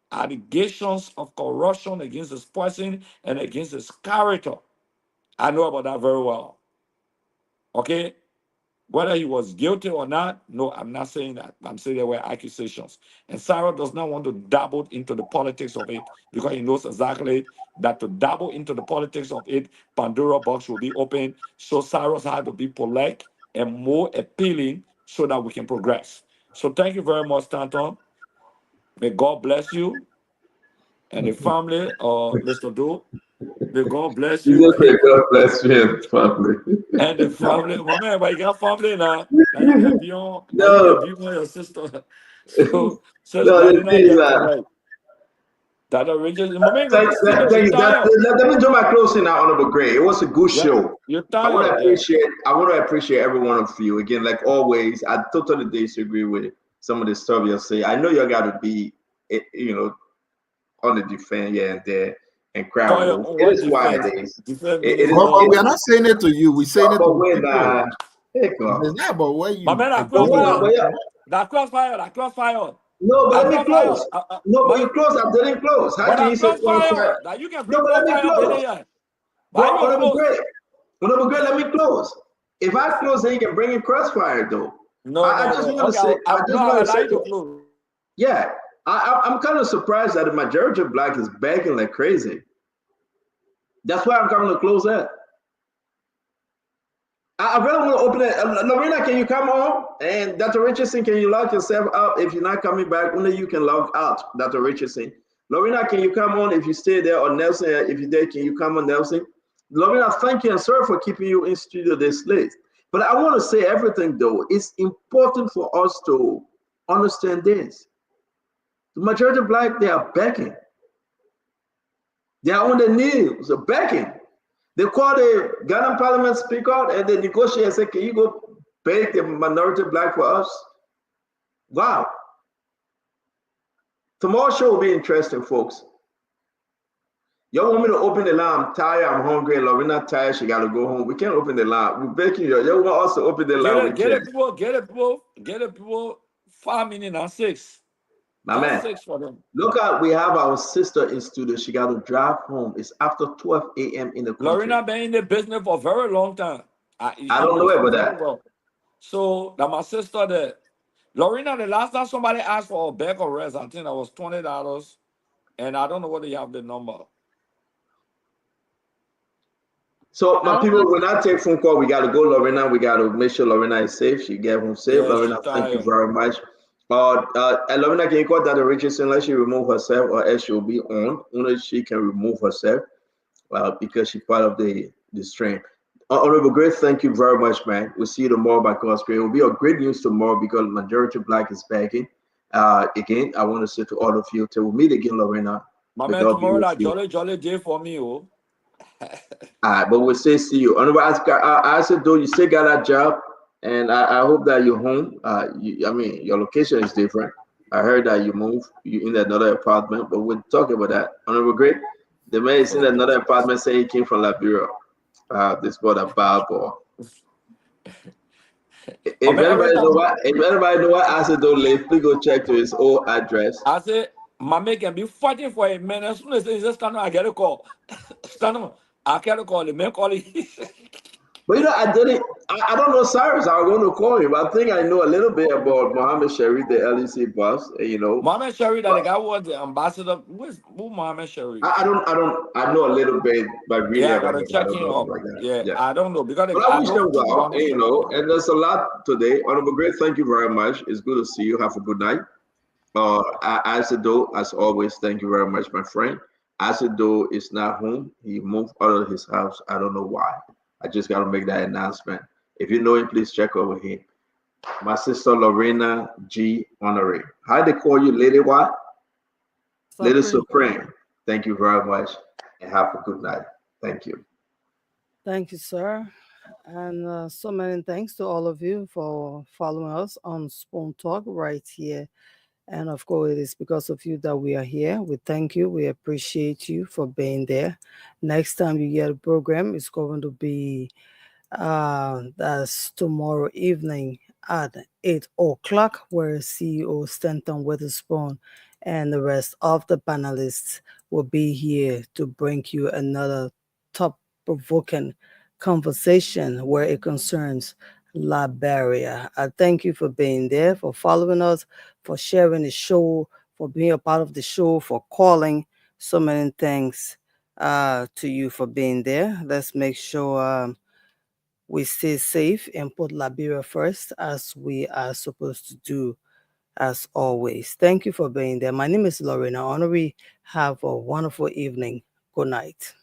allegations of corruption against his person and against his character. I know about that very well. Okay? Whether he was guilty or not, no, I'm not saying that. I'm saying there were accusations. And Sarah does not want to dabble into the politics of it, because he knows exactly that to dabble into the politics of it, Pandora box will be open. So Cyrus had to be polite and more appealing so that we can progress. So thank you very much, Stanton. May God bless you and the family, Mr. Doe. May God bless It's you. okay, God bless me and family. And the family, my man, but you got family now. Now you can be on, now you No, can be on your sister. So, Sis no, the Marina thing is get that. correct. That original, my man, good Thank, to see you. thank You you. tired? Let me do my closing now, Honorable Gray. It was a good Yeah, show. you're I want to tired. Yeah. appreciate. I want to appreciate every one of you again. Like always, I totally disagree with some of the stuff you say. I know you got to be, on the defense here and there and cry Fire wolf. on It what is why defense? it is. Defense It meaning is. But what? we are not saying it to you. We're saying it But to when people. heck It's no. not about where My you man, I But agree when, or but yeah, That crossfire. That crossfire. no, but I let me crossfire. close. No, but you close. I didn't close. How But can I you say crossfire. crossfire? That you can No, bring but let me crossfire up in close. here. Why But you gonna close? Honorable Gray, let me close. If I close, then you can bring in crossfire, though. No. I just want to Okay, say, I no, just want I to allow say, you to close. yeah, I'm kind of surprised that the majority of black is begging like crazy. That's why I'm coming to close that. I really want to open it. Lorena, can you come on? And Dr. Richardson, can you log yourself out? If you're not coming back, only you can log out, Dr. Richardson. Lorena, can you come on if you stay there? Or Nelson, if you're there, can you come on, Nelson? Lorena, thank you and sorry for keeping you in studio this late. But I want to say everything, though. It's important for us to understand this. The majority of black, they are begging. They are on their knees, begging. They call the Ghana Parliament Speaker and they negotiate and say, can you go beg the minority black for us? Wow. Tomorrow's show will be interesting, folks. Y'all want me to open the line? I'm tired, I'm hungry. Lorena tired, she gotta go home. We can't open the line. We're begging you. Y'all want us to open the line? We Get can't. it, people. 5 minutes and 6. My Just man, 6 for them. look out, we have our sister in studio. She got to drive home. It's after 12 a.m. in the country. Lorena been in the business for a very long time. I don't know about that. Well. So that my sister there. Lorena, the last time somebody asked for a bag of rest, I think that was $20. And I don't know whether you have the number. So my people, when I take phone call, we got to go, Lorena. We got to make sure Lorena is safe. She get home safe. Yeah, Lorena, thank you very much. And Lorena, can you call Dr. Richardson? Let she remove herself, or else she'll be on. Only she can remove herself, because she's part of the strain. Honorable Grace, thank you very much, man. We'll see you tomorrow by God's grace. It will be a great news tomorrow because majority black is backing. Again, I want to say to all of you, till we meet again, Lorena. My man, tomorrow that jolly day for me, oh. All right, but we'll say see you. I said, though, you still got that job, and I hope that you're home. I mean, your location is different. I heard that you moved, you in another apartment, but we'll talk about that. Honorable Great, the man is in another apartment saying he came from Liberia. This was a bad boy. If anybody know what I said, don't live, please go check to his old address. I said, my man can be fighting for a minute. As soon as he just stand up, I get a call. Stand up. I get a call. The man calling. But I did it. I don't know Cyrus. I was going to call him. I think I know a little bit about Mohammed Sharif, the LEC boss. Mohammed Sharif, that the guy was the ambassador. Who Mohammed Sharif? I know a little bit, but really, yeah, I gotta check him out. Like yeah, I don't know because but I wish them well. And there's a lot today. Honorable Great, thank you very much. It's good to see you. Have a good night. Asido, as always, thank you very much, my friend. Asido is not home. He moved out of his house. I don't know why. I just got to make that announcement. If you know him, please check over him. My sister Lorena G. Honore. How they call you, Lady what? Lady Supreme. Thank you very much, and have a good night. Thank you. Thank you, sir. And so many thanks to all of you for following us on Spoon Talk right here. And of course, it is because of you that we are here. We thank you. We appreciate you for being there. Next time you get a program, it's going to be that's tomorrow evening at 8 o'clock, where CEO Stanton Witherspoon and the rest of the panelists will be here to bring you another top-provoking conversation where it concerns Liberia. I thank you for being there, for following us, for sharing the show, for being a part of the show, for calling. So many thanks to you for being there. Let's make sure we stay safe and put Liberia first, as we are supposed to do, as always. Thank you for being there. My name is Lorena Honoree. Have a wonderful evening. Good night.